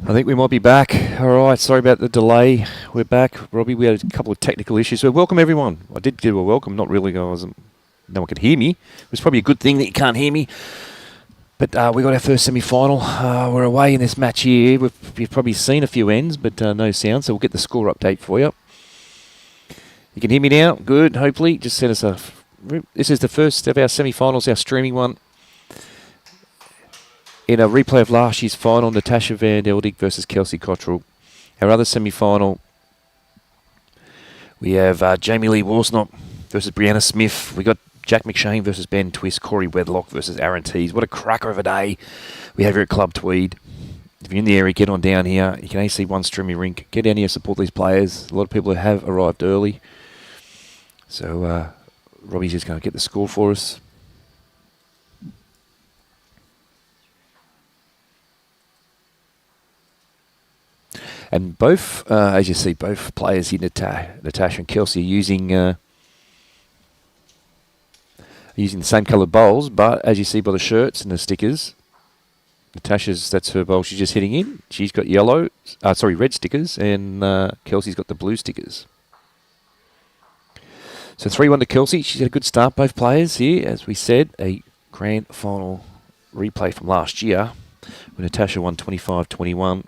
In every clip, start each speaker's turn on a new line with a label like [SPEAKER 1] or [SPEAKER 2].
[SPEAKER 1] I think we might be back. All right, sorry about the delay. We're back. Robbie, we had a couple of technical issues. So welcome, everyone. I did give a welcome, not really. No one could hear me. It was probably a good thing that you can't hear me. But we got our first semi-final. We're away in this match here. You've probably seen a few ends, but no sound. So we'll get the score update for you. You can hear me now. Good, hopefully. Just send us a... This is the first of our semi-finals, our streaming one. In a replay of last year's final, Natasha Van Eldik versus Kelsey Cottrell. Our other semi-final, we have Jamie Lee Worsnop versus Brianna Smith. We got Jack McShane versus Ben Twist, Corey Wedlock versus Aaron Tees. What a cracker of a day we have here at Club-Tweed. If you're in the area, get on down here. You can only see one streaming rink. Get down here, support these players. A lot of people have arrived early. So Robbie's just going to get the score for us. And both, as you see, both players here, Natasha and Kelsey, are using the same coloured bowls, but as you see by the shirts and the stickers, Natasha's, that's her bowl she's just hitting in. She's got red stickers, and Kelsey's got the blue stickers. So 3-1 to Kelsey. She's had a good start, both players here. As we said, a grand final replay from last year when Natasha won 25-21.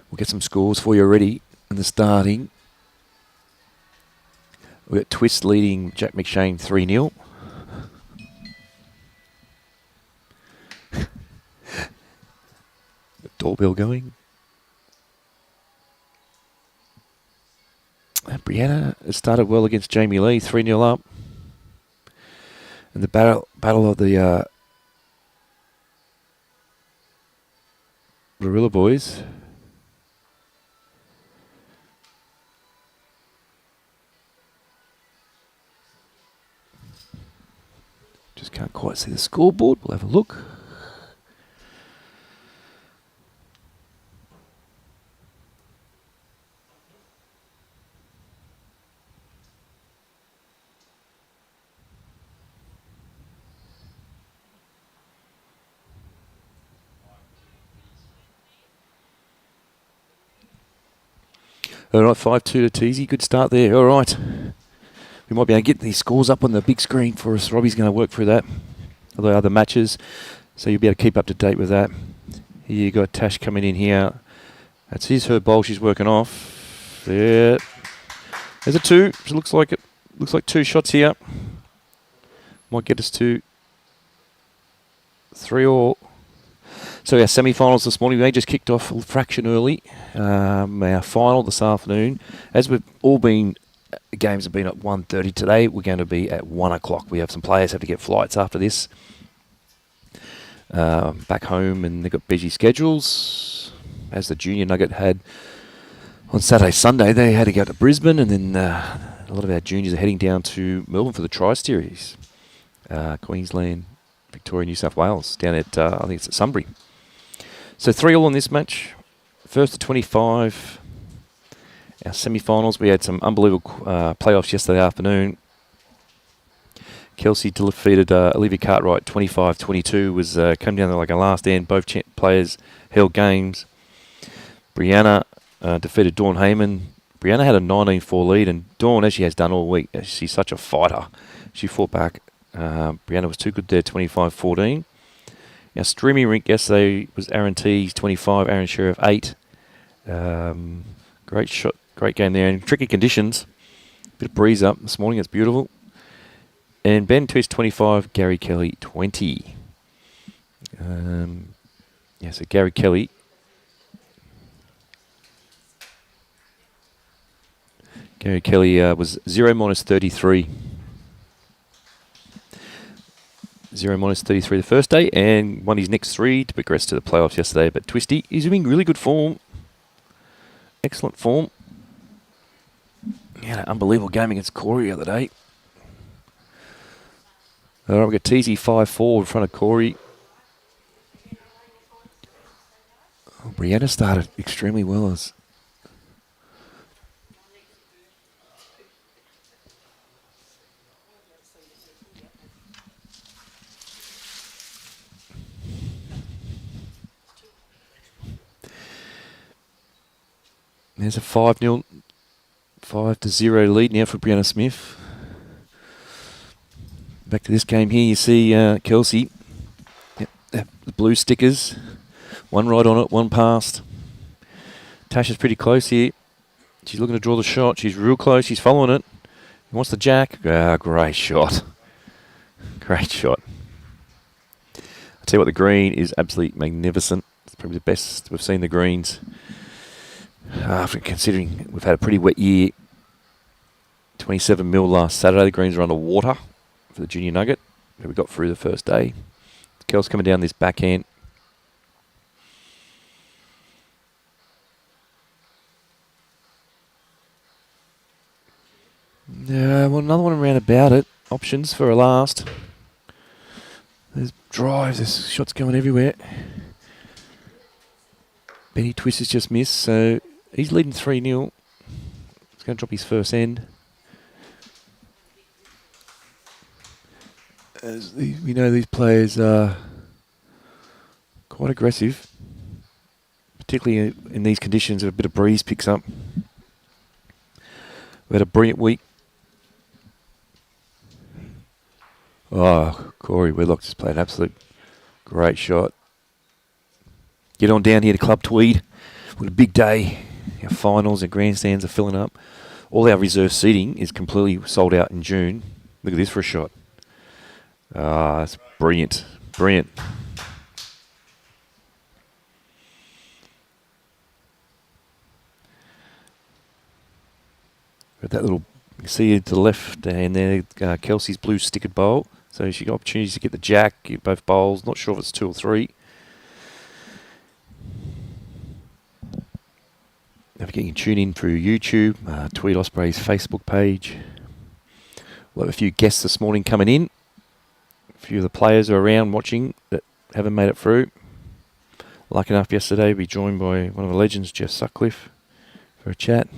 [SPEAKER 1] We'll get some scores for you already in the starting. We've got Twist leading Jack McShane 3-0. The doorbell going. And Brianna has started well against Jamie Lee, 3-0 up. And the battle of the Gorilla Boys. Just can't quite see the scoreboard. We'll have a look. All right, 5-2 to Teasy. Good start there. All right. We might be able to get these scores up on the big screen for us. Robbie's going to work through that. All the other matches. So you'll be able to keep up to date with that. Here you got Tash coming in here. That's her bowl she's working off. There. There's a 2. It looks like 2 shots here. Might get us to 3 all. So our semi-finals this morning, they just kicked off a fraction early. Our final this afternoon, as we've all been, games have been at 1:30 today. We're going to be at 1 o'clock. We have some players have to get flights after this back home, and they've got busy schedules. As the junior Nugget had on Saturday, Sunday, they had to go to Brisbane, and then a lot of our juniors are heading down to Melbourne for the Tri-Series. Queensland, Victoria, New South Wales, down at, I think it's at Sunbury. So 3 all on this match. First to 25. Our semi-finals, we had some unbelievable playoffs yesterday afternoon. Kelsey defeated Olivia Cartwright 25-22. Was came down to like a last end. Both players held games. Brianna defeated Dawn Heyman. Brianna had a 19-4 lead, and Dawn, as she has done all week, she's such a fighter. She fought back. Brianna was too good there, 25-14. Our streaming rink yesterday was Aaron Tees 25, Aaron Sheriff 8. Great shot, great game there in tricky conditions. Bit of breeze up this morning, it's beautiful. And Ben Twist 25, Gary Kelly 20. So Gary Kelly. Gary Kelly was 0-33. 0-33 the first day, and won his next 3 to progress to the playoffs yesterday. But Twisty is in really good form. Excellent form. He had an unbelievable game against Corey the other day. All right, we've got Teasy 5-4 in front of Corey. Brianna started extremely well. There's a 5-0, 5-0 lead now for Brianna Smith. Back to this game here, you see Kelsey. Yep, the blue stickers. One right on it, one past. Tasha's pretty close here. She's looking to draw the shot. She's real close. She's following it. He wants the jack. Ah, great shot. Great shot. I'll tell you what, the green is absolutely magnificent. It's probably the best we've seen the greens. After considering we've had a pretty wet year. 27 mil last Saturday. The greens are underwater for the junior Nugget, who we got through the first day. Kels coming down this backhand. Well, another one around about it. Options for a last. There's drives, there's shots going everywhere. Benny Twist has just missed, so he's leading 3-0. He's going to drop his first end. As we know, these players are quite aggressive, particularly in these conditions if a bit of breeze picks up. We had a brilliant week. Oh, Corey Whitlock just played an absolute great shot. Get on down here to Coast-Tweed. What a big day. Our finals and grandstands are filling up. All our reserve seating is completely sold out in June. Look at this for a shot. Ah, that's brilliant. Brilliant. Got that little, you can see to the left and there, Kelsey's blue stickered bowl. So she got opportunities to get the jack, get both bowls. Not sure if it's 2 or 3. Don't forget you can tune in through YouTube, Tweed Osprey's Facebook page. We'll have a few guests this morning coming in. A few of the players are around watching that haven't made it through. Lucky enough yesterday to be joined by one of the legends, Jeff Sutcliffe, for a chat.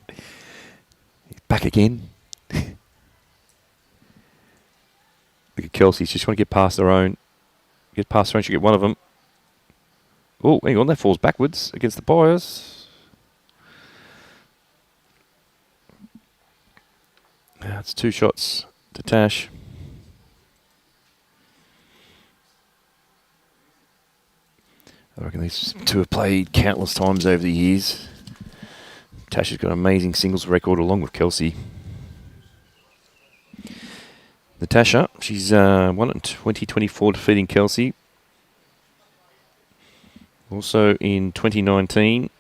[SPEAKER 1] He's back again. Look at Kelsey, she's trying to get past her own. Get past her own, she'll get one of them. Oh, hang on, that falls backwards against the buyers. It's 2 shots to Tash. I reckon these two have played countless times over the years. Tash has got an amazing singles record along with Kelsey. Natasha, she's won in 2024 defeating Kelsey. Also in 2019.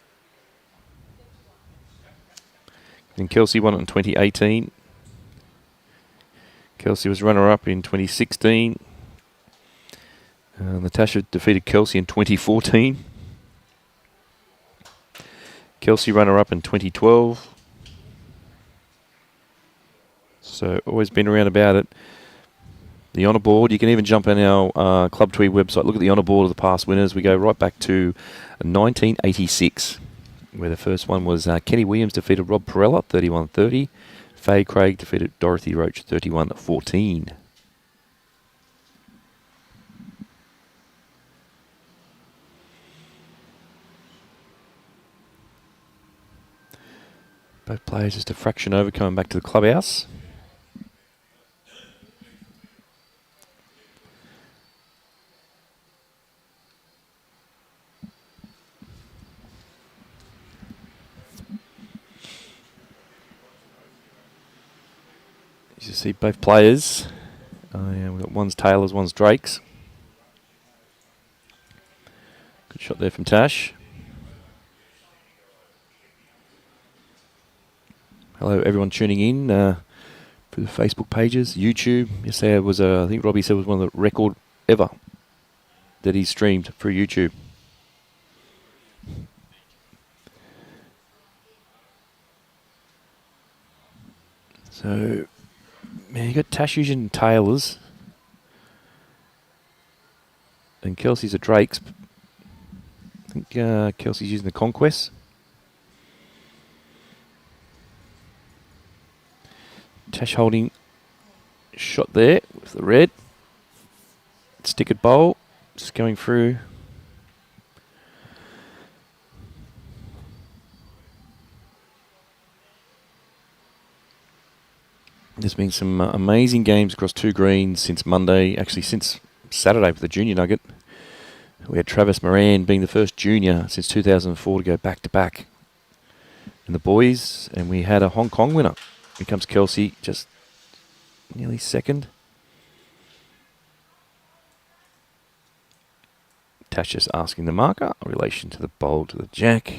[SPEAKER 1] And Kelsey won it in 2018. Kelsey was runner-up in 2016. Natasha defeated Kelsey in 2014. Kelsey runner-up in 2012. So always been around about it. The honour board, you can even jump on our Coast-Tweed website, look at the honour board of the past winners. We go right back to 1986, where the first one was Kenny Williams defeated Rob Perella, 31-30. Faye Craig defeated Dorothy Roach, 31-14. Both players just a fraction over coming back to the clubhouse. As you see, both players. Yeah, we've got one's Taylor's, one's Drake's. Good shot there from Tash. Hello, everyone tuning in through the Facebook pages, YouTube. Yesterday was, I think Robbie said, was one of the record ever that he streamed through YouTube. So, man, you got Tash using Taylor's, and Kelsey's a Drake's. I think Kelsey's using the Conquest. Tash holding shot there with the red. Stickered bowl, just going through. There's been some amazing games across 2 greens since Monday, actually since Saturday for the junior Nugget. We had Travis Moran being the first junior since 2004 to go back-to-back in the boys, and we had a Hong Kong winner. Here comes Kelsey, just nearly second. Tash just asking the marker in relation to the bowl to the jack.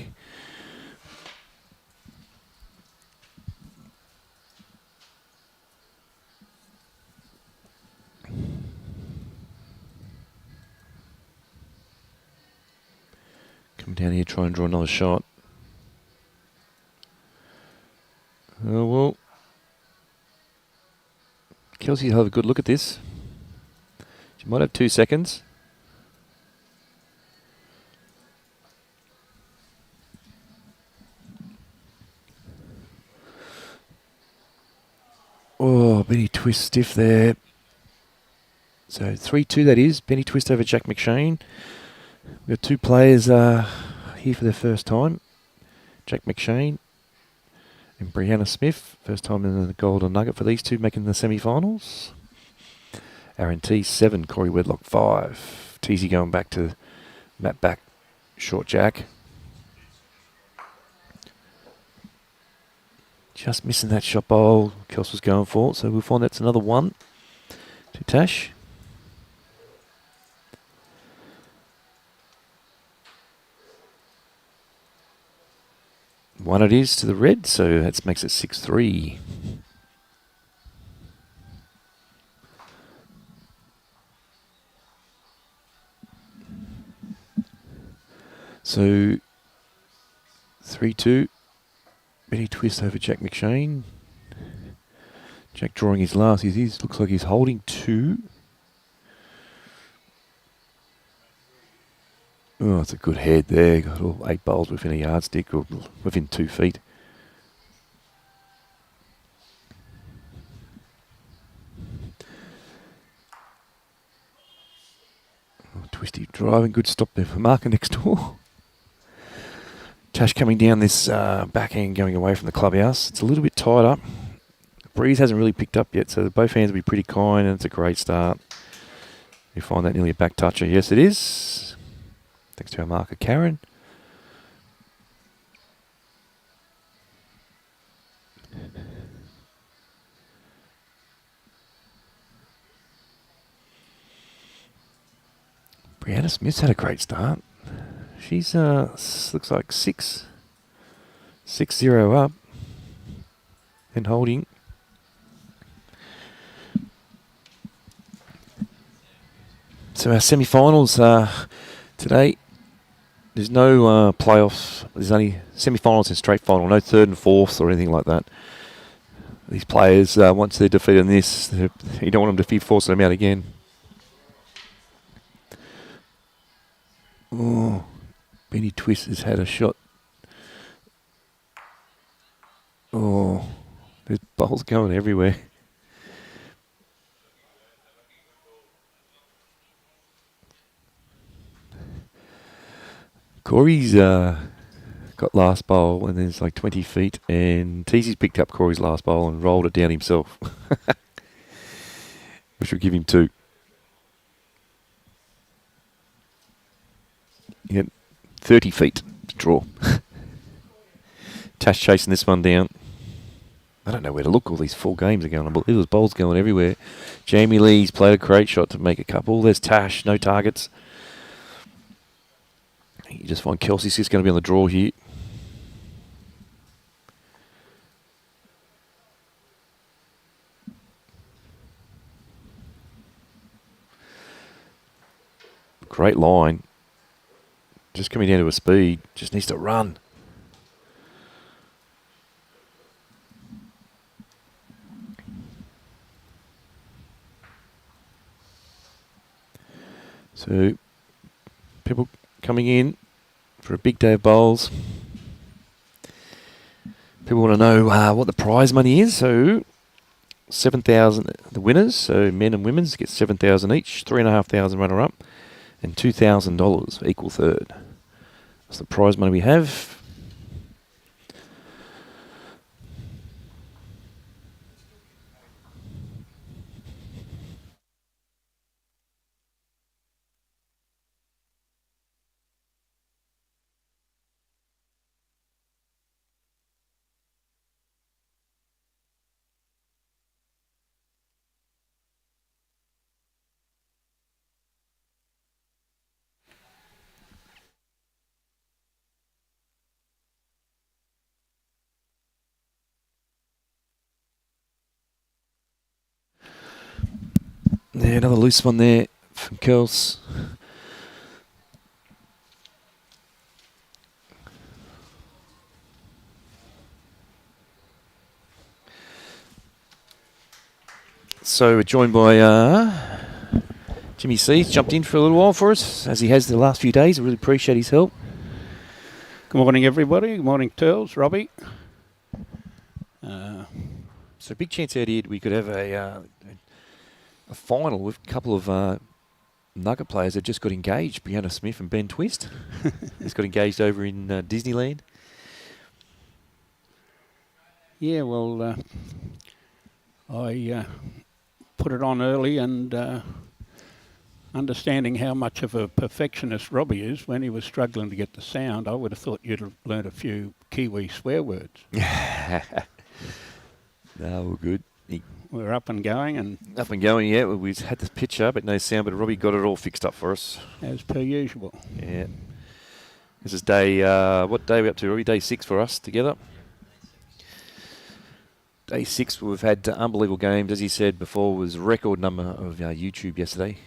[SPEAKER 1] Come down here, try and draw another shot. Oh, well. Kelsey will have a good look at this. She might have 2 seconds. Oh, Benny Twist stiff there. So 3-2 that is. Benny Twist over Jack McShane. We've got 2 players here for their first time. Jack McShane and Brianna Smith. First time in the Golden Nugget for these 2 making the semi-finals. Aaron T 7, Corey Wedlock 5. Teasy going back to Matt Back, short jack. Just missing that shot bowl Kels was going for, so we'll find that's another 1 to Tash. One it is to the red, so that makes it 6-3. So 3-2. Benny Twist over Jack McShane. Jack drawing his last. Looks like he's holding 2. Oh, it's a good head there. Got all 8 bowls within a yardstick or within 2 feet. Oh, Twisty driving. Good stop there for Marker next door. Tash coming down this backhand going away from the clubhouse. It's a little bit tied up. The breeze hasn't really picked up yet, so both hands will be pretty kind, and it's a great start. You find that nearly a back toucher. Yes, it is. Thanks to our marker, Karen. Brianna Smith's had a great start. She's looks like 6-0 up and holding. So our semi-finals today. There's no playoffs. There's only semi-finals and straight final. No 3rd and 4th or anything like that. These players, once they're defeated in this, you don't want them to force them out again. Oh, Benny Twist has had a shot. Oh, there's bowls going everywhere. Corey's got last bowl, and then it's like 20 feet, and Teasy's picked up Corey's last bowl and rolled it down himself. Which will give him 2. He had 30 feet to draw. Tash chasing this one down. I don't know where to look. All these full games are going on. There's bowls going everywhere. Jamie Lee's played a great shot to make a couple. There's Tash, no targets. You just find Kelsey's just going to be on the draw here. Great line. Just coming down to a speed. Just needs to run. So, people coming in for a big day of bowls. People want to know what the prize money is. So, 7,000 the winners. So, men and women's get 7,000 each. 3,500 runner-up. And $2,000 for equal third. That's the prize money we have. Yeah, another loose one there from Kels. So we're joined by Jimmy C. He's jumped in for a little while for us, as he has the last few days. I really appreciate his help.
[SPEAKER 2] Good morning, everybody. Good morning, Turls, Robbie.
[SPEAKER 1] So big chance out here we could have a final with a couple of Nugget players that just got engaged. Brianna Smith and Ben Twist. Just got engaged over in Disneyland.
[SPEAKER 2] Yeah, well, I put it on early and understanding how much of a perfectionist Robbie is, when he was struggling to get the sound, I would have thought you'd have learnt a few Kiwi swear words.
[SPEAKER 1] No, we're good.
[SPEAKER 2] We're up and going, and
[SPEAKER 1] Up and going, yeah. We had the picture, but no sound. But Robbie got it all fixed up for us.
[SPEAKER 2] as per usual.
[SPEAKER 1] Yeah. This is day, what day are we up to, Robbie? Day 6 for us together. Day 6, we've had unbelievable games. As he said before, was record number of YouTube yesterday.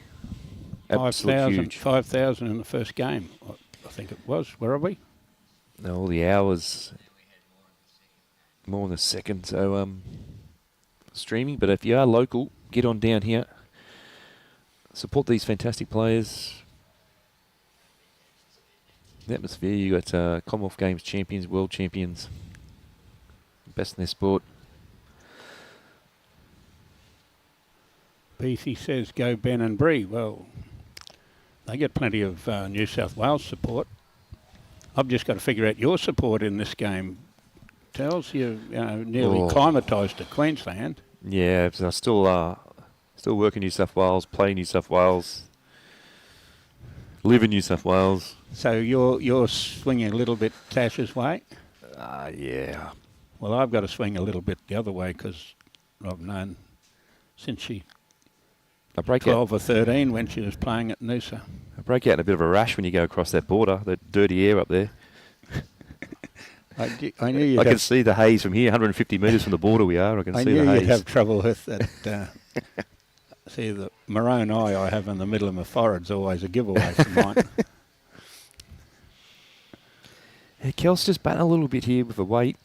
[SPEAKER 1] Absolute huge.
[SPEAKER 2] 5,000 in the first game, I think it was. Where are we?
[SPEAKER 1] All the hours, more in the second. So, streaming. But if you are local, get on down here. Support these fantastic players. The atmosphere, you got Commonwealth Games champions, world champions, best in their sport.
[SPEAKER 2] Beathy says, go Ben and Bree. Well, they get plenty of New South Wales support. I've just got to figure out your support in this game. Tells you nearly acclimatised to Queensland.
[SPEAKER 1] Yeah, so I still work in New South Wales, play in New South Wales, live in New South Wales.
[SPEAKER 2] So you're swinging a little bit Tash's way?
[SPEAKER 1] Yeah.
[SPEAKER 2] Well, I've got to swing a little bit the other way because I've known since she 12 or 13 when she was playing at Noosa.
[SPEAKER 1] I break out in a bit of a rash when you go across that border, that dirty air up there.
[SPEAKER 2] I knew you'd
[SPEAKER 1] I can see the haze from here, 150 metres from the border we are. I can see the haze.
[SPEAKER 2] I knew you'd have trouble with that. See, the maroon eye I have in the middle of my forehead's always a giveaway for mine.
[SPEAKER 1] Yeah, Kel's just batting a little bit here with the weight,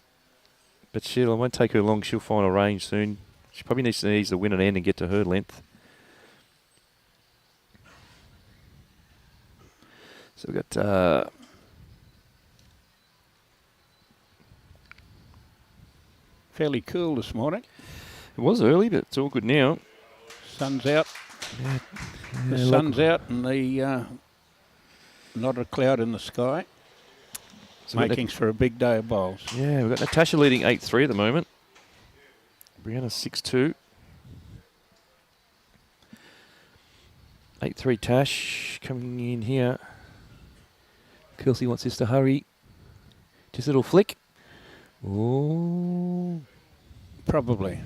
[SPEAKER 1] but it won't take her long. She'll find a range soon. She probably needs to win an end and get to her length. So we've got
[SPEAKER 2] fairly cool this morning.
[SPEAKER 1] It was early, but it's all good now.
[SPEAKER 2] Sun's out.
[SPEAKER 1] Yeah,
[SPEAKER 2] The sun's out and the not a cloud in the sky. So makings for a big day of bowls.
[SPEAKER 1] Yeah, we've got Natasha leading 8-3 at the moment. Brianna 6-2. 8-3 Tash coming in here. Kelsey wants us to hurry. Just a little flick. Oh.
[SPEAKER 2] Probably.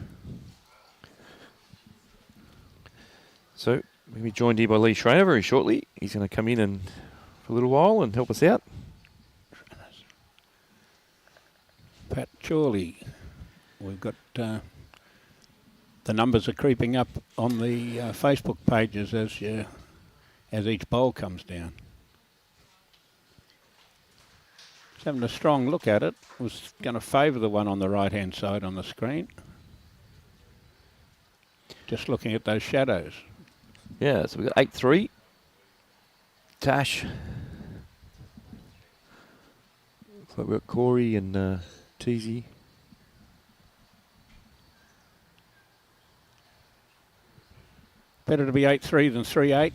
[SPEAKER 1] So, we're going to be joined here by Lee Schraner very shortly. He's going to come in and for a little while and help us out.
[SPEAKER 2] Pat Chorley. We've got the numbers are creeping up on the Facebook pages as each bowl comes down. Just having a strong look at it. Was going to favour the one on the right-hand side on the screen. Just looking at those shadows.
[SPEAKER 1] Yeah, so we've got 8-3. Tash. Looks like we've got Corey and Teasy.
[SPEAKER 2] Better to be 8-3 than 3-8.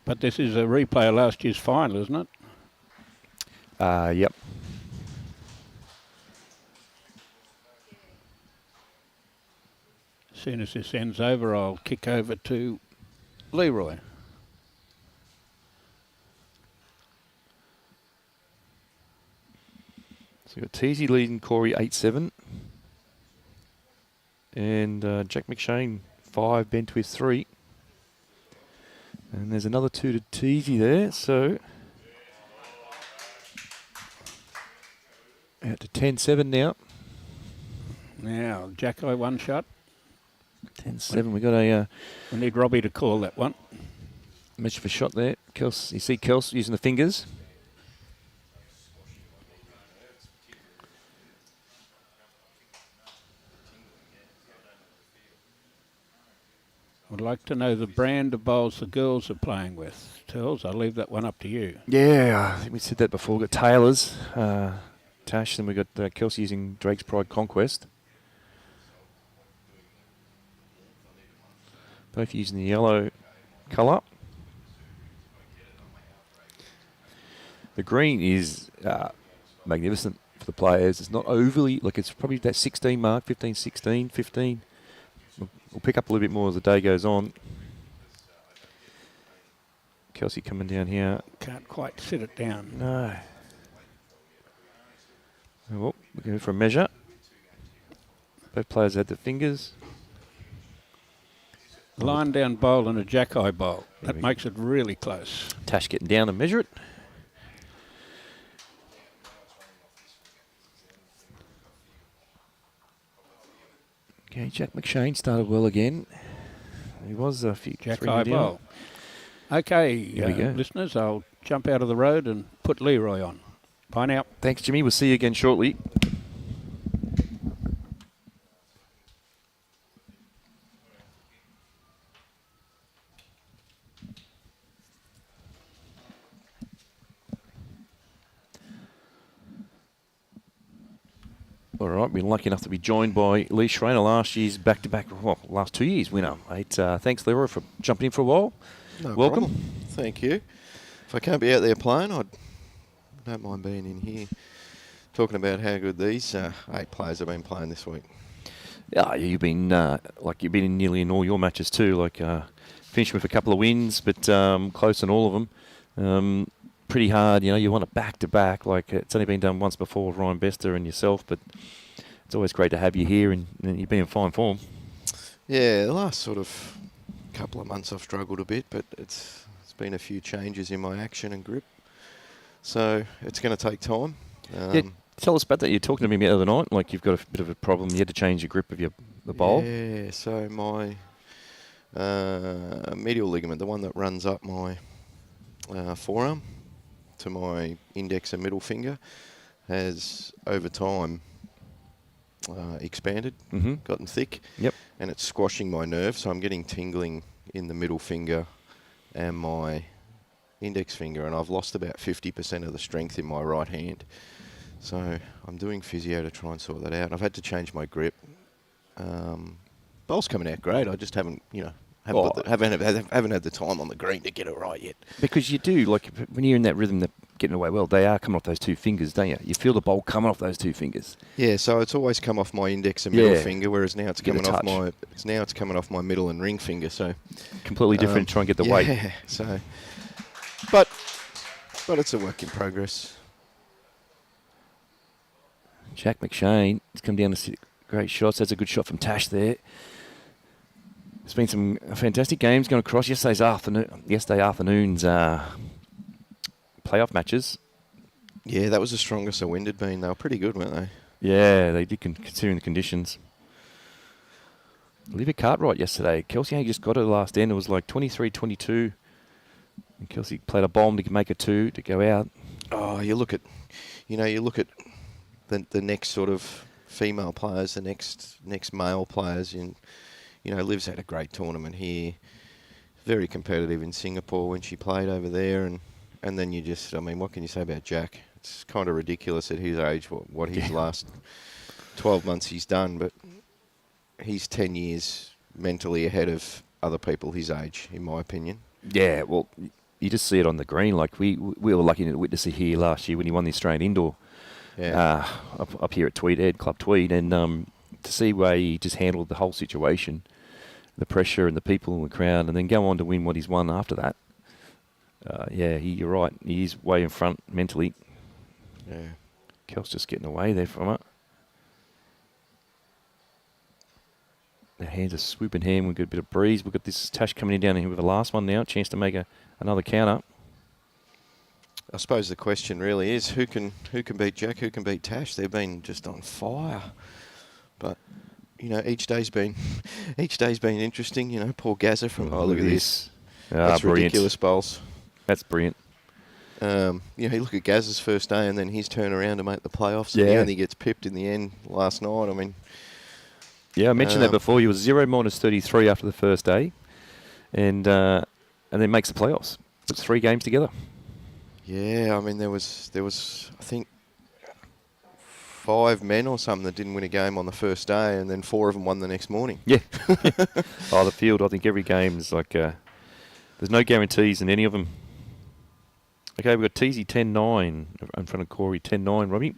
[SPEAKER 2] But this is a replay of last year's final, isn't it?
[SPEAKER 1] Yep.
[SPEAKER 2] As soon as this ends over, I'll kick over to Leroy.
[SPEAKER 1] So we've got Teasy leading Corey 8-7. And Jack McShane 5, Ben Twist 3. And there's another 2 to Teasy there, so Out to 10-7 now.
[SPEAKER 2] Now, Jacko one shot.
[SPEAKER 1] 10-7. We got a
[SPEAKER 2] We need Robbie to call that one.
[SPEAKER 1] measure for shot there. Kelsey, you see Kelsey using the fingers.
[SPEAKER 2] Would like to know the brand of bowls the girls are playing with. Tells, I'll leave that one up to you.
[SPEAKER 1] Yeah, I think we said that before. We've got Taylor's, Tash, and we've got Kelsey using Drake's Pride Conquest. Both using the yellow colour. The green is magnificent for the players. It's not overly, like it's probably that 16 mark, 15, 16, 15. We'll pick up a little bit more as the day goes on. Kelsey coming down here.
[SPEAKER 2] Can't quite sit it down.
[SPEAKER 1] No. Well, we're going for a measure. Both players had the fingers.
[SPEAKER 2] Line down bowl and a jack-eye bowl. That makes it really close.
[SPEAKER 1] Tash getting down to measure it. Okay, Jack McShane started well again. He was a few
[SPEAKER 2] Jack-eye bowl. Okay,
[SPEAKER 1] Here we go.
[SPEAKER 2] listeners, I'll jump out of the road and put Leroy on. Bye now.
[SPEAKER 1] Thanks, Jimmy. We'll see you again shortly. All right, been lucky enough to be joined by Lee Schraner, last year's back-to-back, well, last 2 years winner, mate. Thanks, Leroy, for jumping in for a while.
[SPEAKER 3] No
[SPEAKER 1] Welcome.
[SPEAKER 3] problem. Thank you. If I can't be out there playing, I don't mind being in here talking about how good these 8 players have been playing this week.
[SPEAKER 1] Yeah, you've been you've been in nearly in all your matches too. Finished with a couple of wins, but close in all of them. Pretty hard, you want it back-to-back. It's only been done once before with Ryan Bester and yourself, but it's always great to have you here, and you've been in fine form.
[SPEAKER 3] Yeah, the last sort of couple of months I've struggled a bit, but it's been a few changes in my action and grip, so it's going to take time.
[SPEAKER 1] Tell us about that. You were talking to me the other night, like you've got a bit of a problem. You had to change your grip of the bowl.
[SPEAKER 3] Yeah, so my medial ligament, the one that runs up my forearm to my index and middle finger, has over time expanded, gotten thick, and it's squashing my nerve, so I'm getting tingling in the middle finger and my index finger, and I've lost about 50% of the strength in my right hand. So I'm doing physio to try and sort that out. I've had to change my grip. Bowl's coming out great. I just haven't had the time on the green to get it right yet.
[SPEAKER 1] Because you do, when you're in that rhythm, that getting away well, they are coming off those 2 fingers, don't you? You feel the bowl coming off those 2 fingers.
[SPEAKER 3] Yeah, so it's always come off my index and middle finger, whereas now it's coming off my middle and ring finger. So
[SPEAKER 1] completely different. Try and get the weight.
[SPEAKER 3] Yeah. So, but it's a work in progress.
[SPEAKER 1] Jack McShane has come down to see great shots. That's a good shot from Tash there. There's been some fantastic games going across. Yesterday afternoon's playoff matches.
[SPEAKER 3] Yeah, that was the strongest the wind had been. They were pretty good, weren't they?
[SPEAKER 1] Yeah, they did, considering the conditions. Olivia Cartwright yesterday. Kelsey only just got her last end. It was like 23-22. And Kelsey played a bomb to make a 2 to go out.
[SPEAKER 3] Oh, you look at the next sort of female players, the next male players. Liv's had a great tournament here. Very competitive in Singapore when she played over there, and then what can you say about Jack? It's kind of ridiculous at his age what his last 12 months he's done, but he's 10 years mentally ahead of other people his age, in my opinion.
[SPEAKER 1] Yeah, well, you just see it on the green. We were lucky to witness it here last year when he won the Australian Indoor up here at Tweed, Club Tweed, and to see where he just handled the whole situation, the pressure and the people in the crowd, and then go on to win what he's won after that. You're right. He is way in front mentally.
[SPEAKER 3] Yeah.
[SPEAKER 1] Kel's just getting away there from it. The hands are swooping hand. We've got a bit of breeze. We've got this Tash coming in down here with the last one now. Chance to make another counter.
[SPEAKER 3] I suppose the question really is who can beat Jack, who can beat Tash? They've been just on fire, but each day's been interesting. Poor Gazza from look at this. That's
[SPEAKER 1] brilliant.
[SPEAKER 3] Ridiculous bowls.
[SPEAKER 1] That's brilliant.
[SPEAKER 3] You look at Gazza's first day and then his turn around to make the playoffs.
[SPEAKER 1] Yeah.
[SPEAKER 3] And he only gets pipped in the end last night. I mean,
[SPEAKER 1] yeah, I mentioned that before. He was 0 - 33 after the first day, and then makes the playoffs. Puts 3 games together.
[SPEAKER 3] Yeah, I mean there was I think 5 men or something that didn't win a game on the first day, and then 4 of them won the next morning.
[SPEAKER 1] Yeah. Oh, the field. I think every game is like there's no guarantees in any of them. Okay, we've got Teasy 10-9 in front of Corey 10-9, Robbie.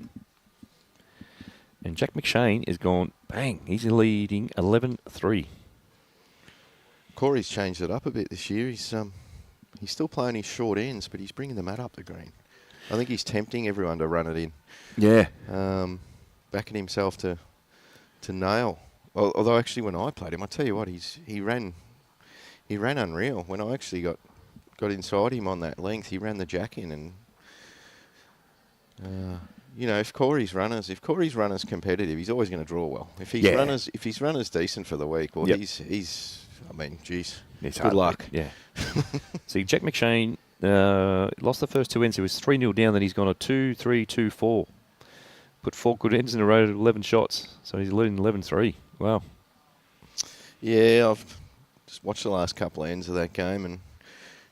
[SPEAKER 1] And Jack McShane is gone, bang, he's leading 11-3.
[SPEAKER 3] Corey's changed it up a bit this year. He's still playing his short ends, but he's bringing the mat up the green. I think he's tempting everyone to run it in.
[SPEAKER 1] Yeah.
[SPEAKER 3] Backing himself to nail. Although actually when I played him, I tell you what, he ran unreal. When I actually got inside him on that length, he ran the jack in, and if Corey's runners competitive, he's always going to draw well. If his runners decent for the week, well, he's I mean, geez, good luck.
[SPEAKER 1] Yeah. See, Jack McShane lost the first 2 ends. He was 3-0 down. Then he's gone a 2-3, 2-4. Put 4 good ends in a row, 11 shots. So he's leading 11-3. Wow.
[SPEAKER 3] Yeah, I've just watched the last couple of ends of that game, and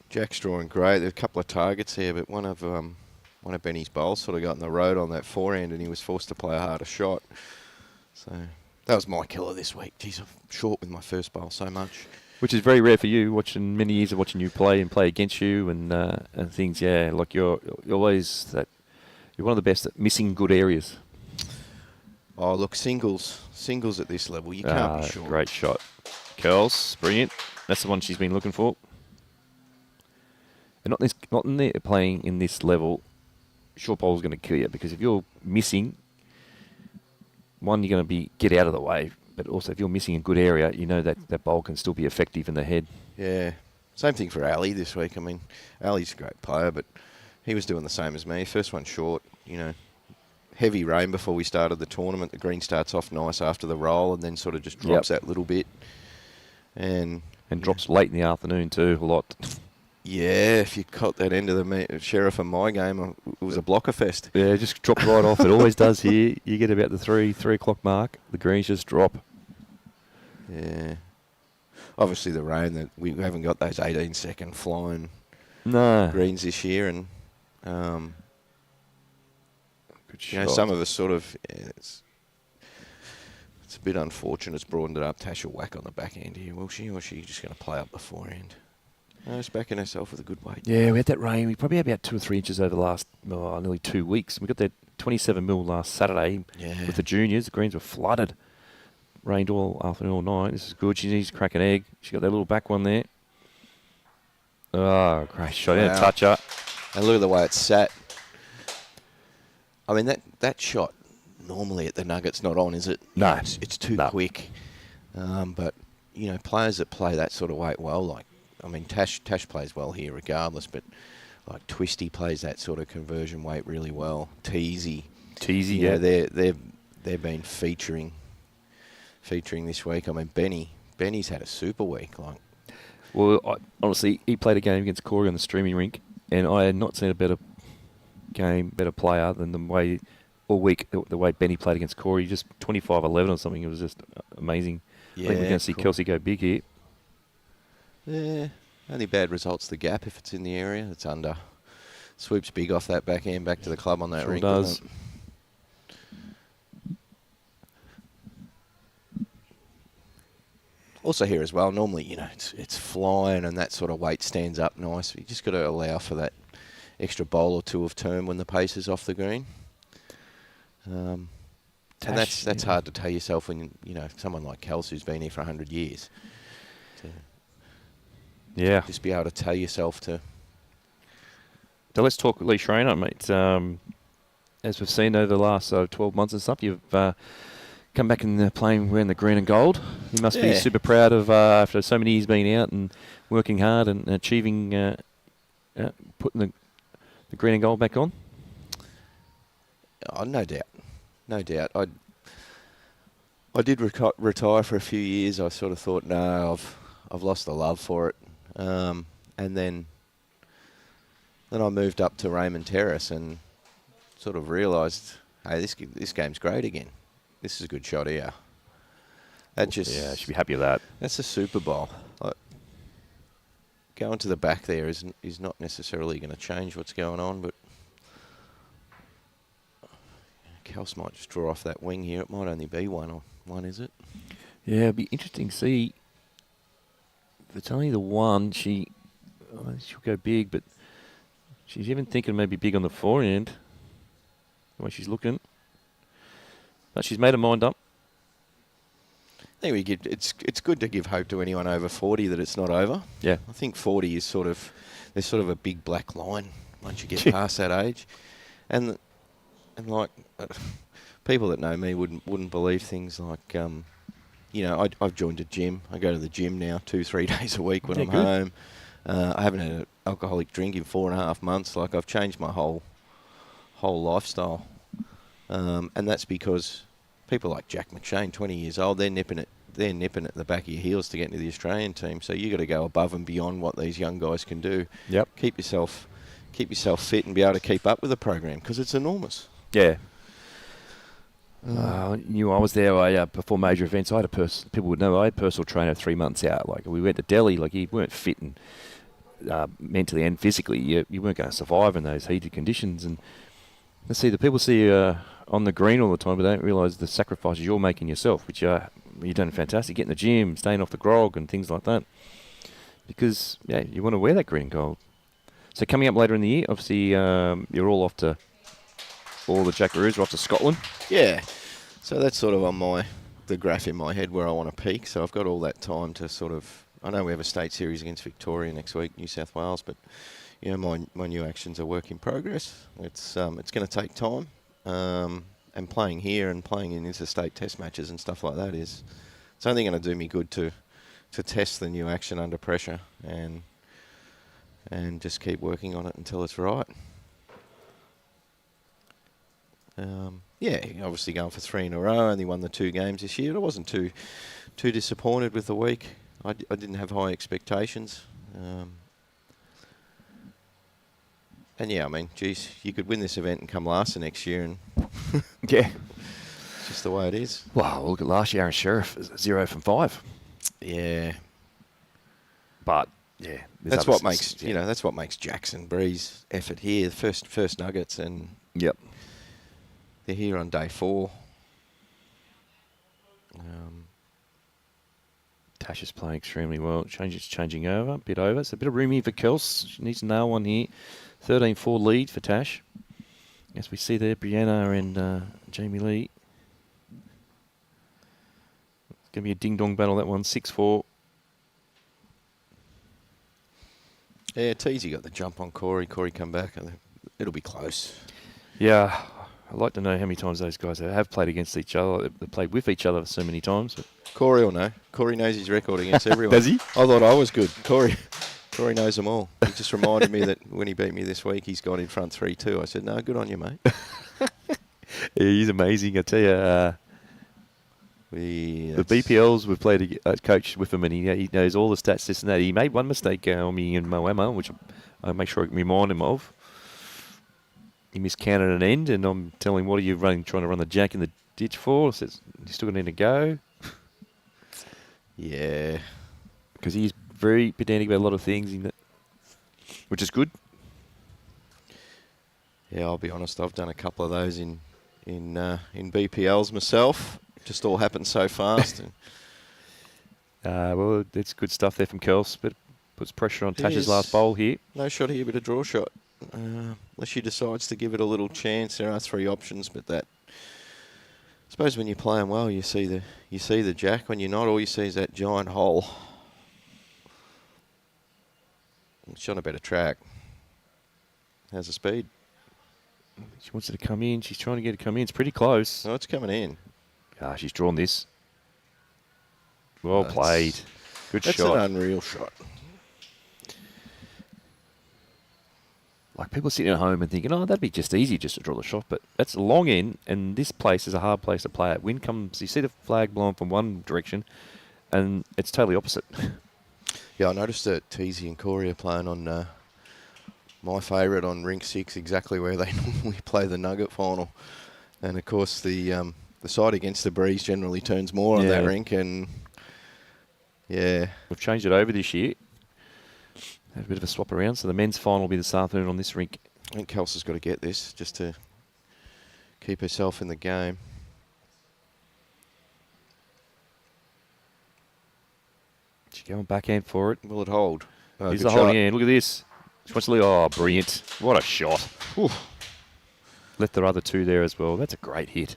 [SPEAKER 3] Jack's drawing great. There's a couple of targets here, but one of Benny's bowls sort of got in the road on that forehand, and he was forced to play a harder shot. So that was my killer this week. Geez, I'm short with my first bowl so much. Which
[SPEAKER 1] is very rare for you, watching many years of watching you play and play against you and things. Yeah, like you're always that. You're one of the best at missing good areas.
[SPEAKER 3] Oh, look, singles at this level, you can't be short.
[SPEAKER 1] Great shot. Kels, brilliant. That's the one she's been looking for. And not in there playing in this level, short bowl's going to kill you, because if you're missing, one, you're going to get out of the way, but also if you're missing a good area, that bowl can still be effective in the head.
[SPEAKER 3] Yeah. Same thing for Ali this week. I mean, Ali's a great player, but he was doing the same as me. First one short, heavy rain before we started the tournament. The green starts off nice after the roll and then sort of just drops that little bit. And
[SPEAKER 1] drops late in the afternoon too, a lot.
[SPEAKER 3] Yeah, if you caught that end of the Sheriff in my game, it was a blocker fest.
[SPEAKER 1] Yeah, just dropped right off. It always does here. You get about the 3 o'clock mark, the greens just drop.
[SPEAKER 3] Yeah. Obviously the rain, that we haven't got those 18-second flying greens this year, and some of us sort of it's a bit unfortunate. It's broadened it up. Tash will whack on the backhand here, will she? Or is she just going to play up the forehand? No, she's backing herself with a good weight.
[SPEAKER 1] Yeah, we had that rain. We probably had about 2 or 3 inches over the last nearly 2 weeks. We got that 27 mil last Saturday with the juniors. The greens were flooded. Rained all afternoon, all night. This is good. She needs to crack an egg. She got that little back one there. Oh, great shot. Wow. Toucher.
[SPEAKER 3] And look at the way it's sat. I mean, that shot normally at the Nugget's not on, is it?
[SPEAKER 1] No.
[SPEAKER 3] It's too quick. But, players that play that sort of weight well, Tash plays well here regardless, but like Twisty plays that sort of conversion weight really well. Teasy,
[SPEAKER 1] yeah.
[SPEAKER 3] They've been featuring this week. I mean, Benny's had a super week.
[SPEAKER 1] Well, honestly, he played a game against Corey on the streaming rink, and I had not seen a better player than the way all week the way Benny played against Corey. Just 25-11 or something. It was just amazing.
[SPEAKER 3] Yeah,
[SPEAKER 1] I think we're going to see Kelsey go big here.
[SPEAKER 3] Yeah, only bad results the gap if it's in the area. It's under. Swoops big off that backhand back to the club on that
[SPEAKER 1] sure
[SPEAKER 3] rink.
[SPEAKER 1] Does.
[SPEAKER 3] Also here as well, normally, it's flying and that sort of weight stands up nice. You just got to allow for that extra bowl or two of turn when the pace is off the green. And that's hard to tell yourself when, someone like Kelsey who's been here for 100 years. Just be able to tell yourself to.
[SPEAKER 1] So let's talk Lee Schraner, mate. As we've seen over the last 12 months and stuff, you've come back and wearing the green and gold. You must be super proud of after so many years being out and working hard and achieving, putting the green and gold back on?
[SPEAKER 3] Oh, no doubt. No doubt. I did retire for a few years. I sort of thought, no, I've lost the love for it. And then I moved up to Raymond Terrace and sort of realised, hey, this game's great again. This is a good shot here. I should
[SPEAKER 1] be happy with that.
[SPEAKER 3] That's a Super Bowl. Going to the back there is not necessarily going to change what's going on, but Kels might just draw off that wing here. It might only be one, is it?
[SPEAKER 1] Yeah, it'd be interesting to see. If it's only the one, she'll go big, but she's even thinking maybe big on the forehand, the way she's looking. But she's made her mind up.
[SPEAKER 3] I think it's good to give hope to anyone over 40 that it's not over.
[SPEAKER 1] Yeah.
[SPEAKER 3] I think 40 is there's sort of a big black line once you get past that age. And like people that know me wouldn't believe things like I've joined a gym. I go to the gym now 2-3 days a week when I'm home. I haven't had an alcoholic drink in 4.5 months. Like, I've changed my whole lifestyle, and that's because people like Jack McShane, 20 years old, they're nipping at the back of your heels to get into the Australian team. So you got to go above and beyond what these young guys can do.
[SPEAKER 1] Yep.
[SPEAKER 3] Keep yourself fit and be able to keep up with the program because it's enormous.
[SPEAKER 1] Yeah. I was there before major events. I had people would know I had a personal trainer 3 months out. Like, we went to Delhi, like, you weren't fit and mentally and physically. You weren't going to survive in those heated conditions. And the people see you on the green all the time, but they don't realise the sacrifices you're making yourself, which you're doing fantastic. Getting in the gym, staying off the grog and things like that. Because, you want to wear that green and gold. So coming up later in the year, obviously, you're all off to... All the Jackaroos are off to Scotland.
[SPEAKER 3] Yeah. So that's sort of the graph in my head where I want to peak. So I've got all that time to sort of... I know we have a state series against Victoria next week, New South Wales, but my new actions are work in progress. It's going to take time. And playing here and playing in interstate test matches and stuff like that it's only going to do me good to test the new action under pressure and just keep working on it until it's right. Obviously going for 3 in a row. Only won the 2 games this year. I wasn't too disappointed with the week. I didn't have high expectations. Geez, you could win this event and come last the next year, and
[SPEAKER 1] yeah,
[SPEAKER 3] it's just the way it is.
[SPEAKER 1] Wow, look at last year, Aaron Sheriff, 0 from 5.
[SPEAKER 3] Yeah,
[SPEAKER 1] but yeah,
[SPEAKER 3] that's what makes Jackson Bree's effort here. The first Nuggets, and
[SPEAKER 1] yep.
[SPEAKER 3] They're here on day 4.
[SPEAKER 1] Tash is playing extremely well. Changing over, a bit over. It's a bit of room here for Kels. She needs to nail one here. 13-4 lead for Tash. As we see there, Brianna and Jamie Lee. It's going to be a ding-dong battle, that one. 6-4.
[SPEAKER 3] Yeah, Teasy got the jump on Corey. Corey come back. It'll be close.
[SPEAKER 1] Yeah. I'd like to know how many times those guys have played against each other. They've played with each other so many times. But
[SPEAKER 3] Corey will know. Corey knows his record against everyone.
[SPEAKER 1] Does he?
[SPEAKER 3] I thought I was good. Corey knows them all. He just reminded me that when he beat me this week, he's got in front 3-2. I said, no, good on you, mate.
[SPEAKER 1] Yeah, he's amazing. I tell you, the BPLs we've played coach with him, and he knows all the stats, this and that. He made one mistake on me in Moama, which I make sure I remind him of. He miscounted an end, and I'm telling him, what are you trying to run the jack in the ditch for? I says, you still got an end to go.
[SPEAKER 3] Yeah.
[SPEAKER 1] Because he's very pedantic about a lot of things, which is good. Yeah,
[SPEAKER 3] I'll be honest, I've done a couple of those in BPLs myself. Just all happened so fast.
[SPEAKER 1] Well, it's good stuff there from Kels, but puts pressure on Tash's last bowl here.
[SPEAKER 3] No shot here, but a draw shot. Unless she decides to give it a little chance. There are 3 options, but I suppose when you're playing well, you see the jack. When you're not, all you see is that giant hole. She's on a better track. How's the speed?
[SPEAKER 1] She wants it to come in. She's trying to get it to come in. It's pretty close.
[SPEAKER 3] Oh, it's coming in.
[SPEAKER 1] She's drawn this. Well played. Good shot.
[SPEAKER 3] That's an unreal shot.
[SPEAKER 1] like people sitting at home and thinking, oh, that'd be just easy just to draw the shot. But that's a long end, and this place is a hard place to play at. Wind comes, you see the flag blowing from one direction, and it's totally opposite.
[SPEAKER 3] Yeah, I noticed that Teasy and Corey are playing on my favourite on rink 6, exactly where they normally play the Nugget final. And of course, the side against the breeze generally turns more on that rink, and yeah,
[SPEAKER 1] We've changed it over this year. Have a bit of a swap around. So the men's final will be this afternoon on this rink.
[SPEAKER 3] I think Kelsey's got to get this just to keep herself in the game.
[SPEAKER 1] She's going backhand for it.
[SPEAKER 3] Will it hold?
[SPEAKER 1] Here's
[SPEAKER 3] Good
[SPEAKER 1] the holding
[SPEAKER 3] shot.
[SPEAKER 1] hand. Look at this. She wants to leave. Oh, brilliant. What a shot. Ooh. Left the other two there as well. That's a great hit.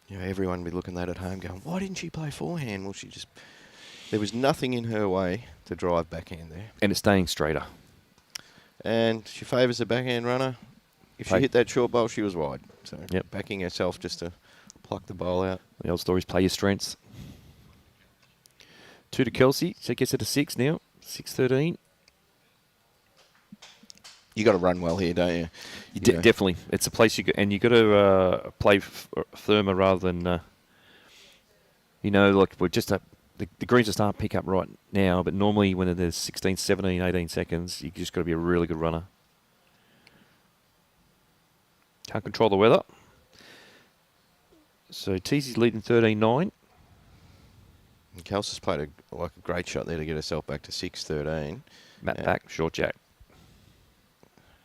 [SPEAKER 3] Yeah, everyone will be looking at home going, why didn't she play forehand? Well, there was nothing in her way to drive backhand there.
[SPEAKER 1] And it's staying straighter.
[SPEAKER 3] And she favours the backhand runner. If she hit that short bowl, she was wide. So backing herself just to pluck the bowl out.
[SPEAKER 1] The old stories, play your strengths. 2 to Kelsey. So it gets it to 6 now. 6-13.
[SPEAKER 3] You got to run well here, don't you?
[SPEAKER 1] Definitely. It's a place you got, and you got to play firmer rather than, like we're just the greens just aren't pick up right now, but normally when there's 16, 17, 18 seconds, you just got to be a really good runner. Can't control the weather. So Teasy's leading 13-9.
[SPEAKER 3] And Kelsey's played a great shot there to get herself back to 6-13.
[SPEAKER 1] Matt back, short jack.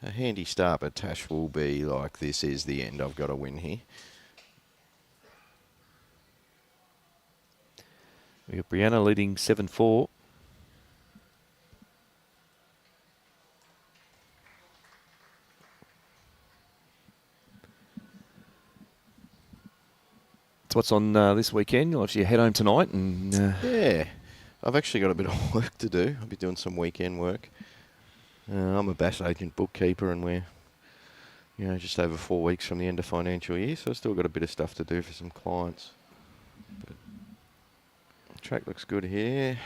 [SPEAKER 3] A handy start, but Tash will be like, this is the end. I've got to win here.
[SPEAKER 1] We got Brianna leading 7-4. So what's on this weekend? You'll obviously head home tonight and...
[SPEAKER 3] Yeah. I've actually got a bit of work to do. I'll be doing some weekend work. I'm a Bass agent bookkeeper, and we're just over 4 weeks from the end of financial year, so I've still got a bit of stuff to do for some clients. But the track looks good here.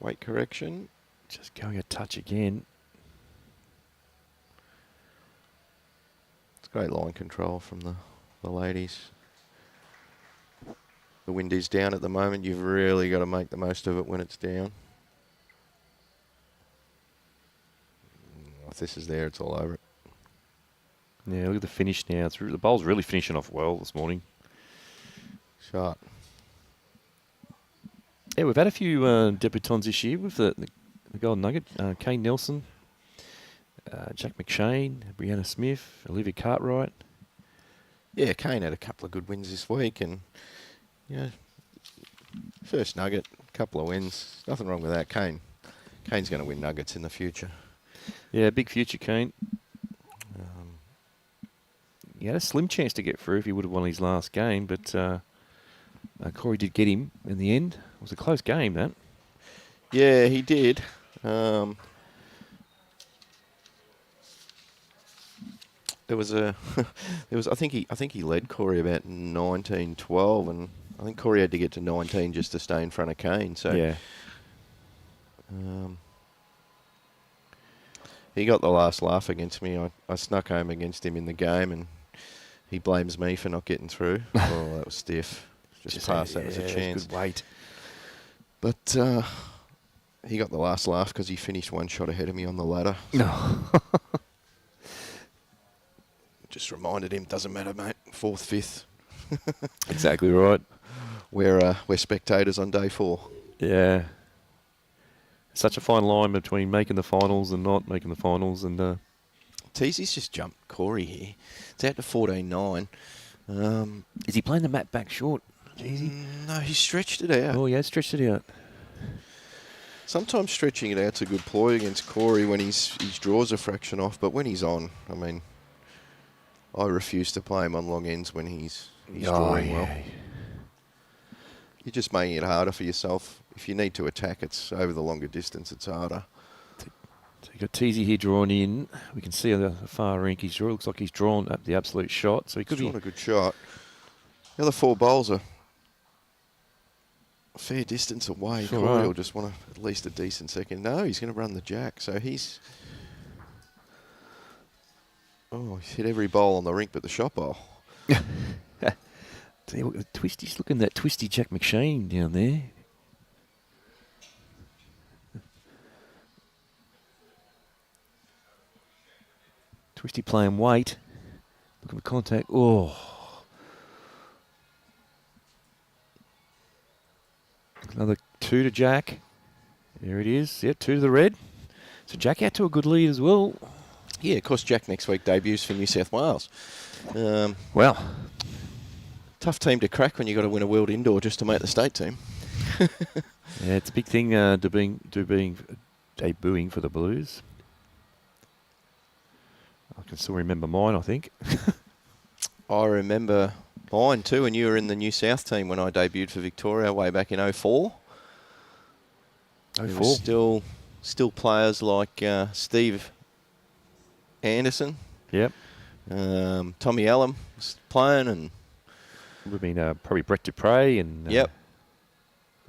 [SPEAKER 3] Weight correction.
[SPEAKER 1] Just going a touch again.
[SPEAKER 3] It's great line control from the ladies. The wind is down at the moment. You've really got to make the most of it when it's down. If this is there, it's all over it.
[SPEAKER 1] Yeah, look at the finish now. The bowl's really finishing off well this morning.
[SPEAKER 3] Shot.
[SPEAKER 1] Yeah, we've had a few debutants this year with the Golden Nugget. Kane Nelson, Jack McShane, Brianna Smith, Olivia Cartwright.
[SPEAKER 3] Yeah, Kane had a couple of good wins this week, and first Nugget, a couple of wins. Nothing wrong with that. Kane's going to win Nuggets in the future.
[SPEAKER 1] Yeah, big future, Kane. He had a slim chance to get through if he would have won his last game, but Corey did get him in the end. It was a close game, that.
[SPEAKER 3] Yeah, he did. There was I think he led Corey about 19-12, and I think Corey had to get to 19 just to stay in front of Kane. So
[SPEAKER 1] yeah.
[SPEAKER 3] He got the last laugh against me. I snuck home against him in the game, and he blames me for not getting through. Oh, that was stiff. Just past that was a chance.
[SPEAKER 1] Good weight.
[SPEAKER 3] But he got the last laugh because he finished one shot ahead of me on the ladder. So
[SPEAKER 1] No.
[SPEAKER 3] just reminded him, doesn't matter, mate. 4th, 5th.
[SPEAKER 1] Exactly right.
[SPEAKER 3] We're spectators on day 4.
[SPEAKER 1] Yeah. Such a fine line between making the finals and not making the finals. And
[SPEAKER 3] Teasy's just jumped Corey here. It's out to 14-9.
[SPEAKER 1] is he playing the mat back short? Easy.
[SPEAKER 3] No, he stretched it out.
[SPEAKER 1] Oh, yeah, stretched it out.
[SPEAKER 3] Sometimes stretching it out's a good ploy against Corey when his draws a fraction off, but when he's on, I mean, I refuse to play him on long ends when he's drawing well. You're just making it harder for yourself. If you need to attack, it's over the longer distance, it's harder.
[SPEAKER 1] So you've got Teasy here drawn in. We can see on the far rink he's drawn. Looks like he's drawn up the absolute shot. So he could
[SPEAKER 3] He's drawn a good shot. The other 4 bowls are fair distance away.
[SPEAKER 1] Sure
[SPEAKER 3] Corey
[SPEAKER 1] are.
[SPEAKER 3] will just want at least a decent second. No, he's going to run the jack. So he's... Oh, he's hit every bowl on the rink but the shot bowl.
[SPEAKER 1] Tell you what, Twisty's looking at that twisty Jack McShane down there. Twisty playing weight. Looking for contact. Oh. Another 2 to Jack. There it is. Yeah, 2 to the red. So Jack out to a good lead as well.
[SPEAKER 3] Yeah, of course, Jack next week debuts for New South Wales.
[SPEAKER 1] Wow.
[SPEAKER 3] Tough team to crack when you've got to win a world indoor just to make the state team.
[SPEAKER 1] Yeah, it's a big thing debuting for the Blues. I can still remember mine, I think.
[SPEAKER 3] I remember mine too, and you were in the New South team when I debuted for Victoria way back in 04.
[SPEAKER 1] 04.
[SPEAKER 3] There were still players like Steve Anderson.
[SPEAKER 1] Yep.
[SPEAKER 3] Tommy Allen was playing, and
[SPEAKER 1] Would have been probably Brett Dupre and
[SPEAKER 3] yep,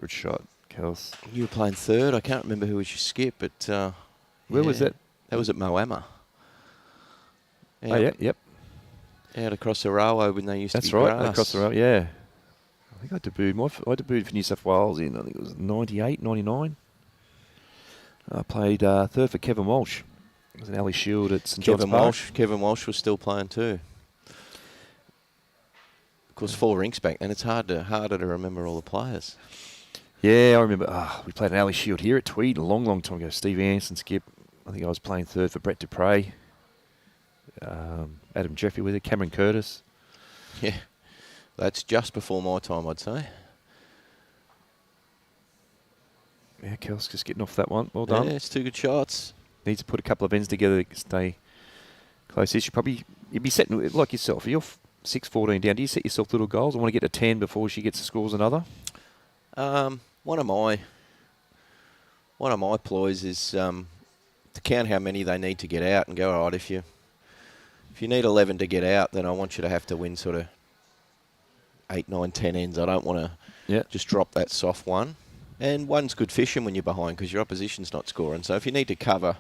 [SPEAKER 1] good shot, Kels.
[SPEAKER 3] you were playing third. I can't remember who was your skip, but
[SPEAKER 1] Where was that?
[SPEAKER 3] That was at Moama.
[SPEAKER 1] Oh yeah, yep.
[SPEAKER 3] Out across the railway when they used
[SPEAKER 1] That's
[SPEAKER 3] to be
[SPEAKER 1] right,
[SPEAKER 3] grass.
[SPEAKER 1] across the road. Yeah. I think I debuted for New South Wales in, I think it was 98, 99. I played third for Kevin Walsh. It was an alley shield at St John's Park.
[SPEAKER 3] Kevin Walsh was still playing too. Of course, 4 rinks back, and it's harder to remember all the players.
[SPEAKER 1] Yeah, I remember. We played an alley shield here at Tweed a long, long time ago. Steve Anderson, skip. I think I was playing third for Brett Dupre. Adam Jeffrey with it. Cameron Curtis.
[SPEAKER 3] Yeah, that's just before my time, I'd say.
[SPEAKER 1] Yeah, Kels just getting off that one. Well done.
[SPEAKER 3] Yeah, it's 2 good shots.
[SPEAKER 1] Needs to put a couple of ends together to stay close. You'd be setting, like yourself, you're 6-14 down. Do you set yourself little goals? I want to get to 10 before she gets to scores another?
[SPEAKER 3] One of my ploys is to count how many they need to get out and go, all right, if you need 11 to get out, then I want you to have to win sort of 8, 9, 10 ends. I don't want to just drop that soft one. And one's good fishing when you're behind because your opposition's not scoring. So if you need to cover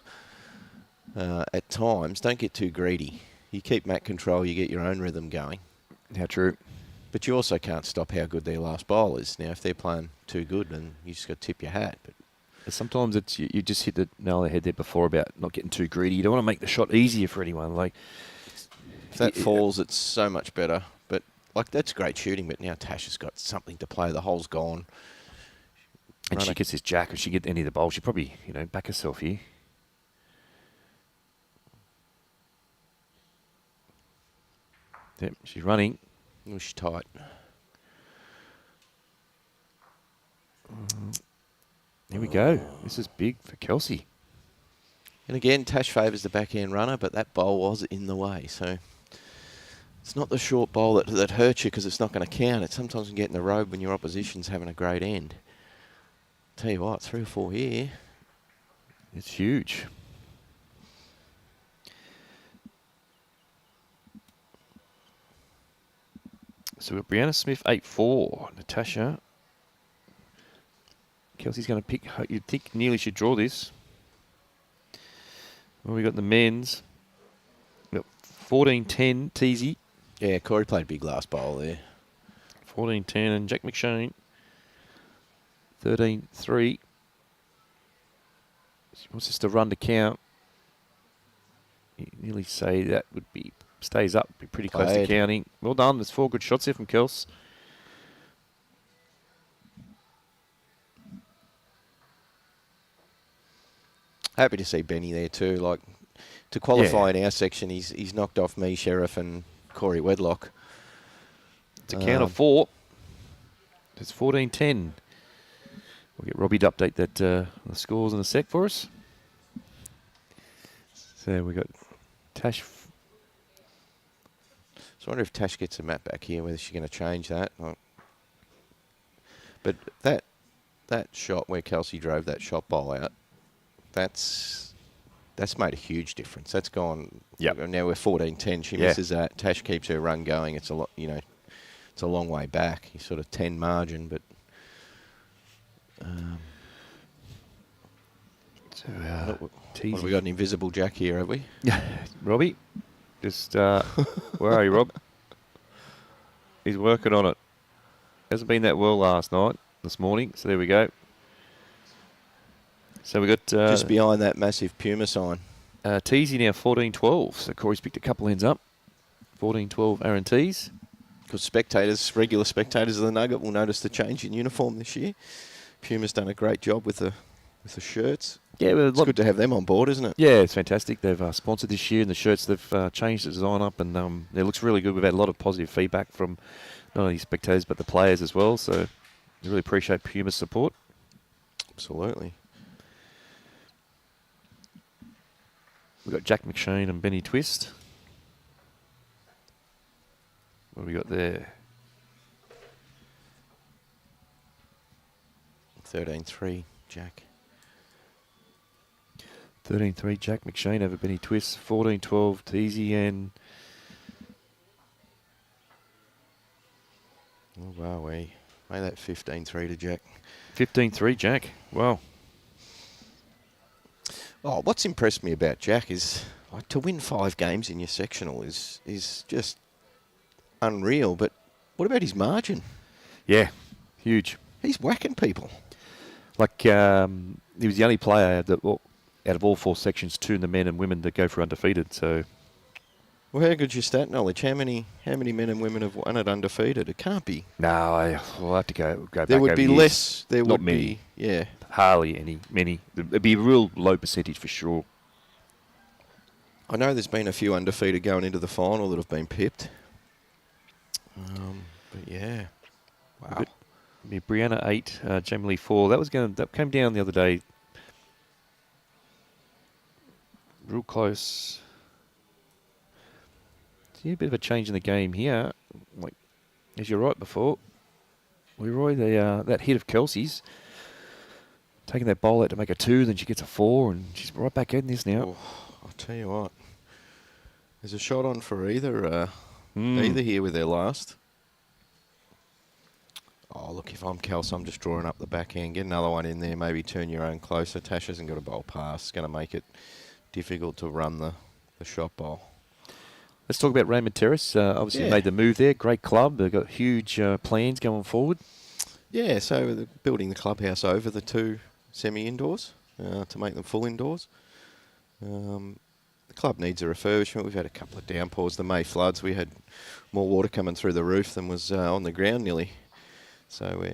[SPEAKER 3] at times, don't get too greedy. You keep mat control, you get your own rhythm going.
[SPEAKER 1] How true.
[SPEAKER 3] But you also can't stop how good their last bowl is. Now, if they're playing too good, then you just got to tip your hat. But
[SPEAKER 1] sometimes it's you just hit the nail on the head there before about not getting too greedy. You don't want to make the shot easier for anyone. Like
[SPEAKER 3] if that falls, it's so much better. But like that's great shooting. But now Tasha's got something to play. The hole's gone.
[SPEAKER 1] And she gets this jack. If she get any of the bowl, she probably back herself here. Yep, she's running.
[SPEAKER 3] Oh, she's tight.
[SPEAKER 1] Here we go. This is big for Kelsey.
[SPEAKER 3] And again, Tash favours the backhand runner, but that bowl was in the way. So it's not the short bowl that hurts you because it's not going to count. It sometimes can get in the road when your opposition's having a great end. Tell you what, 3 or 4 here.
[SPEAKER 1] It's huge. So we've got Brianna Smith 8-4. Natasha. Kelsey's going to pick. You'd think nearly should draw this. Well, we got the men's. We've got 14-10 Teasy.
[SPEAKER 3] Yeah, Corey played big last bowl there.
[SPEAKER 1] 14-10 and Jack McShane. 13-3. She wants us to run to count. You nearly say that would be stays up, be pretty close to counting. Well done. There's 4 good shots here from Kels.
[SPEAKER 3] Happy to see Benny there too. Like to qualify in our section, he's knocked off me, Sheriff, and Corey Wedlock.
[SPEAKER 1] It's a count of 4. It's 14-10. We'll get Robbie to update that the scores in a sec for us. So we got Tash.
[SPEAKER 3] So I wonder if Tash gets a map back here, whether she's going to change that. But that shot where Kelsey drove that shot ball out, that's made a huge difference. That's gone.
[SPEAKER 1] Yep.
[SPEAKER 3] Now we're 14-10. She misses that. Tash keeps her run going. It's a lot. It's a long way back. You sort of 10 margin, but
[SPEAKER 1] So,
[SPEAKER 3] What have we got? An invisible Jack here, have we?
[SPEAKER 1] Robbie, just where are you, Rob? He's working on it. Hasn't been that well this morning. So there we go. So we got
[SPEAKER 3] just behind that massive Puma sign.
[SPEAKER 1] Teasy now 14-12. So Corey's picked a couple ends up. 14-12 Aaron Tees.
[SPEAKER 3] Because regular spectators of the Nugget will notice the change in uniform this year. Puma's done a great job with the shirts.
[SPEAKER 1] Yeah, well,
[SPEAKER 3] it's good to have them on board, isn't it?
[SPEAKER 1] Yeah, it's fantastic. They've sponsored this year, and the shirts they've changed the design up, and it looks really good. We've had a lot of positive feedback from not only spectators but the players as well. So we really appreciate Puma's support.
[SPEAKER 3] Absolutely.
[SPEAKER 1] We've got Jack McShane and Benny Twist. What have we got there?
[SPEAKER 3] 13-3, Jack.
[SPEAKER 1] 13-3, Jack McShane over Benny Twist. 14-12, Teasy and...
[SPEAKER 3] Oh, wow, made that 15-3 to Jack.
[SPEAKER 1] 15-3, Jack. Wow.
[SPEAKER 3] Oh, what's impressed me about Jack is to win 5 games in your sectional is just unreal. But what about his margin?
[SPEAKER 1] Yeah, huge.
[SPEAKER 3] He's whacking people.
[SPEAKER 1] Like, he was the only player that, out of all 4 sections, 2 in the men and women that go for undefeated. So,
[SPEAKER 3] well, how good's your stat knowledge? How many men and women have won it undefeated? It can't be.
[SPEAKER 1] No, we'll have to go back.
[SPEAKER 3] There would be
[SPEAKER 1] years.
[SPEAKER 3] less. There
[SPEAKER 1] Not
[SPEAKER 3] would
[SPEAKER 1] many.
[SPEAKER 3] be, yeah.
[SPEAKER 1] Hardly many. It'd be a real low percentage for sure.
[SPEAKER 3] I know there's been a few undefeated going into the final that have been pipped. But yeah, wow.
[SPEAKER 1] Brianna 8, Jamie Lee 4. That came down the other day. Real close. See a bit of a change in the game here. Like, as you're right before, Leroy, that hit of Kelsey's, taking that bowl out to make a 2, then she gets a 4, and she's right back in this now.
[SPEAKER 3] Oh, I'll tell you what. There's a shot on for either here with their last. Oh, look, if I'm Kelsey, I'm just drawing up the backhand. Get another one in there, maybe turn your own closer. Tash hasn't got a bowl pass. It's going to make it difficult to run the shot bowl.
[SPEAKER 1] Let's talk about Raymond Terrace. Obviously made the move there. Great club. They've got huge plans going forward. Yeah,
[SPEAKER 3] so they're building the clubhouse over the 2 semi-indoors to make them full indoors. The club needs a refurbishment. We've had a couple of downpours. The May floods, we had more water coming through the roof than was on the ground nearly. So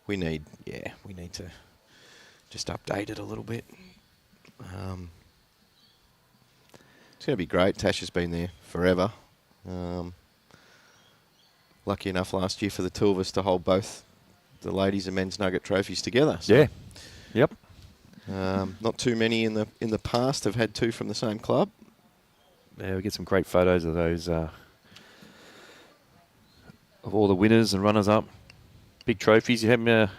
[SPEAKER 3] we need to just update it a little bit. It's going to be great. Tash has been there forever. Lucky enough last year for the 2 of us to hold both the ladies and men's Nugget trophies together. So,
[SPEAKER 1] yeah. Yep.
[SPEAKER 3] Not too many in the past have had 2 from the same club.
[SPEAKER 1] Yeah, we get some great photos of those of all the winners and runners up. Big trophies. You have got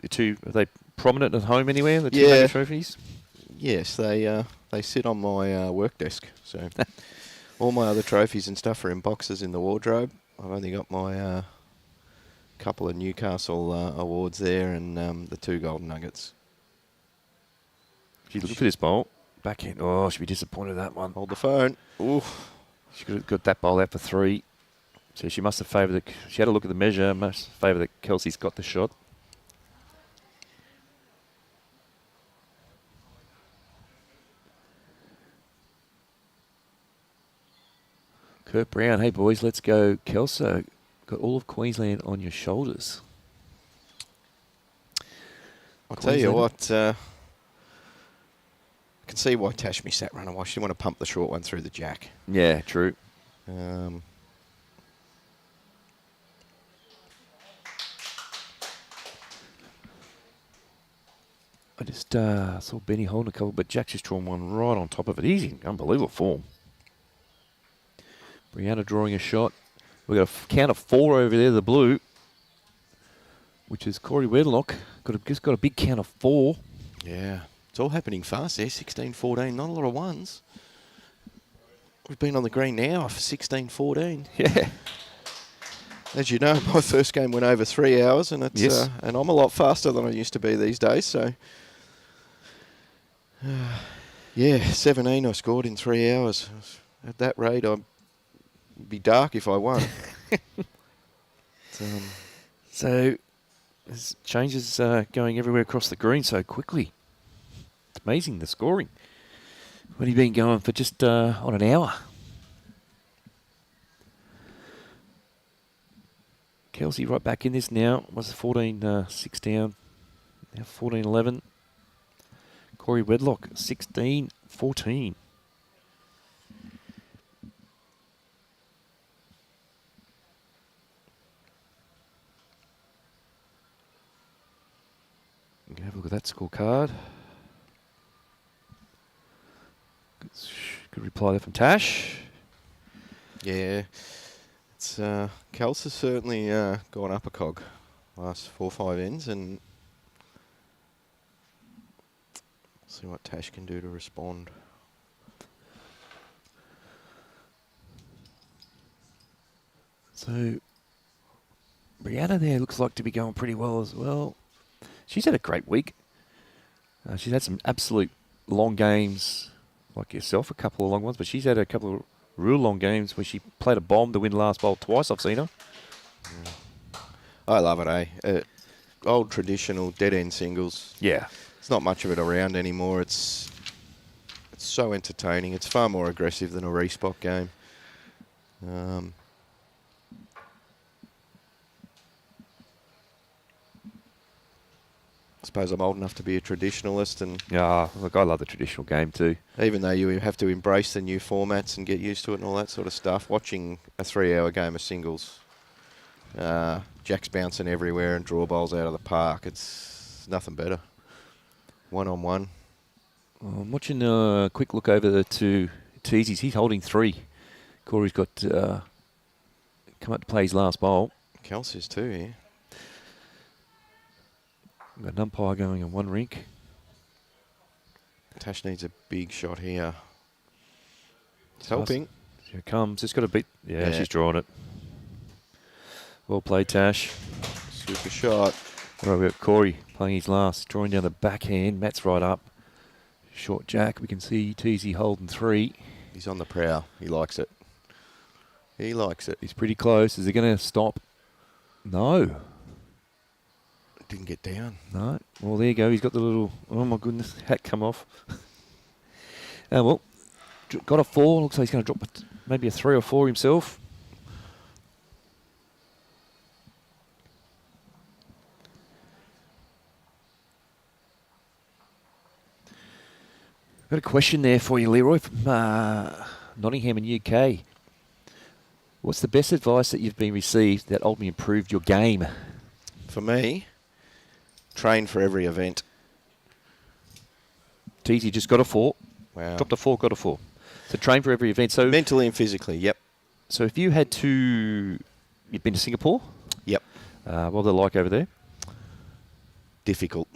[SPEAKER 1] the 2. Are they prominent at home anywhere? The 2 Nugget trophies.
[SPEAKER 3] Yes, they sit on my work desk. So all my other trophies and stuff are in boxes in the wardrobe. I've only got my couple of Newcastle awards there and the 2 golden nuggets.
[SPEAKER 1] She's looking for this bowl. Backhand. Oh, she'll be disappointed with that one.
[SPEAKER 3] Hold the phone. Oof.
[SPEAKER 1] She could have got that bowl out for 3. So she must have favoured she had a look at the measure, must favour that Kelsey's got the shot. Kurt Brown, hey boys, let's go. Kelso, got all of Queensland on your shoulders.
[SPEAKER 3] I'll tell you what, I can see why Tash missed that run. Why she didn't want to pump the short one through the jack.
[SPEAKER 1] Yeah, true. I just saw Benny holding a couple, but Jack's just drawn one right on top of it. He's in unbelievable form. Brianna drawing a shot. We've got a count of 4 over there, the blue, which is Corey Wedlock. Just got a big count of 4.
[SPEAKER 3] Yeah, it's all happening fast there. 16-14, not a lot of ones. We've been on the green now for 16-14.
[SPEAKER 1] Yeah.
[SPEAKER 3] As you know, my first game went over 3 hours, and it's
[SPEAKER 1] yes.
[SPEAKER 3] and I'm a lot faster than I used to be these days. So Yeah, 17 I scored in 3 hours. At that rate, I'd be dark if I won.
[SPEAKER 1] So, there's changes going everywhere across the green so quickly. It's amazing, the scoring. When you've been going for just on an hour. Kelsey right back in this now. Was 14-6 down. Now 14-11. Corey Wedlock 16-14. Have a look at that scorecard. Good reply there from Tash.
[SPEAKER 3] Yeah, it's Kels has certainly gone up a cog last 4 or 5 ends, and see what Tash can do to respond.
[SPEAKER 1] So Brianna there looks like to be going pretty well as well. She's had a great week. She's had some absolute long games like yourself, a couple of long ones, but she's had a couple of real long games where she played a bomb to win last bowl twice. I've seen her.
[SPEAKER 3] I love it, eh? Old traditional dead-end singles.
[SPEAKER 1] Yeah.
[SPEAKER 3] There's not much of it around anymore. It's so entertaining. It's far more aggressive than a respot game. I suppose I'm old enough to be a traditionalist, and
[SPEAKER 1] Yeah, look, I love the traditional game too.
[SPEAKER 3] even though you have to embrace the new formats and get used to it and all that sort of stuff, watching a 3-hour game of singles, jacks bouncing everywhere and draw balls out of the park, it's nothing better. One-on-one.
[SPEAKER 1] I'm watching a quick look over to Teasy's. He's holding 3. Corey's got come up to play his last bowl.
[SPEAKER 3] Kelsey's too, yeah.
[SPEAKER 1] We've got an umpire going in one rink.
[SPEAKER 3] Tash needs a big shot here. It's helping.
[SPEAKER 1] Here it comes. Just got a bit. Yeah,
[SPEAKER 3] Yeah.
[SPEAKER 1] she's drawn it. Well played, Tash.
[SPEAKER 3] Super shot.
[SPEAKER 1] All right, we've got Corey playing his last, drawing down the backhand. Matt's right up. Short jack. We can see Teasy holding 3.
[SPEAKER 3] He's on the prowl. He likes it. He likes it.
[SPEAKER 1] He's pretty close. Is he going to stop? No.
[SPEAKER 3] Didn't get down.
[SPEAKER 1] No. Well, there you go. He's got the little, oh my goodness, hat come off. Well, got a 4. Looks like he's going to drop maybe a 3 or 4 himself. Got a question there for you, Leroy, from Nottingham in UK. What's the best advice that you've been received that ultimately improved your game?
[SPEAKER 3] For me, train for every event.
[SPEAKER 1] Teasy just got a 4.
[SPEAKER 3] Wow.
[SPEAKER 1] Dropped a 4, got a 4. So train for every event. So
[SPEAKER 3] Mentally and physically, yep.
[SPEAKER 1] So if you had to, you've been to Singapore?
[SPEAKER 3] Yep.
[SPEAKER 1] What were they like over there?
[SPEAKER 3] Difficult.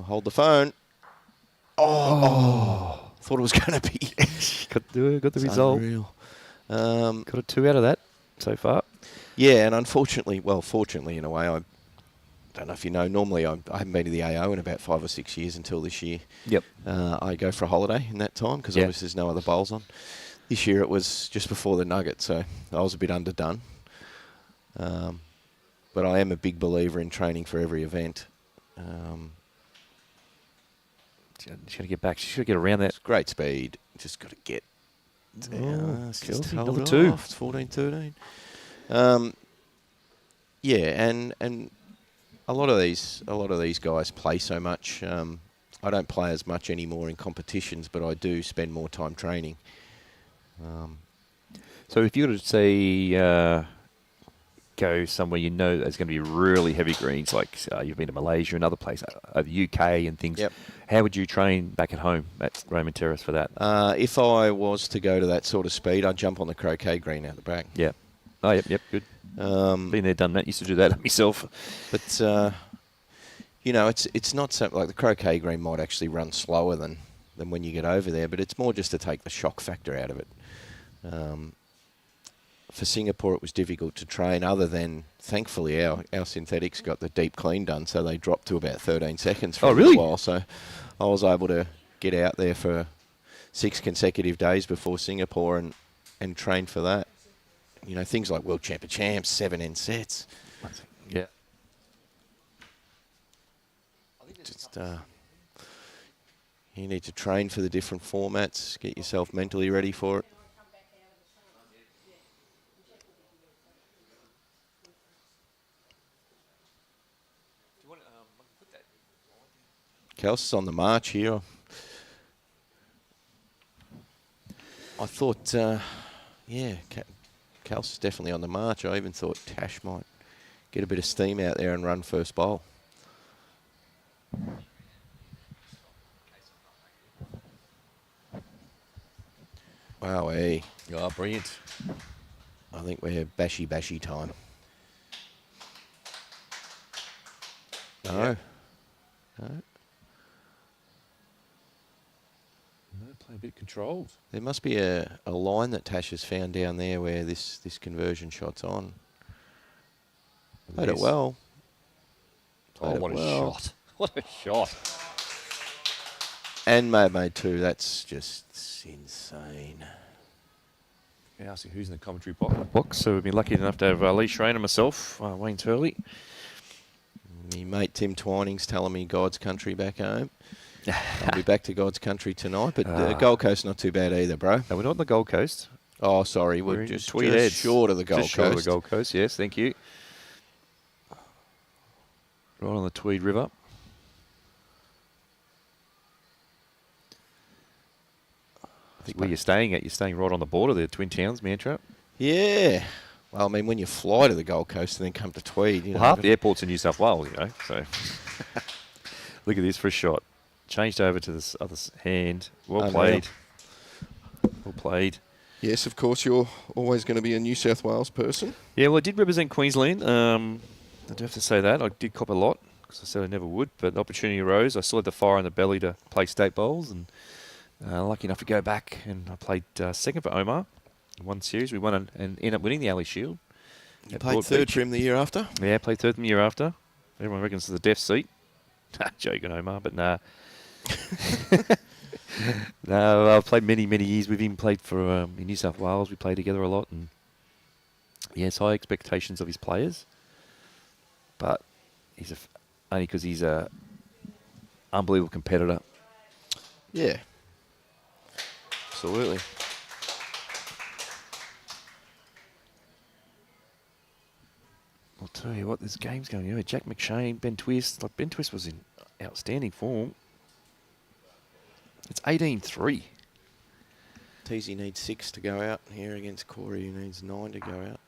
[SPEAKER 3] Hold the phone. Oh. Thought it was going to be.
[SPEAKER 1] got the
[SPEAKER 3] It's
[SPEAKER 1] result.
[SPEAKER 3] unreal.
[SPEAKER 1] Got a 2 out of that so far.
[SPEAKER 3] Yeah, and unfortunately, well, fortunately in a way, I don't know if you know, normally I haven't been to the AO in about 5 or 6 years until this year.
[SPEAKER 1] Yep.
[SPEAKER 3] I go for a holiday in that time because obviously there's no other bowls on. This year it was just before the Nugget, so I was a bit underdone. But I am a big believer in training for every event.
[SPEAKER 1] She's got to get back. She's got to get around that.
[SPEAKER 3] It's great speed. Just got to get down. It's just
[SPEAKER 1] Kelsey,
[SPEAKER 3] hold
[SPEAKER 1] number
[SPEAKER 3] it
[SPEAKER 1] 2.
[SPEAKER 3] off. It's 14-13. Yeah, and a lot of these guys play so much. I don't play as much anymore in competitions, but I do spend more time training.
[SPEAKER 1] So if you were to say go somewhere you know there's going to be really heavy greens, like you've been to Malaysia and other places, the UK and things, how would you train back at home at Raymond Terrace for that?
[SPEAKER 3] If I was to go to that sort of speed, I'd jump on the croquet green out the back.
[SPEAKER 1] Yeah. Oh, yep, good. Been there, done that. Used to do that myself.
[SPEAKER 3] But, you know, it's not something like the croquet green might actually run slower than when you get over there, but it's more just to take the shock factor out of it. for Singapore, it was difficult to train, other than, thankfully, our synthetics got the deep clean done, so they dropped to about 13 seconds for a
[SPEAKER 1] really?
[SPEAKER 3] while. So I was able to get out there for 6 consecutive days before Singapore and train for that. You know, things like World Champ of Champs, 7 end sets.
[SPEAKER 1] Yeah.
[SPEAKER 3] Just, you need to train for the different formats, get yourself mentally ready for it. Kelsey's on the march here. I thought, yeah, Kelsey's definitely on the march. I even thought Tash might get a bit of steam out there and run first bowl. Wow, hey.
[SPEAKER 1] Oh, brilliant.
[SPEAKER 3] I think we're bashy time. No.
[SPEAKER 1] Yeah.
[SPEAKER 3] No.
[SPEAKER 1] No, play a bit controlled.
[SPEAKER 3] There must be a line that Tash has found down there where this conversion shot's on. Played it well.
[SPEAKER 1] Oh, what a shot. What a shot.
[SPEAKER 3] And made 2. That's just insane.
[SPEAKER 1] Yeah, asking who's in the commentary box. So we've been lucky enough to have Lee Schraner, myself, Wayne Turley.
[SPEAKER 3] My mate Tim Twining's telling me God's country back home. I'll be back to God's country tonight, but Gold Coast not too bad either, bro.
[SPEAKER 1] No, we're not on the Gold Coast.
[SPEAKER 3] Oh, sorry, we're
[SPEAKER 1] in
[SPEAKER 3] just
[SPEAKER 1] Tweed Heads.
[SPEAKER 3] short of the Gold
[SPEAKER 1] Just short
[SPEAKER 3] Coast.
[SPEAKER 1] of the Gold Coast, yes, thank you. Right on the Tweed River. I think where you're staying at, you're staying right on the border there, Twin Towns, Mantrap.
[SPEAKER 3] Yeah. Well, I mean, when you fly to the Gold Coast and then come to Tweed, you know.
[SPEAKER 1] Half the airport's in New South Wales, you know, so. Look at this for a shot. Changed over to this other hand. Well played. Well played.
[SPEAKER 3] Yes, of course, you're always going to be a New South Wales person.
[SPEAKER 1] Yeah, well, I did represent Queensland. I do have to say that. I did cop a lot because I said I never would, but the opportunity arose. I still had the fire in the belly to play state bowls, and lucky enough to go back, and I played second for Omar in one series. We won and ended up winning the Ali Shield.
[SPEAKER 3] You played third for him the year after?
[SPEAKER 1] Yeah, played third the year after. Everyone reckons it's a deaf seat. Joking, Omar, but nah. No, I've played many years with him. Played for in New South Wales. We played together a lot, and yes, high expectations of his players. But he's only because he's a unbelievable competitor.
[SPEAKER 3] Yeah, absolutely.
[SPEAKER 1] I'll tell you what, this game's going. You know, Jack McShane, Ben Twist. Like Ben Twist was in outstanding form. It's 18-3.
[SPEAKER 3] Teasy needs 6 to go out here against Corey, who needs 9 to go out.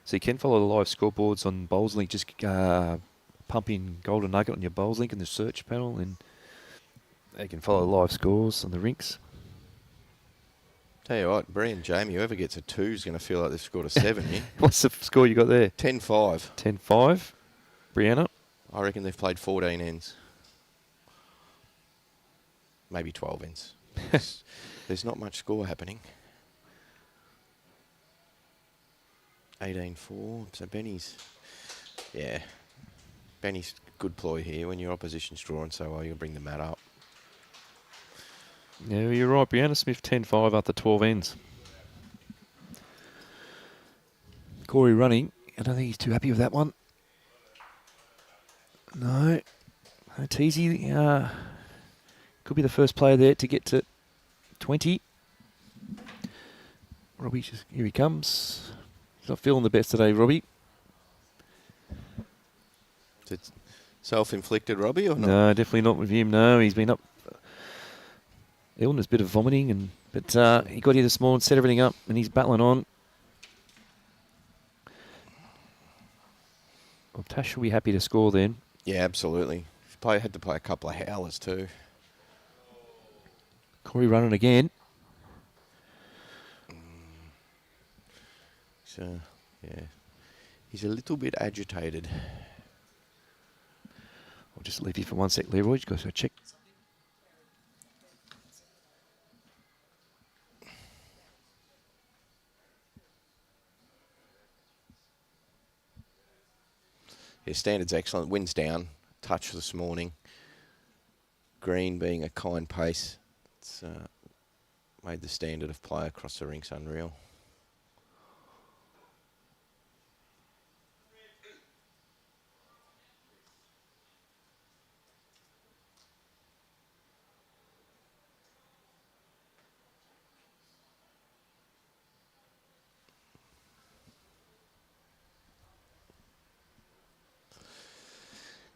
[SPEAKER 1] So you can follow the live scoreboards on Bowls Link. Just pump in Golden Nugget on your Bowls Link in the search panel, and you can follow the live scores on the rinks.
[SPEAKER 3] Tell you what, Bree and Jamie, whoever gets a 2 is going to feel like they've scored a 7 here.
[SPEAKER 1] What's the score you got there?
[SPEAKER 3] 10-5.
[SPEAKER 1] 10-5. Brianna?
[SPEAKER 3] I reckon they've played 14 ends. Maybe 12 ends. There's not much score happening. 18-4. So Benny's good ploy here. When your opposition's drawing so well, you'll bring the mat up.
[SPEAKER 1] Yeah, you're right. Brianna Smith 10-5 after 12 ends. Corey running. I don't think he's too happy with that one. No. Teasy could be the first player there to get to 20. Robbie, here he comes. He's not feeling the best today, Robbie.
[SPEAKER 3] Is it self-inflicted, Robbie, or not?
[SPEAKER 1] No, definitely not with him. No, he's been up illness, bit of vomiting, but he got here this morning, set everything up, and he's battling on. Well, Tash will be happy to score then.
[SPEAKER 3] Yeah, absolutely. Had to play a couple of howlers too.
[SPEAKER 1] Corey running again.
[SPEAKER 3] So, yeah, he's a little bit agitated.
[SPEAKER 1] just leave you for 1 sec, Leroy. Just go check.
[SPEAKER 3] Yeah, standard's excellent. Wind's down. Touch this morning. Green being a kind pace. It's made the standard of play across the rinks unreal.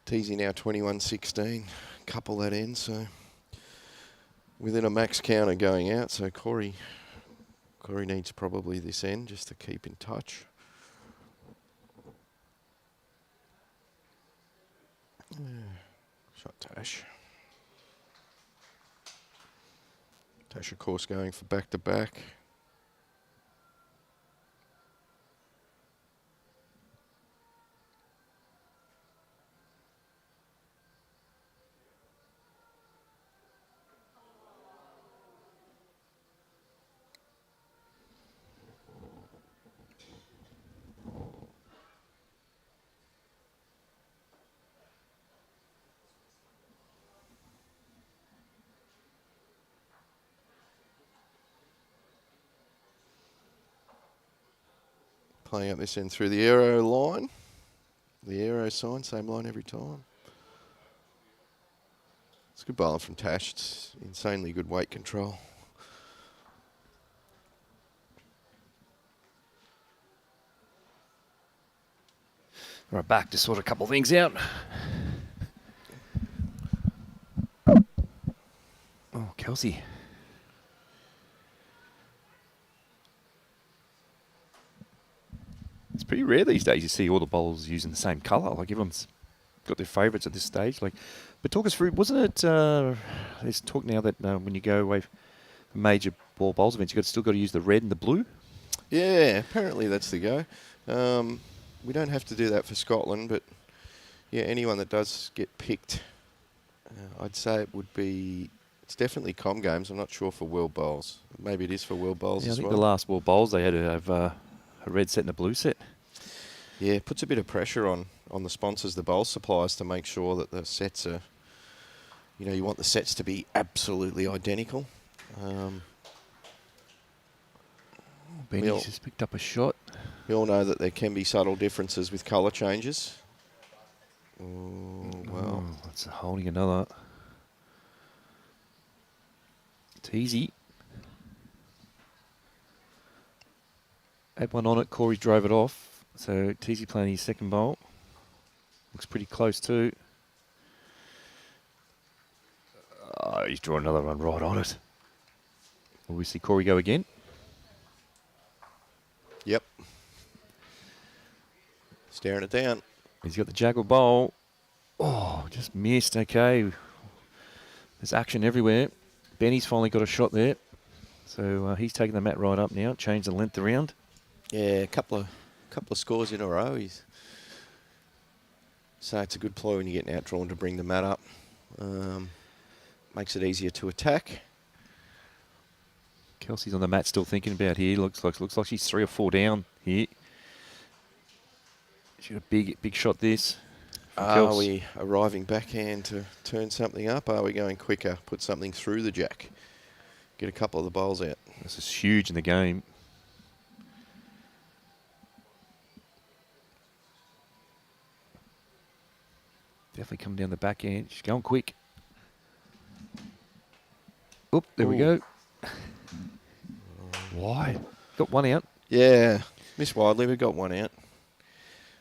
[SPEAKER 3] Teasy now 21-16. Couple that in, so within a max counter going out. So Corey needs probably this end just to keep in touch. Shot Tash. Tash, of course, going for back-to-back. Playing up this end through the Aero line. The Aero sign, same line every time. It's good bowling from Tash. It's insanely good weight control.
[SPEAKER 1] Right, back to sort a couple of things out. Oh, Kelsey. It's pretty rare these days you see all the bowlers using the same colour. Like everyone's got their favourites at this stage. Like, but talk us through. Wasn't it? There's talk now that when you go away from major ball bowls events, you still got to use the red and the blue.
[SPEAKER 3] Yeah, apparently that's the go. We don't have to do that for Scotland, but yeah, anyone that does get picked, I'd say it would be. It's definitely Com Games. I'm not sure for World Bowls. Maybe it is for World Bowls
[SPEAKER 1] Yeah, I
[SPEAKER 3] as
[SPEAKER 1] think
[SPEAKER 3] well.
[SPEAKER 1] the last World Bowls they had to have a red set and a blue set.
[SPEAKER 3] Yeah, it puts a bit of pressure on the sponsors, the bowl suppliers, to make sure that the sets are. You want the sets to be absolutely identical.
[SPEAKER 1] Benny's just picked up a shot.
[SPEAKER 3] We all know that there can be subtle differences with colour changes. Oh, well.
[SPEAKER 1] Oh, that's holding another. It's easy. Had one on it. Corey drove it off. So Teasy playing his second bowl. Looks pretty close too. Oh, he's drawn another one right on it. Will we see Corey go again?
[SPEAKER 3] Yep. Staring it down.
[SPEAKER 1] He's got the Jaguar bowl. Oh, just missed. Okay. There's action everywhere. Benny's finally got a shot there. So he's taking the mat right up now. Changed the length around.
[SPEAKER 3] Yeah, a couple of scores in a row. So it's a good ploy when you're getting outdrawn to bring the mat up. Makes it easier to attack.
[SPEAKER 1] Kelsey's on the mat still thinking about here. Looks like she's 3 or 4 down here. She's got a big shot this.
[SPEAKER 3] Are we arriving backhand to turn something up? Are we going quicker? Put something through the jack. Get a couple of the bowls out.
[SPEAKER 1] This is huge in the game. Definitely coming down the back end. She's going quick. Oop, there we go. Wide. Got one out.
[SPEAKER 3] Yeah, missed widely. We've got one out.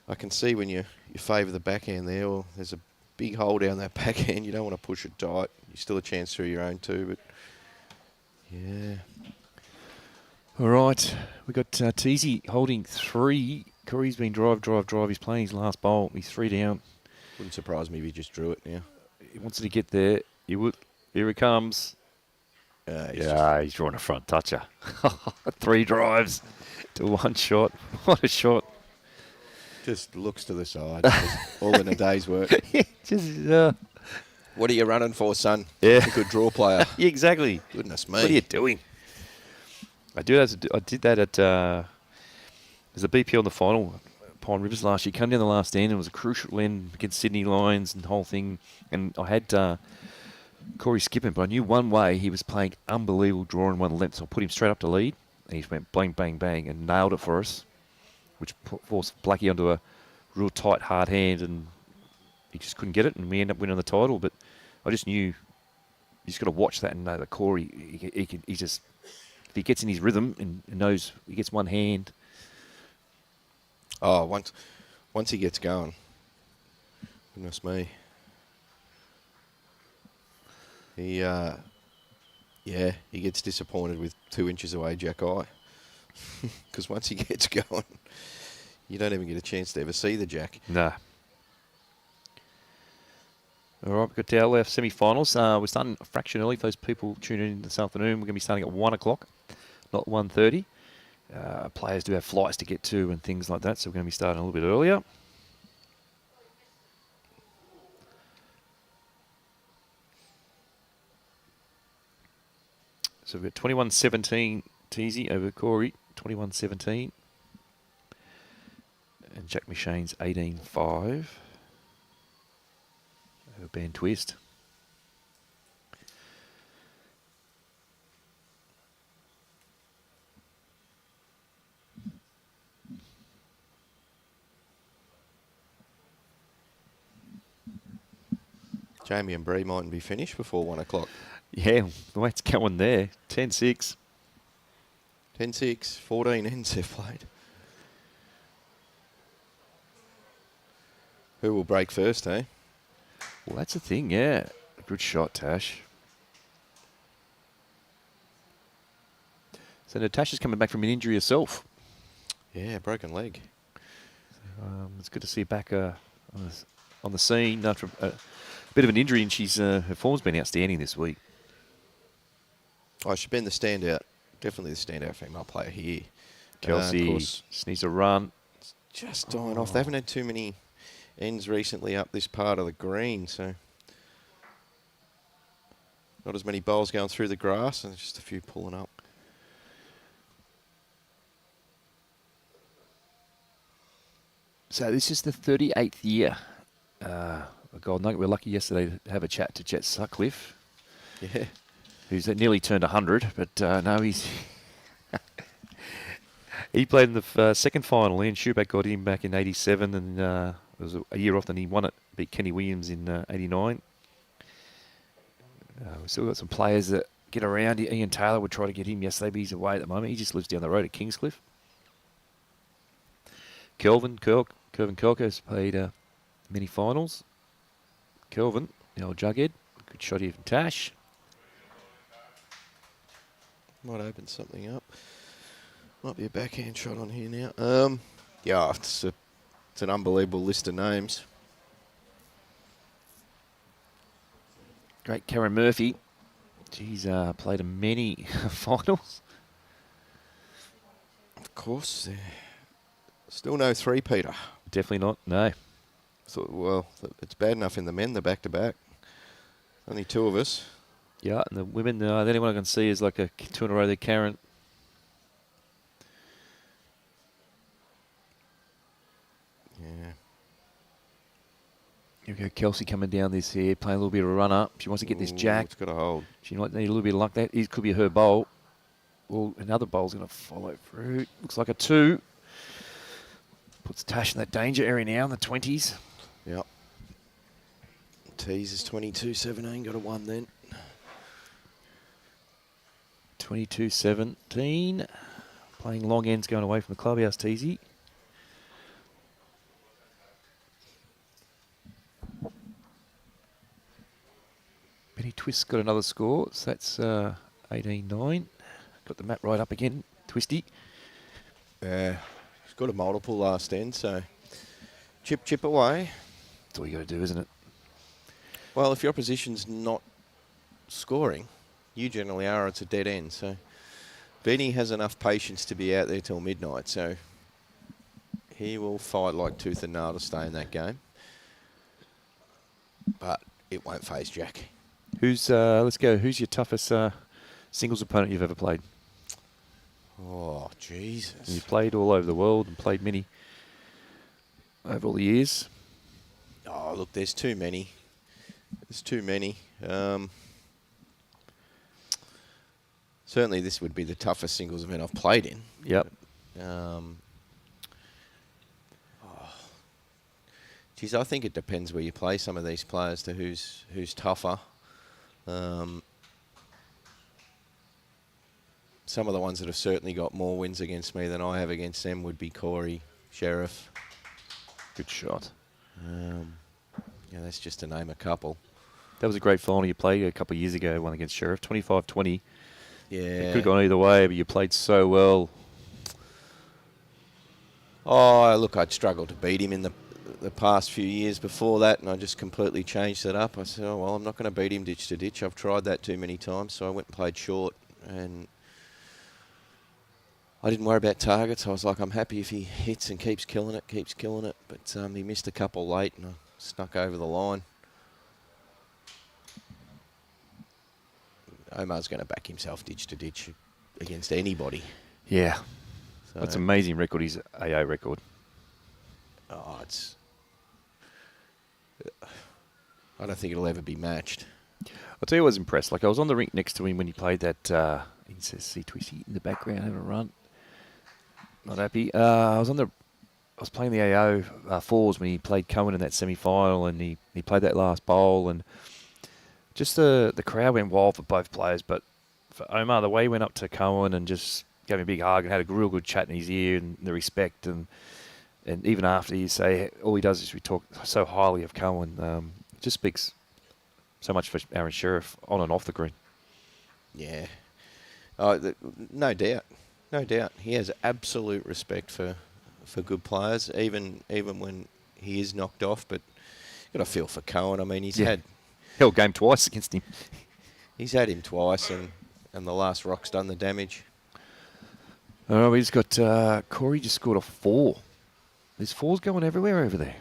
[SPEAKER 3] I can see when you favour the backhand there, or there's a big hole down that backhand. You don't want to push it tight. You still a chance through your own too, but yeah.
[SPEAKER 1] All right. We got Teasy holding 3. Corey's been drive. He's playing his last bowl. He's 3 down.
[SPEAKER 3] Wouldn't surprise me if he just drew it now.
[SPEAKER 1] He wants to get there. He would. Here he comes. He's drawn a front toucher. 3 drives to 1 shot. What a shot.
[SPEAKER 3] Just looks to the side. All in a day's work.
[SPEAKER 1] Just,
[SPEAKER 3] What are you running for, son?
[SPEAKER 1] Yeah.
[SPEAKER 3] A good draw player.
[SPEAKER 1] yeah, exactly.
[SPEAKER 3] Goodness me.
[SPEAKER 1] What are you doing? I did that at there's a BP on the final Pine Rivers last year. Came down the last end. It was a crucial end against Sydney Lions and the whole thing. And I had Corey skipping, but I knew one way he was playing unbelievable draw in one length. So I put him straight up to lead, and he went bang, bang, bang, and nailed it for us, which forced Blackie onto a real tight, hard hand, and he just couldn't get it, and we ended up winning the title. But I just knew you just got to watch that and know that Corey, he just, if he gets in his rhythm and knows he gets one hand.
[SPEAKER 3] Oh, once he gets going, goodness me. He gets disappointed with 2 inches away Jack Eye. Because once he gets going, you don't even get a chance to ever see the Jack.
[SPEAKER 1] Nah. All right, we've got to our semi-finals. We're starting a fraction early for those people tuning in this afternoon. We're going to be starting at 1 o'clock, not 1:30. Players do have flights to get to and things like that, so we're going to be starting a little bit earlier. So we've got 21-17 Teasy over Corey, 21-17. And Jack Machane's 18-5. Over Ben Twist.
[SPEAKER 3] Jamie and Bree mightn't be finished before 1 o'clock.
[SPEAKER 1] Yeah, the way it's going there, 10-6.
[SPEAKER 3] 10-6, 14 ends they've played. Who will break first, eh?
[SPEAKER 1] Well, that's the thing, yeah. Good shot, Tash. So Natasha's coming back from an injury herself.
[SPEAKER 3] Yeah, broken leg.
[SPEAKER 1] It's good to see her back on the scene after a bit of an injury, and she's her form's been outstanding this week.
[SPEAKER 3] Oh, she's been the standout, definitely the standout female player here.
[SPEAKER 1] Kelsey
[SPEAKER 3] of course,
[SPEAKER 1] just needs a run.
[SPEAKER 3] just dying off. They haven't had too many ends recently up this part of the green, so not as many bowls going through the grass, and just a few pulling up.
[SPEAKER 1] So this is the 38th year. Gold Nugget. We're lucky yesterday to have a chat to Jet Sutcliffe.
[SPEAKER 3] Yeah.
[SPEAKER 1] Who's nearly turned 100, but no, he's he played in the second final. Ian Schuback got him back in '87, and it was a year off. Then he won it, beat Kenny Williams in '89. We've still got some players that get around. Ian Taylor would try to get him yesterday, but he's away at the moment. He just lives down the road at Kingscliff. Kelvin Kelko has played many finals. Kelvin, the old jughead. Good shot here from Tash.
[SPEAKER 3] Might open something up. Might be a backhand shot on here now. Yeah, it's an unbelievable list of names.
[SPEAKER 1] Great Karen Murphy. She's played in many finals.
[SPEAKER 3] Of course. Still no three-peater.
[SPEAKER 1] Definitely not, no.
[SPEAKER 3] Thought, well, it's bad enough in the men, the back-to-back. Only 2 of us.
[SPEAKER 1] Yeah, and the women, the only one I can see is like a 2 in a row there, Karen.
[SPEAKER 3] Yeah.
[SPEAKER 1] Here we go, Kelsey coming down this here, playing a little bit of a run-up. She wants to get this jack.
[SPEAKER 3] It's got a hold.
[SPEAKER 1] She might need a little bit of luck. That could be her bowl. Well, another bowl's going to follow through. Looks like a 2. Puts Tash in that danger area now in the 20s.
[SPEAKER 3] Yep. Tease is 22-17, got a 1 then.
[SPEAKER 1] 22-17. Playing long ends going away from the clubhouse, Teasy. Benny Twist's got another score, so that's 18-9. Got the map right up again, Twisty.
[SPEAKER 3] Yeah, he's got a multiple last end, so chip away.
[SPEAKER 1] That's all you got to do, isn't it?
[SPEAKER 3] Well, if your opposition's not scoring, you generally are. It's a dead end. So Benny has enough patience to be out there till midnight. So He will fight like tooth and nail to stay in that game. But it won't faze Jack.
[SPEAKER 1] Let's go. Who's your toughest singles opponent you've ever played?
[SPEAKER 3] Oh, Jesus.
[SPEAKER 1] You've played all over the world and played many over all the years.
[SPEAKER 3] Oh, look, there's too many. There's too many. Certainly this would be the toughest singles event I've played in.
[SPEAKER 1] Yep.
[SPEAKER 3] Geez, I think it depends where you play some of these players to who's tougher. Some of the ones that have certainly got more wins against me than I have against them would be Corey, Sheriff.
[SPEAKER 1] Good shot.
[SPEAKER 3] Yeah, that's just to name a couple.
[SPEAKER 1] That was a great final you played a couple of years ago, one against Sheriff, 25-20.
[SPEAKER 3] Yeah.
[SPEAKER 1] It could have gone either way, but you played so well.
[SPEAKER 3] Oh, look, I'd struggled to beat him in the past few years before that, and I just completely changed it up. I said, oh, well, I'm not going to beat him ditch to ditch. I've tried that too many times, so I went and played short, and I didn't worry about targets. I was like, I'm happy if he hits and keeps killing it. But he missed a couple late, and I snuck over the line. Omar's going to back himself ditch to ditch against anybody.
[SPEAKER 1] Yeah.
[SPEAKER 3] So
[SPEAKER 1] That's an amazing record, his AA record.
[SPEAKER 3] Oh, I don't think it'll ever be matched.
[SPEAKER 1] I'll tell you, I was impressed. Like, I was on the rink next to him when he played that, he says C-Twisty in the background, having a run. Not happy. I was playing the AO fours when he played Cohen in that semi-final, and he played that last bowl, and just the crowd went wild for both players. But for Omar, the way he went up to Cohen and just gave him a big hug and had a real good chat in his ear, and the respect, and even after you say, all he does is we talk so highly of Cohen. It just speaks so much for Aaron Sheriff on and off the green.
[SPEAKER 3] Yeah. Oh, no doubt. No doubt. He has absolute respect for good players, even when he is knocked off. But you've got to feel for Cohen. I mean, he's had
[SPEAKER 1] held game twice against him.
[SPEAKER 3] He's had him twice, and the last rock's done the damage.
[SPEAKER 1] Oh, he's got Corey just scored a 4. There's 4s going everywhere over there.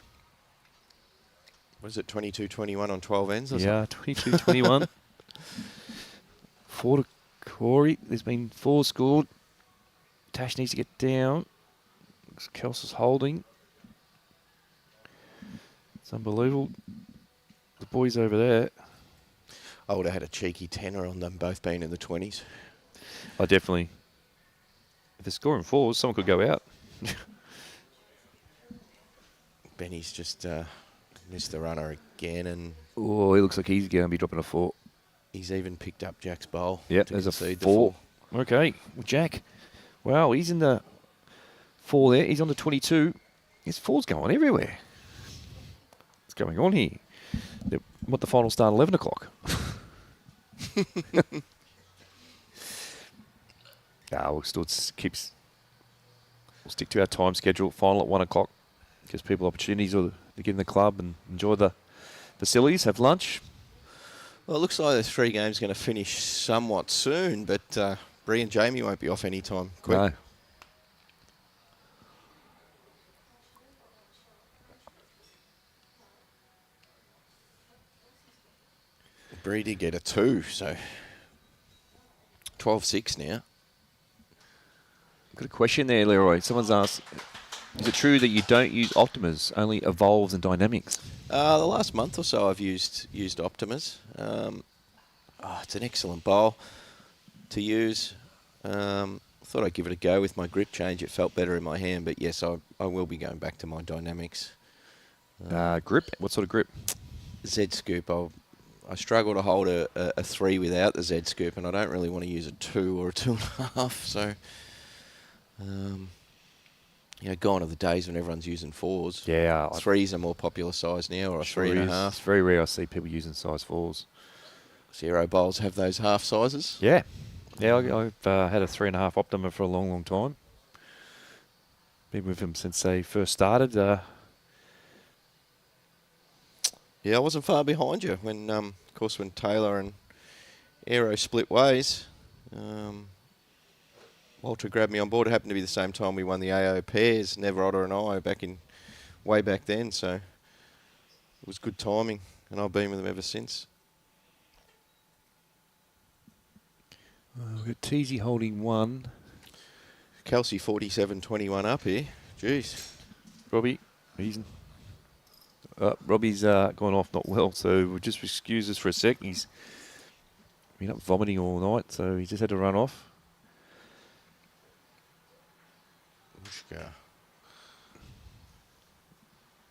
[SPEAKER 3] What is it, 22-21 on 12 ends or
[SPEAKER 1] something? Yeah, 22-21. 4 to Corey. There's been 4 scored. Tash needs to get down. Kelsey's holding. It's unbelievable. The boys over there.
[SPEAKER 3] I would have had a cheeky tenner on them both being in the 20s.
[SPEAKER 1] I definitely. If they're scoring 4s, someone could go out.
[SPEAKER 3] Benny's just missed the runner again, and
[SPEAKER 1] oh, he looks like he's going to be dropping a 4.
[SPEAKER 3] He's even picked up Jack's bowl.
[SPEAKER 1] Yep, there's a 4. Okay, well, Jack. Wow, he's in the 4 there. He's on the 22. His 4's going everywhere. What's going on here? What the final start 11 o'clock? We'll stick to our time schedule. Final at 1 o'clock. Gives people opportunities to get in the club and enjoy the facilities, have lunch.
[SPEAKER 3] Well, it looks like the 3 games going to finish somewhat soon, but Bree and Jamie won't be off anytime quick.
[SPEAKER 1] No.
[SPEAKER 3] Bree did get a 2, so 12-6 now.
[SPEAKER 1] Got a question there, Leroy. Someone's asked, is it true that you don't use Optimas, only Evolves and Dynamics?
[SPEAKER 3] The last month or so I've used Optimas. It's an excellent bowl to use. Thought I'd give it a go with my grip change. It felt better in my hand, but yes, I will be going back to my Dynamics.
[SPEAKER 1] Grip? What sort of grip?
[SPEAKER 3] Z scoop. I struggle to hold a 3 without the Z scoop, and I don't really want to use a 2 or a 2.5. So, gone are the days when everyone's using 4s.
[SPEAKER 1] Yeah.
[SPEAKER 3] 3s are more popular size now, or a 3.5.
[SPEAKER 1] It's very rare I see people using size 4s.
[SPEAKER 3] Zero bowls have those half sizes.
[SPEAKER 1] Yeah. Yeah, I've had a 3.5 Optima for a long, long time. Been with him since they first started.
[SPEAKER 3] Yeah, I wasn't far behind you when, of course, when Taylor and Aero split ways. Walter grabbed me on board. It happened to be the same time we won the AO pairs, Never Otter and I, way back then. So it was good timing, and I've been with them ever since.
[SPEAKER 1] We've got Teasy holding 1.
[SPEAKER 3] Kelsey 47-21 up here. Jeez.
[SPEAKER 1] Robbie, Robbie's gone off not well, so we'll just excuse us for a sec. He's been up vomiting all night, so he just had to run off.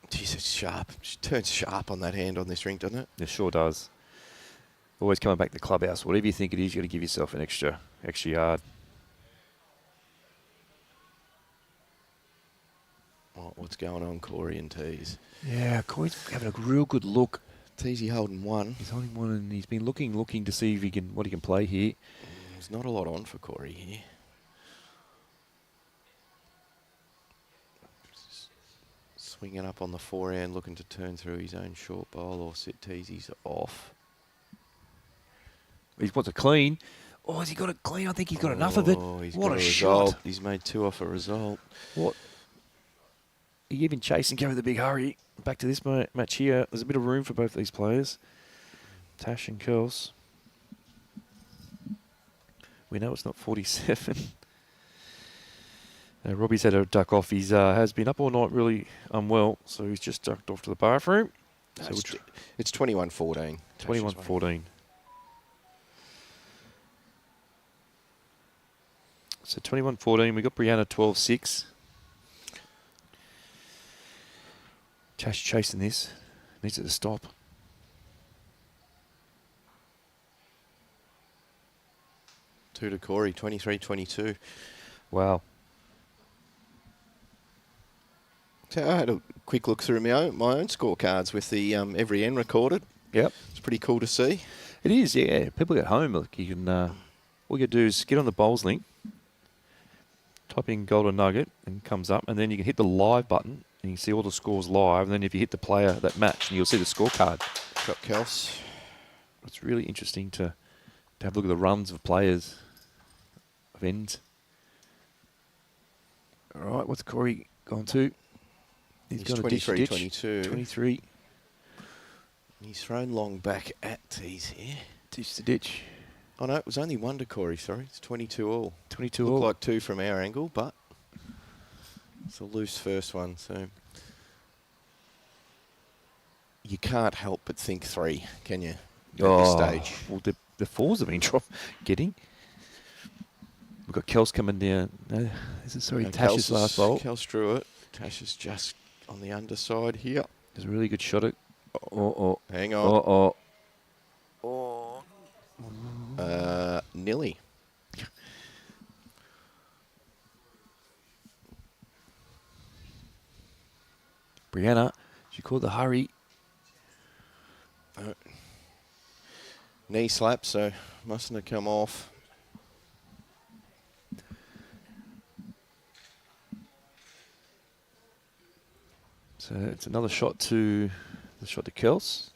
[SPEAKER 3] Jeez, it's sharp. It turns sharp on that hand on this ring, doesn't it?
[SPEAKER 1] It sure does. Always coming back to the clubhouse. Whatever you think it is, you've got to give yourself an extra yard.
[SPEAKER 3] Oh, what's going on, Corey and Tease?
[SPEAKER 1] Yeah, Corey's having a real good look.
[SPEAKER 3] Teasy holding 1.
[SPEAKER 1] He's holding 1, and he's been looking to see if what he can play here.
[SPEAKER 3] There's not a lot on for Corey here. Swinging up on the forehand, looking to turn through his own short bowl or sit Teasy's off.
[SPEAKER 1] He wants a clean. Oh, has he got a clean? I think he's got enough of it. What a shot.
[SPEAKER 3] He's made 2 off a result.
[SPEAKER 1] What? He even chasing came with a big hurry. Back to this match here. There's a bit of room for both these players. Tash and Kels. We know it's not 47. Robbie's had a duck off. He's has been up all night really unwell, so he's just ducked off to the bathroom.
[SPEAKER 3] No, so it's 21-14.
[SPEAKER 1] 21-14. So 21-14. We got Brianna 12-6. Tash chasing this. Needs it to stop.
[SPEAKER 3] Two to Corey, 23-22.
[SPEAKER 1] Wow.
[SPEAKER 3] So I had a quick look through my own scorecards with the every end recorded.
[SPEAKER 1] Yep.
[SPEAKER 3] It's pretty cool to see.
[SPEAKER 1] It is, yeah. People at home, look, you can, all you do is get on the bowls link, type in Golden Nugget, and it comes up, and then you can hit the live button, and you can see all the scores live, and then if you hit the player that match, you'll see the scorecard.
[SPEAKER 3] Got Kels.
[SPEAKER 1] It's really interesting to have a look at the runs of players, of ends. All right, what's Corey gone to?
[SPEAKER 3] He's got 23-22.
[SPEAKER 1] 23.
[SPEAKER 3] He's thrown long back at Tees here.
[SPEAKER 1] Ditch the ditch.
[SPEAKER 3] Oh, no, it was only 1 to Corey, sorry. It's 22 all.
[SPEAKER 1] 22
[SPEAKER 3] all.
[SPEAKER 1] all.
[SPEAKER 3] Like 2 from our angle, but it's a loose first one, so you can't help but think 3, can you, at this stage?
[SPEAKER 1] Well, the 4s have been getting. We've got Kels coming down. No, this is Tash's last bowl.
[SPEAKER 3] Kels drew it. Tash is just on the underside here.
[SPEAKER 1] There's a really good shot at.
[SPEAKER 3] Hang on. Nilly.
[SPEAKER 1] Brianna, she called the hurry.
[SPEAKER 3] Knee slap, so mustn't have come off.
[SPEAKER 1] So it's another shot to Kels.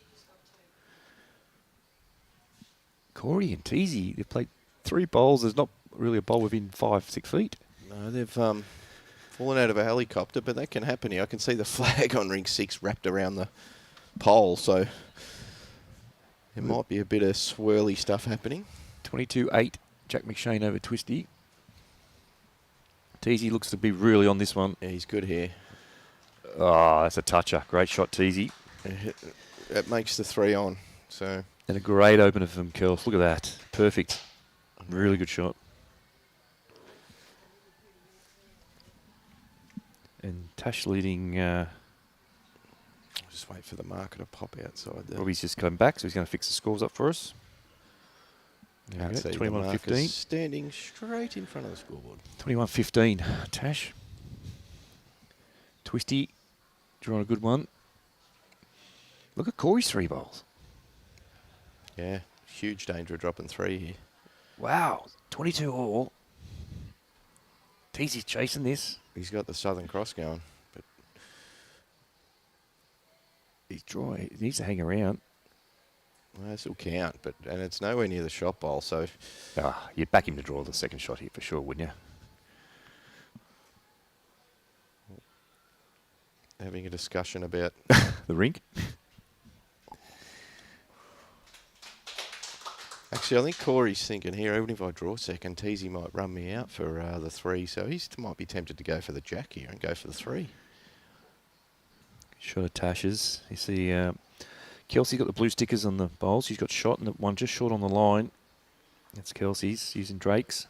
[SPEAKER 1] Corey and Teasy, they've played 3 bowls. There's not really a bowl within 5-6 feet.
[SPEAKER 3] No, they've fallen out of a helicopter, but that can happen here. I can see the flag on ring 6 wrapped around the pole, so there might be a bit of swirly stuff happening.
[SPEAKER 1] 22-8, Jack McShane over Twisty. Teasy looks to be really on this one.
[SPEAKER 3] Yeah, he's good here.
[SPEAKER 1] Oh, that's a toucher. Great shot, Teasy.
[SPEAKER 3] It makes the 3 on. So.
[SPEAKER 1] And a great opener from Kels. Look at that. Perfect. Really good shot. And Tash leading.
[SPEAKER 3] Just wait for the marker to pop outside there.
[SPEAKER 1] Robbie's just come back, so he's going to fix the scores up for us. 21-15.
[SPEAKER 3] Standing straight in front of the scoreboard.
[SPEAKER 1] 21-15. Tash. Twisty. Drawing a good one. Look at Corey's 3 bowls.
[SPEAKER 3] Yeah, huge danger of dropping 3 here.
[SPEAKER 1] Wow, 22 all. Teasy's chasing this.
[SPEAKER 3] He's got the Southern Cross going, but
[SPEAKER 1] he's dry. He needs to hang around.
[SPEAKER 3] Well, this will count, and it's nowhere near the shot bowl, so.
[SPEAKER 1] You'd back him to draw the second shot here for sure, wouldn't you?
[SPEAKER 3] having a discussion about
[SPEAKER 1] The rink.
[SPEAKER 3] Actually, I think Corey's thinking here, even if I draw second, Teasy might run me out for the 3, so he might be tempted to go for the jack here and go for the 3.
[SPEAKER 1] Shot of Tasha's. You see Kelsey got the blue stickers on the bowls. She's got shot and the one just short on the line. That's Kelsey's using Drake's.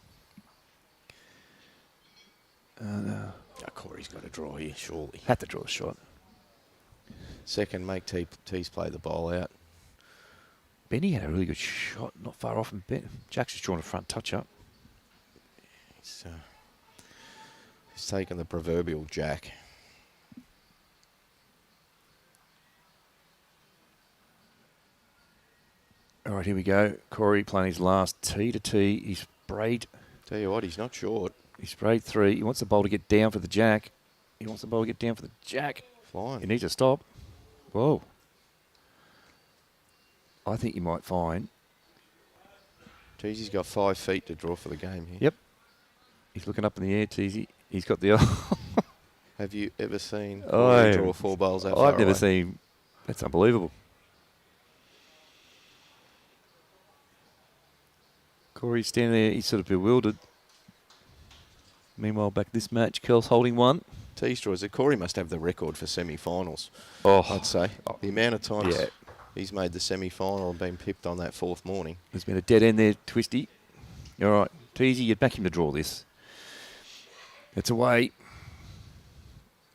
[SPEAKER 3] Corey's got to draw here, surely.
[SPEAKER 1] Had to draw a shot.
[SPEAKER 3] Second, make Tees play the bowl out.
[SPEAKER 1] Benny had a really good shot, not far off. And Jack's just drawn a front touch up.
[SPEAKER 3] He's taken the proverbial jack.
[SPEAKER 1] All right, here we go. Corey playing his last tee to tee. He's sprayed.
[SPEAKER 3] Tell you what, he's not short.
[SPEAKER 1] He sprayed 3. He wants the bowl to get down for the jack. He
[SPEAKER 3] Flying.
[SPEAKER 1] needs to stop. Whoa. I think you might find.
[SPEAKER 3] Teasy's got 5 feet to draw for the game here.
[SPEAKER 1] Yep. He's looking up in the air, Teasy. He's got the...
[SPEAKER 3] Have you ever seen
[SPEAKER 1] Oh,
[SPEAKER 3] draw 4 bowls that far
[SPEAKER 1] I've never
[SPEAKER 3] away?
[SPEAKER 1] seen... That's unbelievable. Corey's standing there. He's sort of bewildered. Meanwhile, back this match, Kels holding 1.
[SPEAKER 3] Tease draws. Corey must have the record for semi-finals,
[SPEAKER 1] Oh,
[SPEAKER 3] I'd say. The amount of times
[SPEAKER 1] yeah.
[SPEAKER 3] he's made the semi-final and been pipped on that 4th morning.
[SPEAKER 1] There's been a dead end there, Twisty. All right, Teasy, you'd back him to draw this. It's away.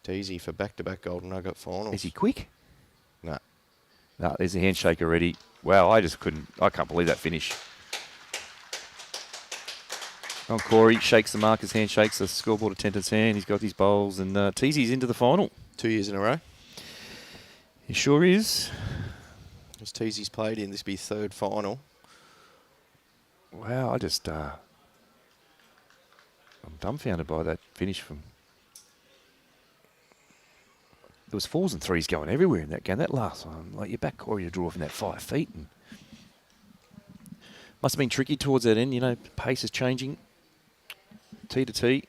[SPEAKER 3] Teasy for back-to-back Golden Nugget finals.
[SPEAKER 1] Is he quick?
[SPEAKER 3] No.
[SPEAKER 1] No, there's a handshake already. Wow, I can't believe that finish. Oh, Corey shakes the marker's hand, shakes the scoreboard attendant's hand. He's got his bowls, and Teasy's into the final.
[SPEAKER 3] 2 years in a row.
[SPEAKER 1] He sure is.
[SPEAKER 3] As Teasy's played in, this will be 3rd final.
[SPEAKER 1] Wow, I'm dumbfounded by that finish from... There was 4s and 3s going everywhere in that game. That last one, like you back Corey to draw from that 5 feet. And must have been tricky towards that end, pace is changing. Tee to tee.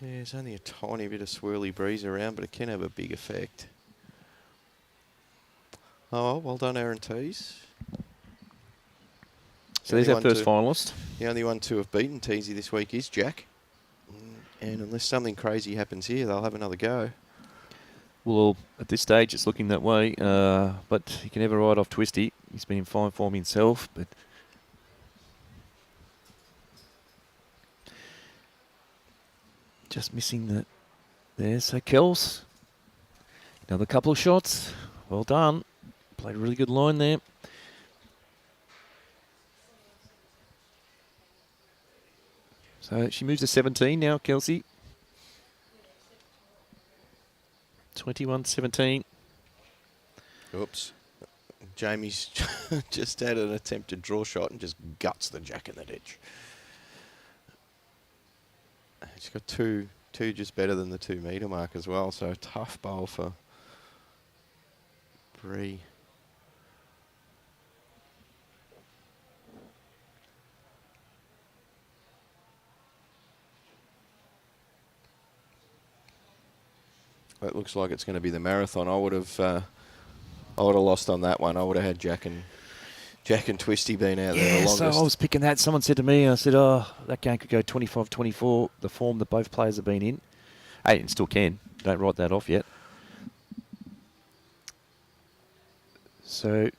[SPEAKER 3] Yeah, there's only a tiny bit of swirly breeze around, but it can have a big effect. Oh, well done, Aaron Tees.
[SPEAKER 1] So there's our first finalist.
[SPEAKER 3] The only one to have beaten Teasy this week is Jack. And unless something crazy happens here, they'll have another go.
[SPEAKER 1] Well, at this stage, it's looking that way. But he can never ride off Twisty. He's been in fine form himself, but... Just missing that there. So Kels, another couple of shots. Well done. Played a really good line there. So she moves to 17 now, Kelsey. 21-17.
[SPEAKER 3] Oops. Jamie's just had an attempted draw shot and just guts the jack in the ditch. He's got two just better than the 2 metre mark as well, so a tough bowl for Bree. It looks like it's going to be the marathon. I would have lost on that one. I would have had Jack and Twisty been out there the longest.
[SPEAKER 1] So I was picking that. Someone said to me, I said, oh, that game could go 25-24, the form that both players have been in. Hey, and still can. Don't write that off yet. So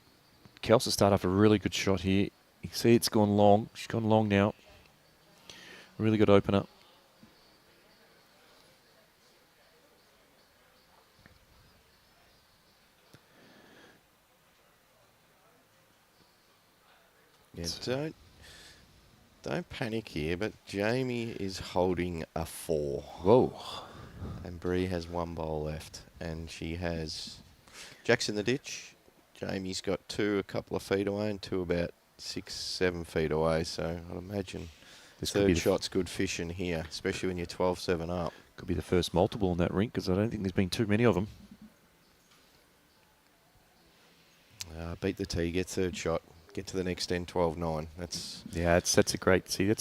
[SPEAKER 1] Kelsey start off a really good shot here. You can see it's gone long. She's gone long now. Really good opener.
[SPEAKER 3] Yeah, don't panic here, but Jamie is holding a 4.
[SPEAKER 1] Whoa.
[SPEAKER 3] And Bree has 1 bowl left. And she has Jack's in the ditch. Jamie's got 2 a couple of feet away and 2 about 6-7 feet away. So I'd imagine this third shot's good fishing here, especially when you're 12-7 up.
[SPEAKER 1] Could be the first multiple in that rink because I don't think there's been too many of them.
[SPEAKER 3] Beat the tee, get 3rd shot. Get to the next end, 12-9.
[SPEAKER 1] That's a great... See, you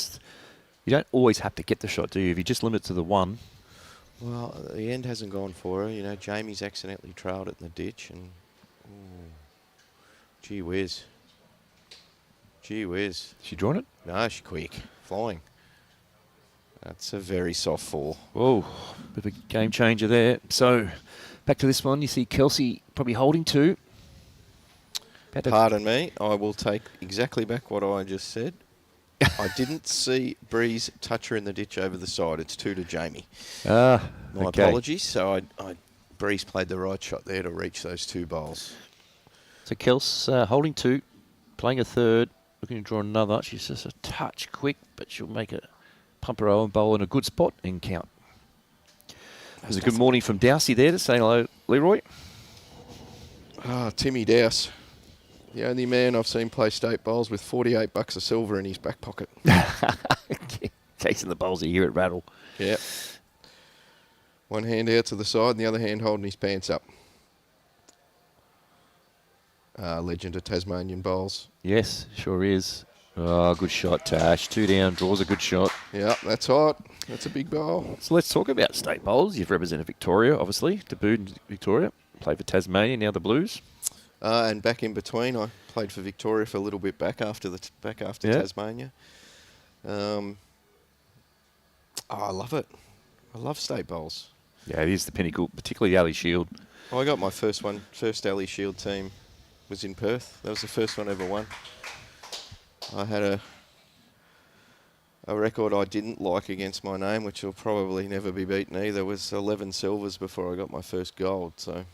[SPEAKER 1] don't always have to get the shot, do you? If you just limit it to the 1,
[SPEAKER 3] Well, the end hasn't gone for her. You know, Jamie's accidentally trailed it in the ditch, and gee whiz. Gee whiz.
[SPEAKER 1] She drawn it?
[SPEAKER 3] No, she's quick. Flying. That's a very soft 4.
[SPEAKER 1] Whoa, bit of a game changer there. So, back to this one. You see Kelsey probably holding 2.
[SPEAKER 3] Pardon me, I will take exactly back what I just said. I didn't see Breeze touch her in the ditch over the side. It's 2 to Jamie. My apologies. So Breeze played the right shot there to reach those 2 bowls.
[SPEAKER 1] So Kels holding 2, playing a 3rd, looking to draw another. She's just a touch quick, but she'll make a pump her own bowl in a good spot and count. There's a good morning from Dowsey there to say hello, Leroy.
[SPEAKER 3] Timmy Dowse. The only man I've seen play state bowls with $48 of silver in his back pocket.
[SPEAKER 1] Chasing the bowls, you hear it rattle.
[SPEAKER 3] Yeah. One hand out to the side and the other hand holding his pants up. Legend of Tasmanian bowls.
[SPEAKER 1] Yes, sure is. Oh, good shot, Tash. 2 down, draws a good shot.
[SPEAKER 3] Yeah, that's hot. That's a big bowl.
[SPEAKER 1] So let's talk about state bowls. You've represented Victoria, obviously. Debuted in Victoria. Played for Tasmania, now the Blues.
[SPEAKER 3] And back in between, I played for Victoria for a little bit back after Tasmania. I love it. I love state bowls.
[SPEAKER 1] Yeah, it is the pinnacle, particularly the Ali Shield.
[SPEAKER 3] I got my first Ali Shield team was in Perth. That was the first one I ever won. I had a record I didn't like against my name, which will probably never be beaten either. It was 11 silvers before I got my first gold. So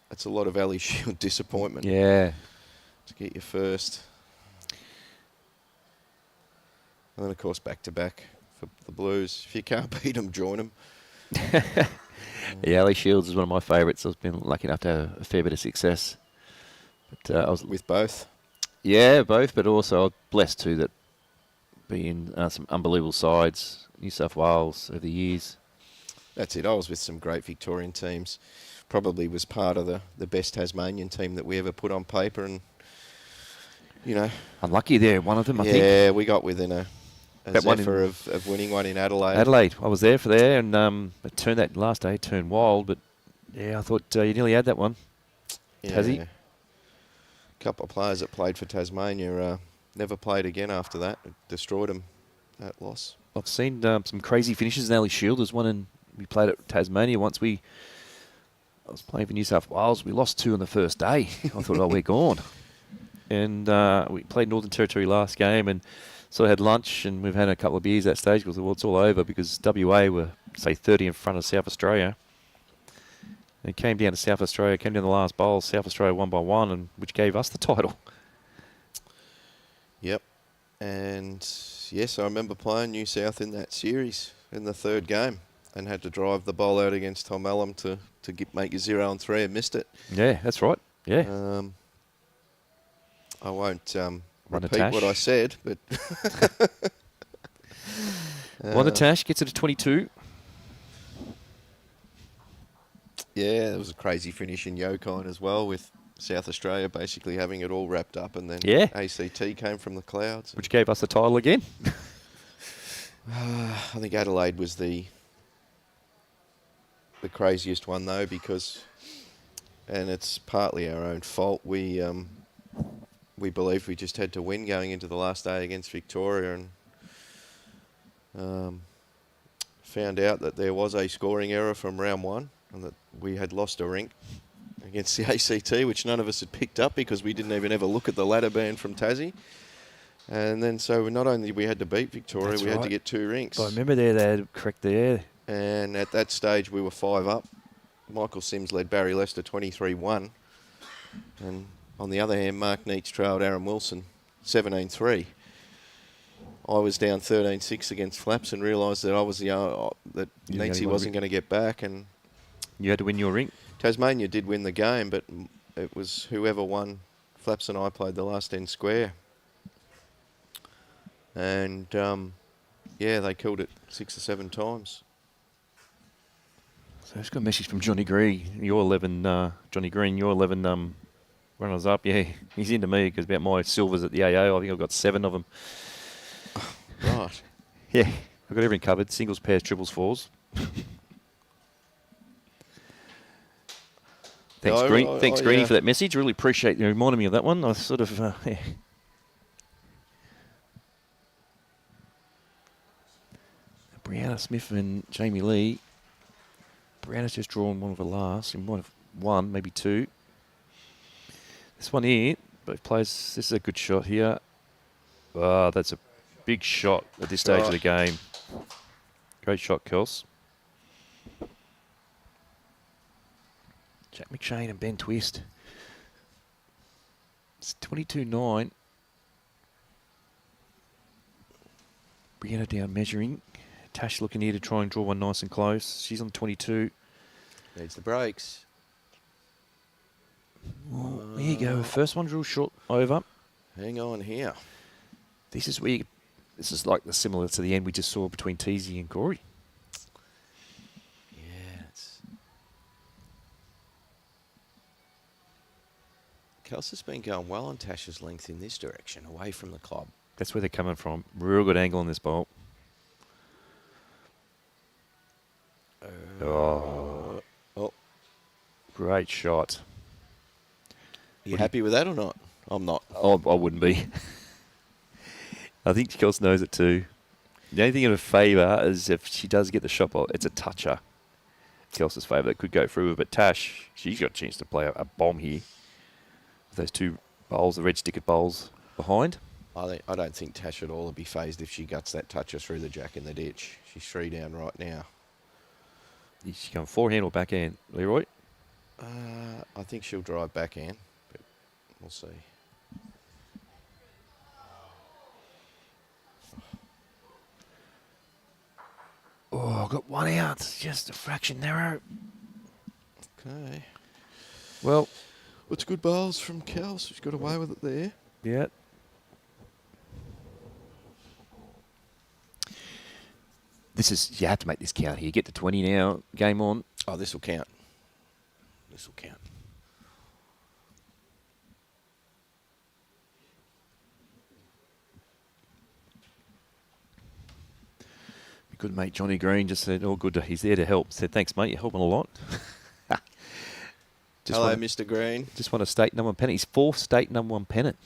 [SPEAKER 3] that's a lot of Ali Shield disappointment.
[SPEAKER 1] Yeah.
[SPEAKER 3] To get your first. And then, of course, back-to-back for the Blues. If you can't beat them, join them.
[SPEAKER 1] Yeah, Ali Shields is one of my favourites. I've been lucky enough to have a fair bit of success. But I was
[SPEAKER 3] with both?
[SPEAKER 1] Yeah, both, but also I was blessed too that being some unbelievable sides, New South Wales over the years.
[SPEAKER 3] That's it. I was with some great Victorian teams. Probably was part of the best Tasmanian team that we ever put on paper, and you know,
[SPEAKER 1] unlucky there, one of them. I think.
[SPEAKER 3] Yeah, we got within a zephyr of winning one in Adelaide.
[SPEAKER 1] Adelaide, I was there for there, and it turned that last day turned wild, but yeah, I thought you nearly had that one.
[SPEAKER 3] Yeah.
[SPEAKER 1] Tassie.
[SPEAKER 3] A couple of players that played for Tasmania never played again after that. It destroyed them, that loss.
[SPEAKER 1] I've seen some crazy finishes in Ali Shield. There's one in, we played at Tasmania once. I was playing for New South Wales. We lost 2 on the first day. I thought, oh, we're gone. And we played Northern Territory last game and sort of had lunch, and we've had a couple of beers at that stage because, well, it's all over because WA were, say, 30 in front of South Australia. And it came down to South Australia, came down the last bowl. South Australia won by 1, and which gave us the title.
[SPEAKER 3] Yep. And, yes, I remember playing New South in that series in the 3rd game and had to drive the bowl out against Tom Allen to make it 0-3 and missed it.
[SPEAKER 1] Yeah, that's right. Yeah.
[SPEAKER 3] I won't repeat what I said, but...
[SPEAKER 1] Natasha gets it to 22.
[SPEAKER 3] Yeah, it was a crazy finish in Yokine as well, with South Australia basically having it all wrapped up, and then ACT came from the clouds.
[SPEAKER 1] Which gave us the title again.
[SPEAKER 3] I think Adelaide was the craziest one though, because, and it's partly our own fault, we believed we just had to win going into the last day against Victoria, and found out that there was a scoring error from round 1 and that we had lost a rink against the ACT, which none of us had picked up because we didn't even ever look at the ladder band from Tassie. And then so not only we had to beat Victoria, we had to get 2 rinks.
[SPEAKER 1] I remember they had correct there.
[SPEAKER 3] And at that stage we were 5 up. Michael Sims led Barry Lester 23-1. And on the other hand, Mark Neitz trailed Aaron Wilson 17-3. I was down 13-6 against Flaps and realised that I was that Neitzy wasn't going to get back, and
[SPEAKER 1] you had to win your rink.
[SPEAKER 3] Tasmania did win the game, but it was whoever won. Flaps and I played the last end square, and yeah, they killed it 6 or 7 times.
[SPEAKER 1] So I've got a message from Johnny Green. You're 11, Johnny Green. You're 11 runners up. Yeah, he's into me because about my silvers at the AO. I think I've got 7 of them.
[SPEAKER 3] Right.
[SPEAKER 1] Yeah, I've got everything covered. Singles, pairs, triples, fours. Thanks,
[SPEAKER 3] Oh,
[SPEAKER 1] Green.
[SPEAKER 3] oh,
[SPEAKER 1] Thanks,
[SPEAKER 3] oh,
[SPEAKER 1] Greenie,
[SPEAKER 3] yeah.
[SPEAKER 1] for that message. Really appreciate you reminding me of that one. I sort of, yeah. Brianna Smith and Jamie Lee. Brianna's just drawn one of her last. She might have one, maybe two. This one here, both players, this is a good shot here. Ah, that's a big shot at this stage of the game. Great shot, Kels. Jack McShane and Ben Twist. It's 22-9. Brianna down measuring. Tash looking here to try and draw one nice and close. She's on 22.
[SPEAKER 3] Needs the breaks.
[SPEAKER 1] Well, there you go. First one's real short over.
[SPEAKER 3] Hang on here.
[SPEAKER 1] This is where this is like the similar to the end we just saw between Teasy and Corey.
[SPEAKER 3] Yeah, it's... Kelsey's been going well on Tasha's length in this direction, away from the club.
[SPEAKER 1] That's where they're coming from. Real good angle on this bolt. Oh. Great shot.
[SPEAKER 3] You happy with that or not? I'm not.
[SPEAKER 1] Oh, I wouldn't be. I think Kelsey knows it too. The only thing in her favour is if she does get the shot ball, it's a toucher. Kelsey's favour that could go through, but Tash, she's got a chance to play a bomb here. With those two bowls, the red sticker bowls behind.
[SPEAKER 3] I don't think Tash at all will be phased if she guts that toucher through the jack in the ditch. She's 3 down right now.
[SPEAKER 1] Is she going forehand or backhand, Leroy?
[SPEAKER 3] I think she'll drive backhand, but we'll see.
[SPEAKER 1] Oh, got one out. Just a fraction narrow.
[SPEAKER 3] Okay.
[SPEAKER 1] Well,
[SPEAKER 3] it's good bowls from Kels. She's got away with it there.
[SPEAKER 1] yeah. This is, you have to make this count here. Get to 20 now. Game on.
[SPEAKER 3] Oh, this will count. This will count.
[SPEAKER 1] My good mate Johnny Green just said, "Oh, good. He's there to help." Said, "Thanks, mate. You're helping a lot."
[SPEAKER 3] Hello, Mr. Green.
[SPEAKER 1] Just won a state number 1 pennant. His 4th state number 1 pennant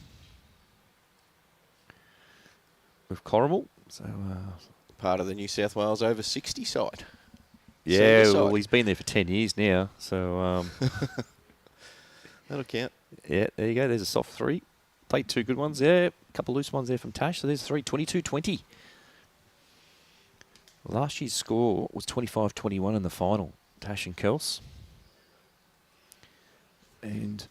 [SPEAKER 1] with Corrimal. So,
[SPEAKER 3] Part of the New South Wales over 60 side.
[SPEAKER 1] yeah,
[SPEAKER 3] Senior
[SPEAKER 1] well,
[SPEAKER 3] side.
[SPEAKER 1] he's been there for 10 years now. So,
[SPEAKER 3] That'll count.
[SPEAKER 1] yeah, there you go. There's a soft 3. Played 2 good ones there. A couple of loose ones there from Tash. So there's 3. 22-20. Last year's score was 25-21 in the final. Tash and Kels. And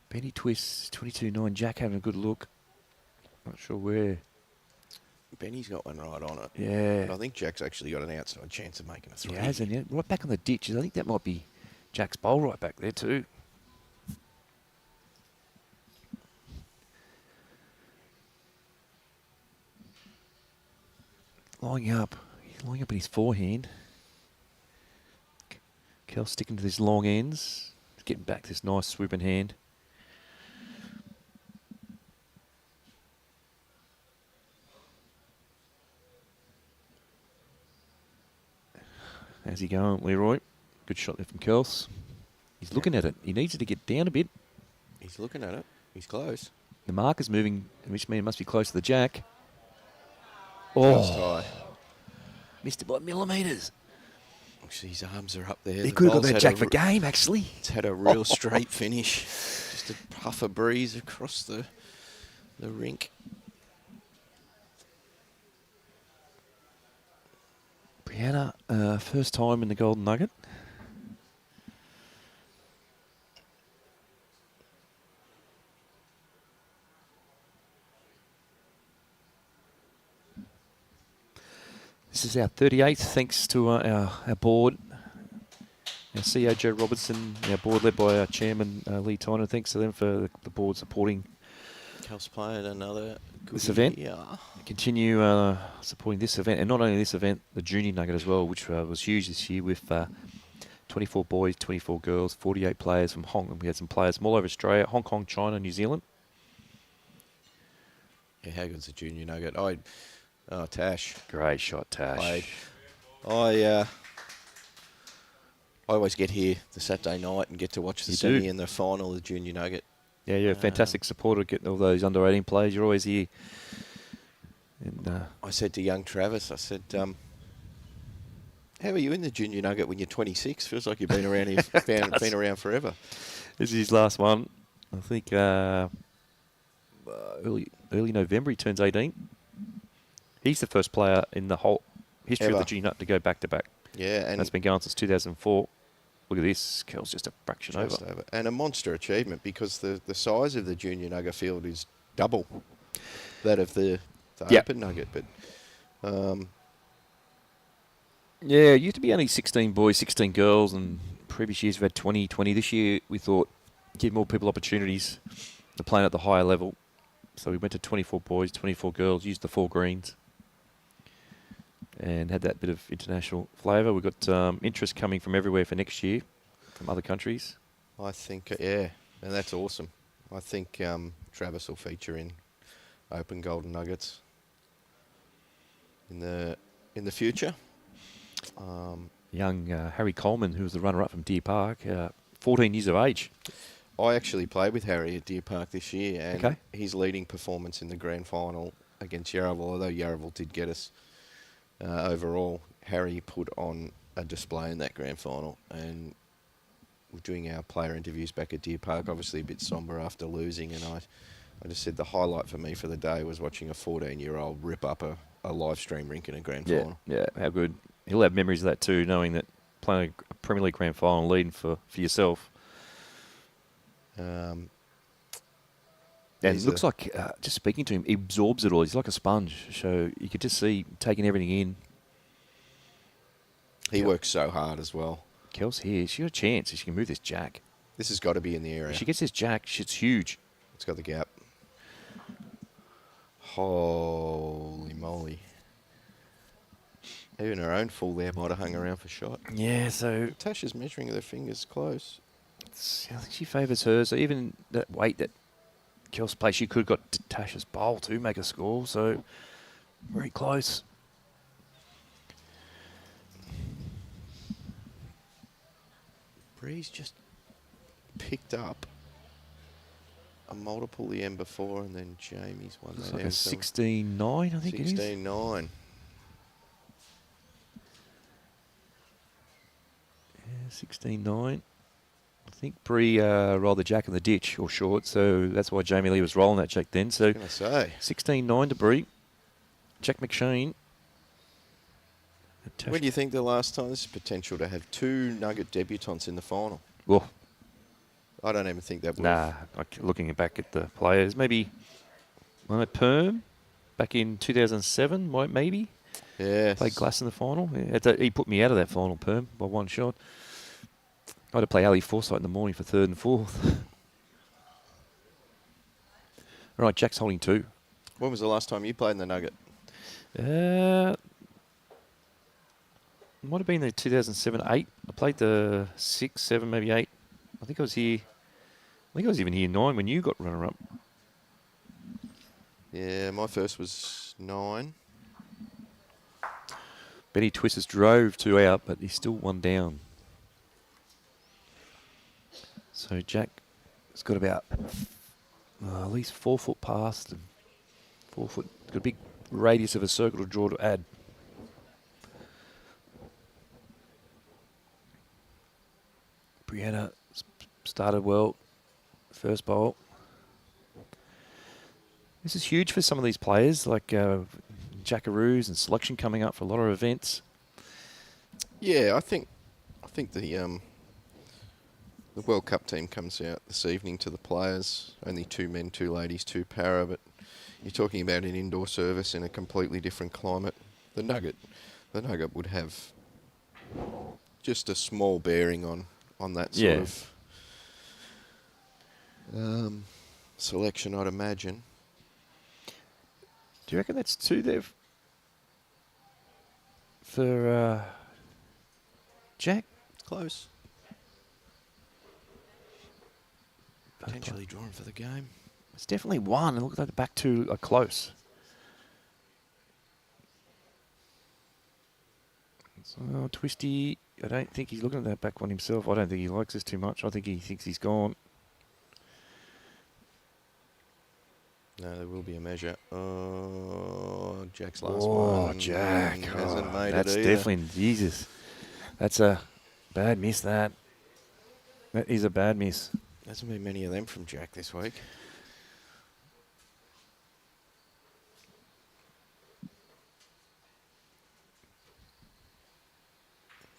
[SPEAKER 1] Benny Twist, 22-9. Jack having a good look. Not sure where.
[SPEAKER 3] Benny's got one right on it.
[SPEAKER 1] Yeah.
[SPEAKER 3] But I think Jack's actually got an outside chance of making a 3.
[SPEAKER 1] He has, and yeah, right back on the ditch. I think that might be Jack's bowl right back there too. Lining up in his forehand. Kel sticking to his long ends, getting back this nice swooping hand. How's he going, Leroy? Good shot there from Kels. He's looking at it. He needs it to get down a bit.
[SPEAKER 3] He's looking at it. He's close.
[SPEAKER 1] The marker's moving, which means it must be close to the jack.
[SPEAKER 3] Just
[SPEAKER 1] Oh,
[SPEAKER 3] high.
[SPEAKER 1] missed it by millimetres.
[SPEAKER 3] Actually, his arms are up there.
[SPEAKER 1] He
[SPEAKER 3] The
[SPEAKER 1] could have got
[SPEAKER 3] bowl's
[SPEAKER 1] that
[SPEAKER 3] had
[SPEAKER 1] jack
[SPEAKER 3] a
[SPEAKER 1] for game, actually.
[SPEAKER 3] It's had a real straight finish. Just a puff of breeze across the rink.
[SPEAKER 1] Brianna, first time in the Golden Nugget. This is our 38th, thanks to our board, our CEO Joe Robertson, our board led by our chairman Lee Tyner. Thanks to them for the board supporting
[SPEAKER 3] Kels playing another good
[SPEAKER 1] this event.
[SPEAKER 3] year.
[SPEAKER 1] Continue supporting this event, and not only this event, the Junior Nugget as well, which was huge this year with 24 boys, 24 girls, 48 players from Hong Kong. We had some players from all over Australia, Hong Kong, China, New Zealand.
[SPEAKER 3] Yeah, how good's the Junior Nugget? I Oh, Tash.
[SPEAKER 1] Great shot, Tash.
[SPEAKER 3] I always get here the Saturday night and get to watch the semi and the final of the Junior Nugget.
[SPEAKER 1] Yeah, you're a fantastic supporter getting all those under-18 players. You're always here. And
[SPEAKER 3] I said to young Travis, I said, how are you in the Junior Nugget when you're 26? Feels like you've been around here, been around forever.
[SPEAKER 1] This is his last one. I think early November he turns 18. He's the first player in the whole history of the Junior Nut to go back-to-back.
[SPEAKER 3] Yeah, and
[SPEAKER 1] that's been going since 2004. Look at this. Kel's just a fraction over.
[SPEAKER 3] And a monster achievement because the size of the Junior Nugget field is double that of the Open Nugget. But
[SPEAKER 1] yeah, it used to be only 16 boys, 16 girls, and previous years we've had 20. This year we thought give more people opportunities to play at the higher level. So we went to 24 boys, 24 girls, used the 4 greens, and had that bit of international flavour. We've got interest coming from everywhere for next year, from other countries.
[SPEAKER 3] I think, and that's awesome. I think Travis will feature in Open Golden Nuggets in the future.
[SPEAKER 1] Young Harry Coleman, who was the runner-up from Deer Park, 14 years of age.
[SPEAKER 3] I actually played with Harry at Deer Park this year, and his leading performance in the grand final against Yarraville, although Yarraville did get us overall, Harry put on a display in that grand final, and we're doing our player interviews back at Deer Park, obviously a bit sombre after losing, and I just said the highlight for me for the day was watching a 14-year-old rip up a live stream rink in a grand final.
[SPEAKER 1] Yeah, how good. He'll have memories of that too, knowing that playing a Premier League grand final, leading for yourself. And it looks like, just speaking to him, he absorbs it all. He's like a sponge. So you could just see taking everything in.
[SPEAKER 3] He works so hard as well.
[SPEAKER 1] Kel's here. She's got a chance. She can move this jack.
[SPEAKER 3] This has got to be in the area.
[SPEAKER 1] If she gets this jack, it's huge.
[SPEAKER 3] It's got the gap. Holy moly. Even her own full there might have hung around for shot.
[SPEAKER 1] Yeah, so...
[SPEAKER 3] Tasha's measuring her fingers close.
[SPEAKER 1] I think she favours her. So even that weight that Kel's plays, she could have got Tasha's bowl to make a score. So very close.
[SPEAKER 3] Bree's just picked up a multiple the end before, and then Jamie's one.
[SPEAKER 1] It's like a 16-9, I think it is.
[SPEAKER 3] 16-9.
[SPEAKER 1] Yeah, 16-9. I think Bree rolled the jack in the ditch or short, so that's why Jamie Lee was rolling that jack then. So 16-9 to Bree. Jack McShane.
[SPEAKER 3] When do you think the last time there's potential to have 2 Nugget debutants in the final?
[SPEAKER 1] Well,
[SPEAKER 3] I don't even think that would.
[SPEAKER 1] Nah, looking back at the players, maybe Perm back in 2007, maybe.
[SPEAKER 3] Yeah.
[SPEAKER 1] Played Glass in the final. Yeah, he put me out of that final, Perm, by 1 shot. I had to play Ali Forsyth in the morning for 3rd and 4th. All right, Jack's holding 2.
[SPEAKER 3] When was the last time you played in the Nugget?
[SPEAKER 1] Might have been the 2007-8. I played the 6, 7, maybe 8. I think I was here. I think I was even here 9 when you got runner-up.
[SPEAKER 3] Yeah, my first was 9.
[SPEAKER 1] Benny Twisters drove 2 out, but he's still 1 down. So Jack has got about at least 4 foot past and 4 foot. Got a big radius of a circle to draw to add. Brianna started well. First bowl. This is huge for some of these players, like Jackaroos and selection coming up for a lot of events.
[SPEAKER 3] Yeah, I think the World Cup team comes out this evening to the players. Only 2 men, 2 ladies, 2 para, but you're talking about an indoor service in a completely different climate. The Nugget would have just a small bearing on that sort of selection, I'd imagine.
[SPEAKER 1] Do you reckon that's 2 there for Jack?
[SPEAKER 3] Close. Potentially drawn for the game.
[SPEAKER 1] It's definitely 1. It looks like the back 2 are close. So, Twisty, I don't think he's looking at that back one himself. I don't think he likes this too much. I think he thinks he's gone.
[SPEAKER 3] No, there will be a measure. Oh, Jack's last
[SPEAKER 1] Oh,
[SPEAKER 3] one.
[SPEAKER 1] Jack.
[SPEAKER 3] Hasn't made
[SPEAKER 1] that's
[SPEAKER 3] it either.
[SPEAKER 1] definitely, Jesus. That's a bad miss, that. That is a bad miss.
[SPEAKER 3] Hasn't been many of them from Jack this week.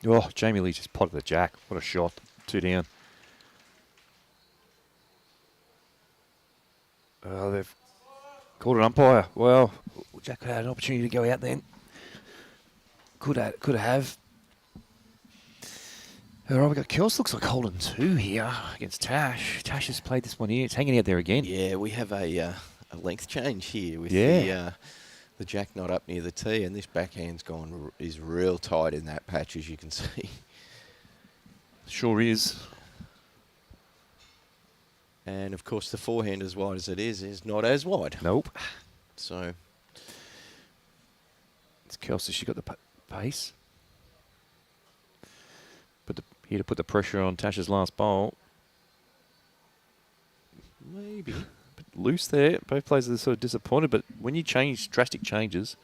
[SPEAKER 1] Oh, Jamie Lee just potted the Jack. What a shot. 2 down. Oh, they've called an umpire. Well, Jack had an opportunity to go out then. Could have. All right, we got Kels looks like holding 2 here against Tash. Tash has played this one here. It's hanging out there again.
[SPEAKER 3] Yeah, we have a length change here with the Jack not up near the tee, and this backhand's is real tight in that patch, as you can see.
[SPEAKER 1] Sure is.
[SPEAKER 3] And of course, the forehand, as wide as it is not as wide.
[SPEAKER 1] Nope.
[SPEAKER 3] So
[SPEAKER 1] It's Kelsey. She got the pace. Here to put the pressure on Tasha's last bowl.
[SPEAKER 3] maybe.
[SPEAKER 1] Bit loose there. Both players are sort of disappointed, but when you change drastic changes.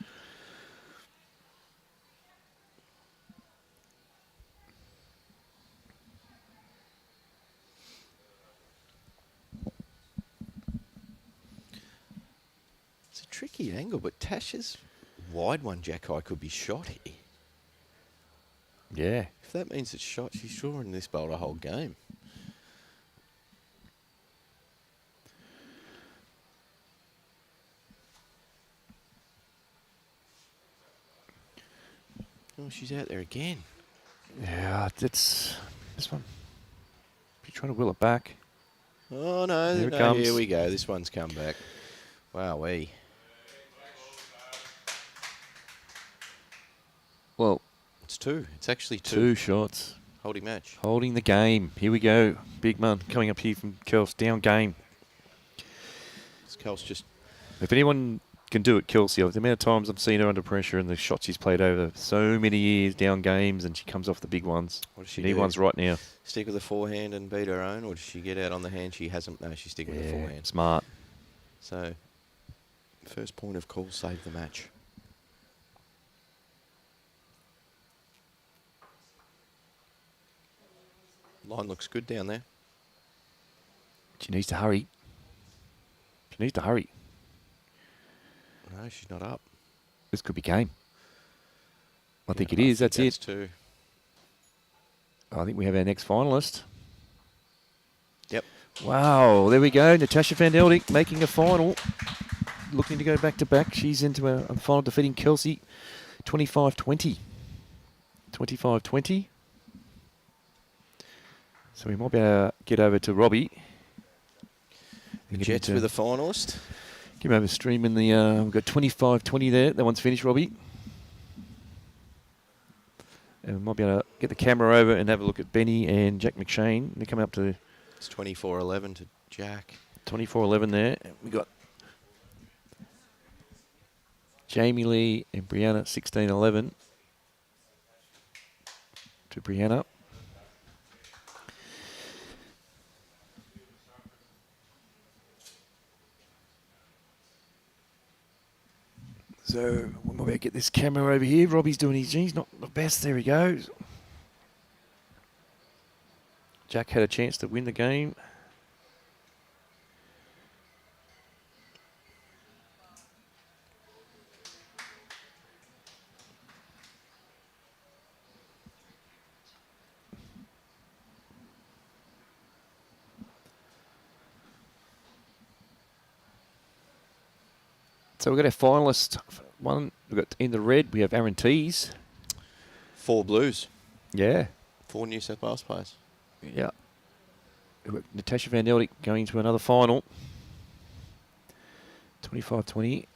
[SPEAKER 3] It's a tricky angle, but Tasha's wide one, Jack High, could be shot here.
[SPEAKER 1] Yeah.
[SPEAKER 3] If that means it's shot, she's drawing this bowl a whole game. Oh, she's out there again.
[SPEAKER 1] Yeah, it's this one. You're trying to will it back.
[SPEAKER 3] Oh, no,
[SPEAKER 1] Here it
[SPEAKER 3] no,
[SPEAKER 1] comes.
[SPEAKER 3] here we go. This one's come back. Wowee.
[SPEAKER 1] Well,
[SPEAKER 3] It's 2. It's actually 2.
[SPEAKER 1] 2 shots.
[SPEAKER 3] Holding match.
[SPEAKER 1] Holding the game. Here we go. Big man coming up here from Kels. Down game.
[SPEAKER 3] Kels just...
[SPEAKER 1] If anyone can do it, Kelsey. The amount of times I've seen her under pressure and the shots she's played over so many years, down games, and she comes off the big ones.
[SPEAKER 3] What does
[SPEAKER 1] She
[SPEAKER 3] she
[SPEAKER 1] need
[SPEAKER 3] do?
[SPEAKER 1] ones right now.
[SPEAKER 3] Stick with the forehand and beat her own, or does she get out on the hand? She hasn't. No, she's sticking with the forehand.
[SPEAKER 1] Smart.
[SPEAKER 3] So, first point of call saved the match. Line looks good down there.
[SPEAKER 1] She needs to hurry. She needs to hurry.
[SPEAKER 3] No, she's not up.
[SPEAKER 1] This could be game. I think it
[SPEAKER 3] I
[SPEAKER 1] is.
[SPEAKER 3] think
[SPEAKER 1] That's it.
[SPEAKER 3] Too.
[SPEAKER 1] I think we have our next finalist.
[SPEAKER 3] Yep.
[SPEAKER 1] Wow, there we go. Natasha Van Eldik making a final. Looking to go back-to-back. She's into a final, defeating Kelsey 25-20. 25-20. So we might be able to get over to Robbie.
[SPEAKER 3] The Jets with a finalist.
[SPEAKER 1] Give him over streaming the... we've got 25-20 there. That one's finished, Robbie. And we might be able to get the camera over and have a look at Benny and Jack McShane. They're coming up to...
[SPEAKER 3] It's 24-11 to Jack.
[SPEAKER 1] 24-11 there. And we got Jamie Lee and Brianna 16-11 to Brianna. So we might be able to get this camera over here. Robbie's doing his G's, not the best. There he goes. Jack had a chance to win the game. So we've got our finalist one. We've got in the red, we have Aaron Tees.
[SPEAKER 3] 4 Blues.
[SPEAKER 1] Yeah.
[SPEAKER 3] 4 New South Wales players.
[SPEAKER 1] Yeah. We've got Natasha Van Eldik going to another final. 25-20.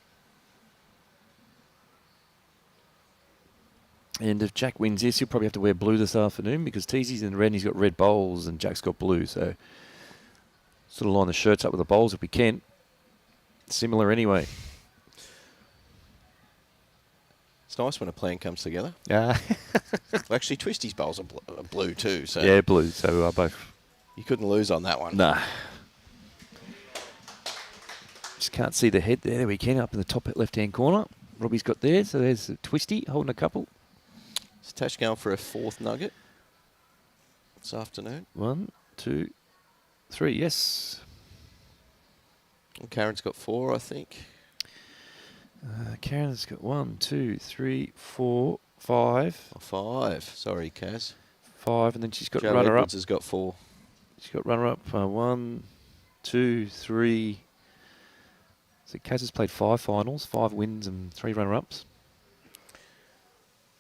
[SPEAKER 1] And if Jack wins this, he'll probably have to wear blue this afternoon because Teesy's in red and he's got red bowls and Jack's got blue. So sort of line the shirts up with the bowls if we can. Similar anyway.
[SPEAKER 3] It's nice when a plan comes together.
[SPEAKER 1] Yeah.
[SPEAKER 3] Well, actually, Twisty's bowls are blue too, so
[SPEAKER 1] Yeah, blue. So both.
[SPEAKER 3] you couldn't lose on that one.
[SPEAKER 1] Nah. Just can't see the head there. There we can, up in the top left-hand corner. Robbie's got there, so there's a Twisty holding a couple.
[SPEAKER 3] Is Tash going for a 4th nugget this afternoon?
[SPEAKER 1] 1, 2, 3. Yes.
[SPEAKER 3] And Karen's got 4, I think.
[SPEAKER 1] Karen's got 1, 2, 3, 4, 5.
[SPEAKER 3] Oh, 5. Sorry, Kaz.
[SPEAKER 1] 5, and then she's got
[SPEAKER 3] Joe
[SPEAKER 1] runner-up.
[SPEAKER 3] Edwards has got 4.
[SPEAKER 1] She's got runner-up. 1, 2, 3. So Kaz has played 5 finals, 5 wins and 3 runner-ups.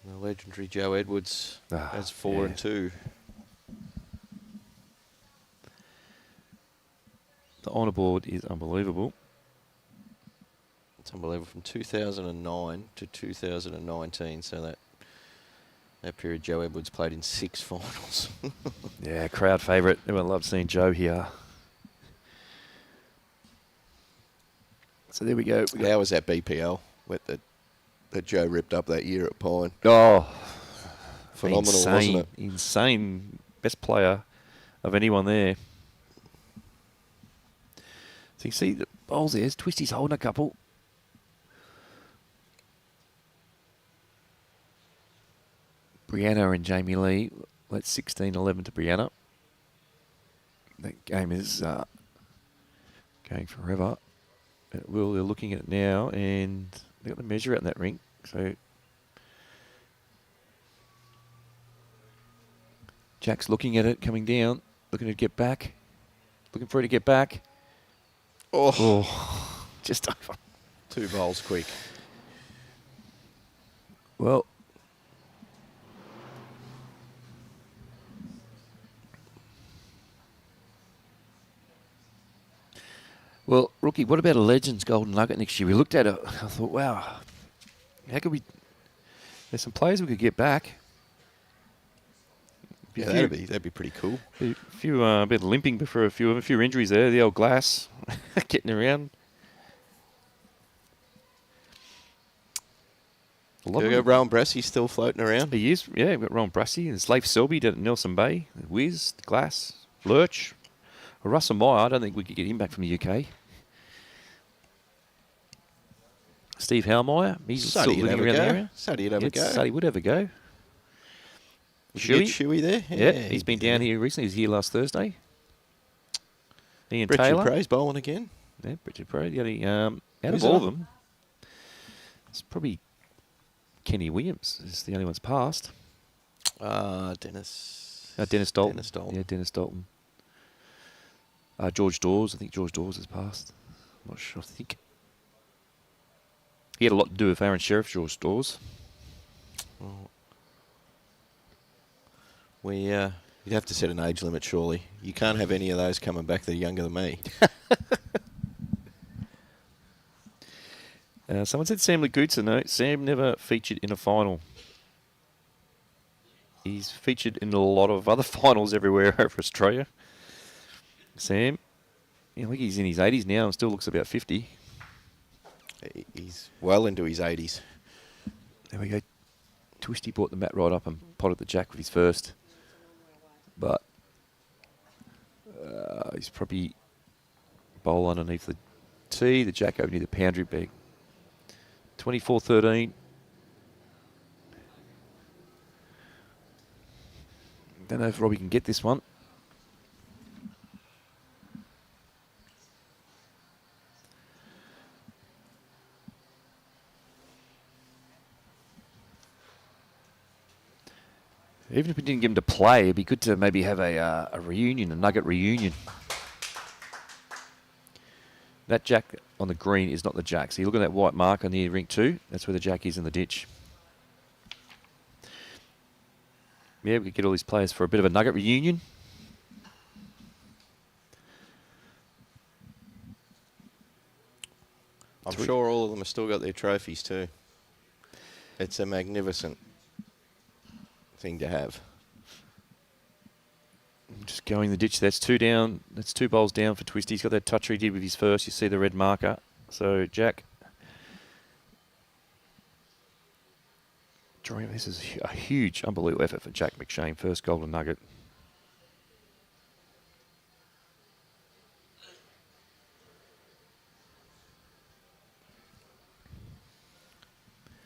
[SPEAKER 3] The legendary Joe Edwards has 4 and 2.
[SPEAKER 1] The honour board is unbelievable.
[SPEAKER 3] It's unbelievable. From 2009 to 2019, so that period Joe Edwards played in 6 finals.
[SPEAKER 1] Yeah, crowd favourite. Everyone loves seeing Joe here. So there we go.
[SPEAKER 3] How was that BPL that Joe ripped up that year at Pine?
[SPEAKER 1] Oh,
[SPEAKER 3] Phenomenal,
[SPEAKER 1] insane,
[SPEAKER 3] wasn't it?
[SPEAKER 1] Insane. Best player of anyone there. So you see the bowls there. Twisty's holding a couple. Brianna and Jamie Lee. That's 16-11 to Brianna. That game is going forever. They're looking at it now, and they've got the measure out in that rink. So Jack's looking at it, coming down, looking to get back, looking for it to get back. Oh, just over.
[SPEAKER 3] 2 bowls quick.
[SPEAKER 1] Well, Rookie, what about a Legends Golden Nugget next year? We looked at it. I thought, wow, how could we? There's some players we could get back.
[SPEAKER 3] Yeah, that'd be pretty cool.
[SPEAKER 1] A few a bit of limping before a few injuries there. The old Glass getting around.
[SPEAKER 3] Rowan Brassey's still floating around.
[SPEAKER 1] He is, yeah. We've got Ron Brassey. There's Leif Selby down at Nelson Bay. Wiz, Glass, Lurch. Russell Meyer, I don't think we could get him back from the UK. Steve Howmeyer, he's still living around the area.
[SPEAKER 3] Sadie would have a go.
[SPEAKER 1] Sadie would have a go.
[SPEAKER 3] Shuey there?
[SPEAKER 1] Yeah, he's been down here recently. He was here last Thursday. Ian
[SPEAKER 3] Richard
[SPEAKER 1] Taylor.
[SPEAKER 3] Pray's bowling again.
[SPEAKER 1] Yeah, Richard Pray. The only, out of all of them, it's probably Kenny Williams is the only one's passed.
[SPEAKER 3] Dennis.
[SPEAKER 1] Dennis Dalton.
[SPEAKER 3] Dennis Dalton.
[SPEAKER 1] Yeah, Dennis Dalton. George Dawes. I think George Dawes has passed. I'm not sure. I think he had a lot to do with Aaron Sheriff, George Dawes.
[SPEAKER 3] Well, you'd have to set an age limit, surely. You can't have any of those coming back that are younger than me.
[SPEAKER 1] Someone said Sam Lagoutsa. No, Sam never featured in a final. He's featured in a lot of other finals everywhere over Australia. Sam, I think he's in his 80s now and still looks about 50.
[SPEAKER 3] He's well into his 80s.
[SPEAKER 1] There we go. Twisty brought the mat right up and potted the jack with his first. But he's probably bowl underneath the tee. The jack over near the boundary bag. 24-13. Don't know if Robbie can get this one. Even if we didn't get him to play, it'd be good to maybe have a reunion, a Nugget reunion. That jack on the green is not the jack. So you look at that white mark on the rink 2. That's where the jack is in the ditch. Yeah, we could get all these players for a bit of a Nugget reunion.
[SPEAKER 3] I'm sure all of them have still got their trophies too. It's a magnificent thing to have.
[SPEAKER 1] Just going the ditch. That's 2 down. That's 2 bowls down for Twisty. He's got that touch he did with his first. You see the red marker. So Jack. Schraner. This is a huge, unbelievable effort for Jack McShane. First goal to Nugget.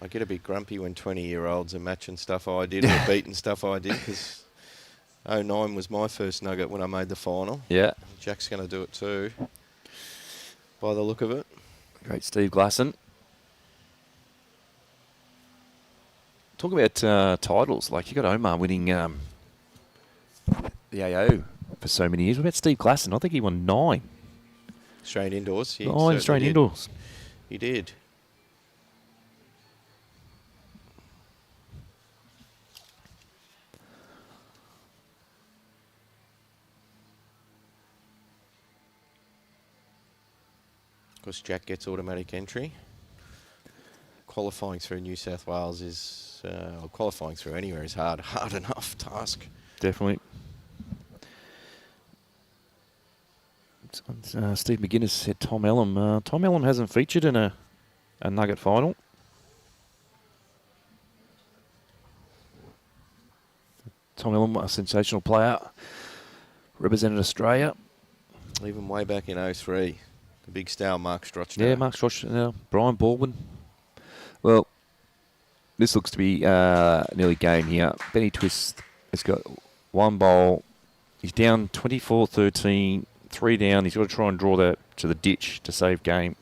[SPEAKER 3] I get a bit grumpy when 20-year-olds are matching stuff I did or beating stuff I did, because 09 was my first Nugget when I made the final.
[SPEAKER 1] Yeah.
[SPEAKER 3] Jack's going to do it too, by the look of it.
[SPEAKER 1] Great Steve Glasson. Talk about titles. Like, you got Omar winning the AO for so many years. What about Steve Glasson? I think he won 9.
[SPEAKER 3] Straight indoors.
[SPEAKER 1] 9 straight indoors.
[SPEAKER 3] He did. Of course, Jack gets automatic entry. Qualifying through New South Wales is, or qualifying through anywhere is hard enough task.
[SPEAKER 1] Definitely. Steve McGuinness said Tom Ellam. Tom Ellam hasn't featured in a Nugget final. Tom Ellam, a sensational player, represented Australia.
[SPEAKER 3] Even way back in 03, the big star Mark Strotch.
[SPEAKER 1] Yeah, Mark Strotch, Brian Baldwin. Well, this looks to be nearly game here. Benny Twist has got 1 bowl. He's down 24-13, 3 down. He's got to try and draw that to the ditch to save game.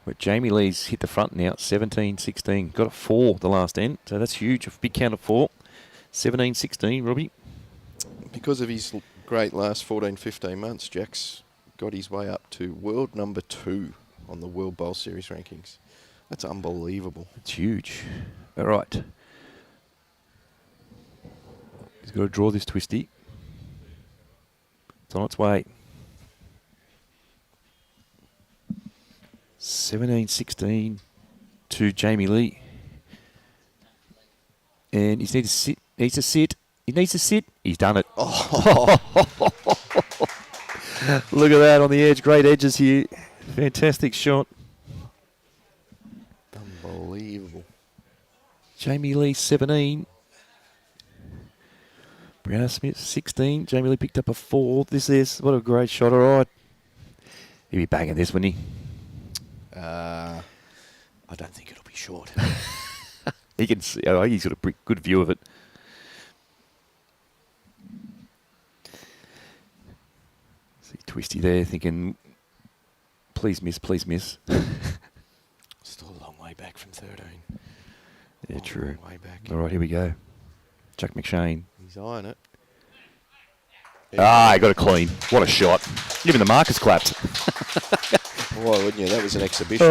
[SPEAKER 1] But Jamie Lee's hit the front now, 17-16. Got a 4 the last end, so that's huge. A big count of 4. 17-16, Robbie.
[SPEAKER 3] Because of his great last 14-15 months, Jack's got his way up to world number 2 on the World Bowl Series rankings. That's unbelievable.
[SPEAKER 1] It's huge. All right. He's got to draw this twisty. It's on its way. 17-16 to Jamie Lee. And he needs to sit. He needs to sit. He's done it. Oh. Look at that on the edge. Great edges here. Fantastic shot.
[SPEAKER 3] Unbelievable.
[SPEAKER 1] Jamie Lee, 17. Brianna Smith, 16. Jamie Lee picked up a 4. What a great shot. All right. He'll be banging this, wouldn't he?
[SPEAKER 3] I don't think it'll be short.
[SPEAKER 1] He can see. Oh, he's got a good view of it. See Twisty there thinking, please miss, please miss.
[SPEAKER 3] Still a long way back from 13.
[SPEAKER 1] Yeah, true.
[SPEAKER 3] Long way back.
[SPEAKER 1] All right, here we go. Jack McShane.
[SPEAKER 3] He's eyeing it.
[SPEAKER 1] He got a clean. What a shot. Even the markers clapped.
[SPEAKER 3] Why wouldn't you? That was an exhibition.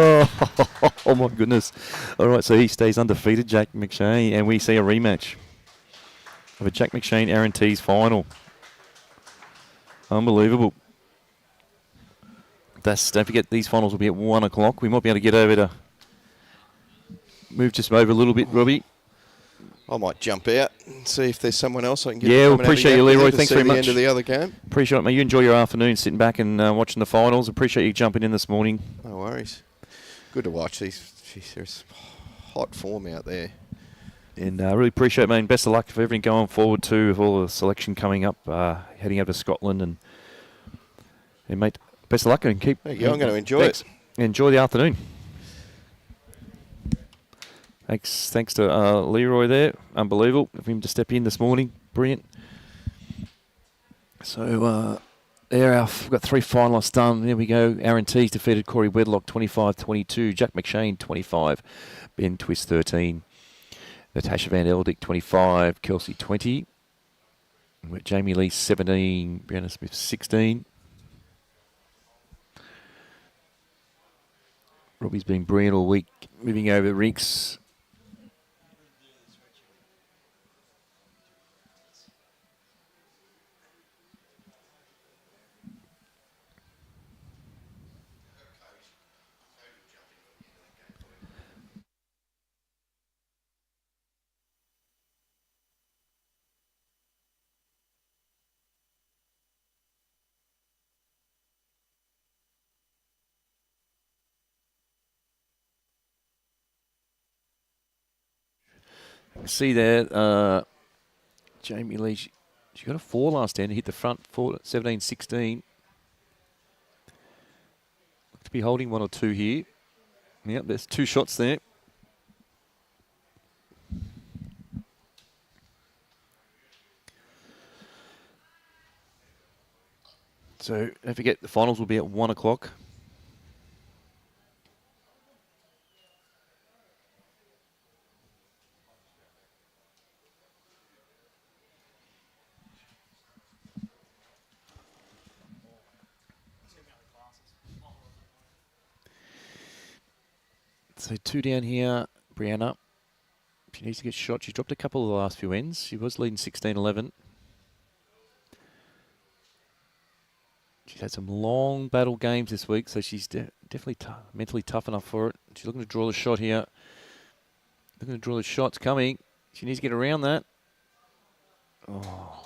[SPEAKER 1] Oh, my goodness. All right, so he stays undefeated, Jack McShane, and we see a rematch of a Jack McShane Aaron Tees final. Unbelievable. Don't forget, these finals will be at 1 o'clock. We might be able to get over to move just over a little bit, Robbie.
[SPEAKER 3] I might jump out and see if there's someone else I can get.
[SPEAKER 1] Yeah, we appreciate you, Leroy. Thanks very much.
[SPEAKER 3] The end of the other game.
[SPEAKER 1] Appreciate it, mate. You enjoy your afternoon sitting back and watching the finals. Appreciate you jumping in this morning.
[SPEAKER 3] No worries. Good to watch. There's hot form out there.
[SPEAKER 1] And I really appreciate it, mate. Best of luck for everything going forward, too, with all the selection coming up, heading over to Scotland. And mate, best of luck and keep...
[SPEAKER 3] There you go. I'm going to enjoy it.
[SPEAKER 1] Enjoy the afternoon. Thanks to Leroy there. Unbelievable of him to step in this morning. Brilliant. So we've got 3 finalists done. There we go. Aaron Tees defeated Corey Wedlock 25-22. Jack McShane 25. Ben Twist 13. Natasha Van Eldik 25. Kelsey 20. We've got Jamie Lee 17. Brianna Smith 16. Robbie's been brilliant all week, moving over the rinks. See there, Jamie Lee, she got a 4 last end, hit the front 4, 17-16. Look to be holding 1 or 2 here. Yep, there's 2 shots there. So don't forget, the finals will be at 1 o'clock. So 2 down here, Brianna. She needs to get shot. She's dropped a couple of the last few ends. She was leading 16-11. She's had some long battle games this week, so she's definitely mentally tough enough for it. She's looking to draw the shot here. Looking to draw the shots coming. She needs to get around that. Oh.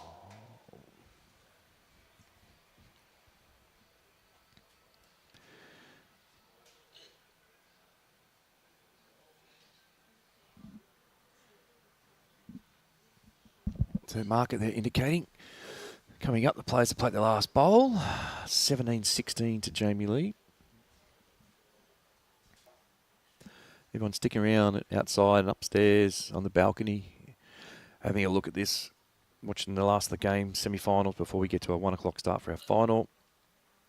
[SPEAKER 1] So market there indicating. Coming up, the players have played their last bowl. 17-16 to Jamie Lee. Everyone's sticking around outside and upstairs on the balcony, having a look at this, watching the last of the game, semi-finals, before we get to a 1 o'clock start for our final.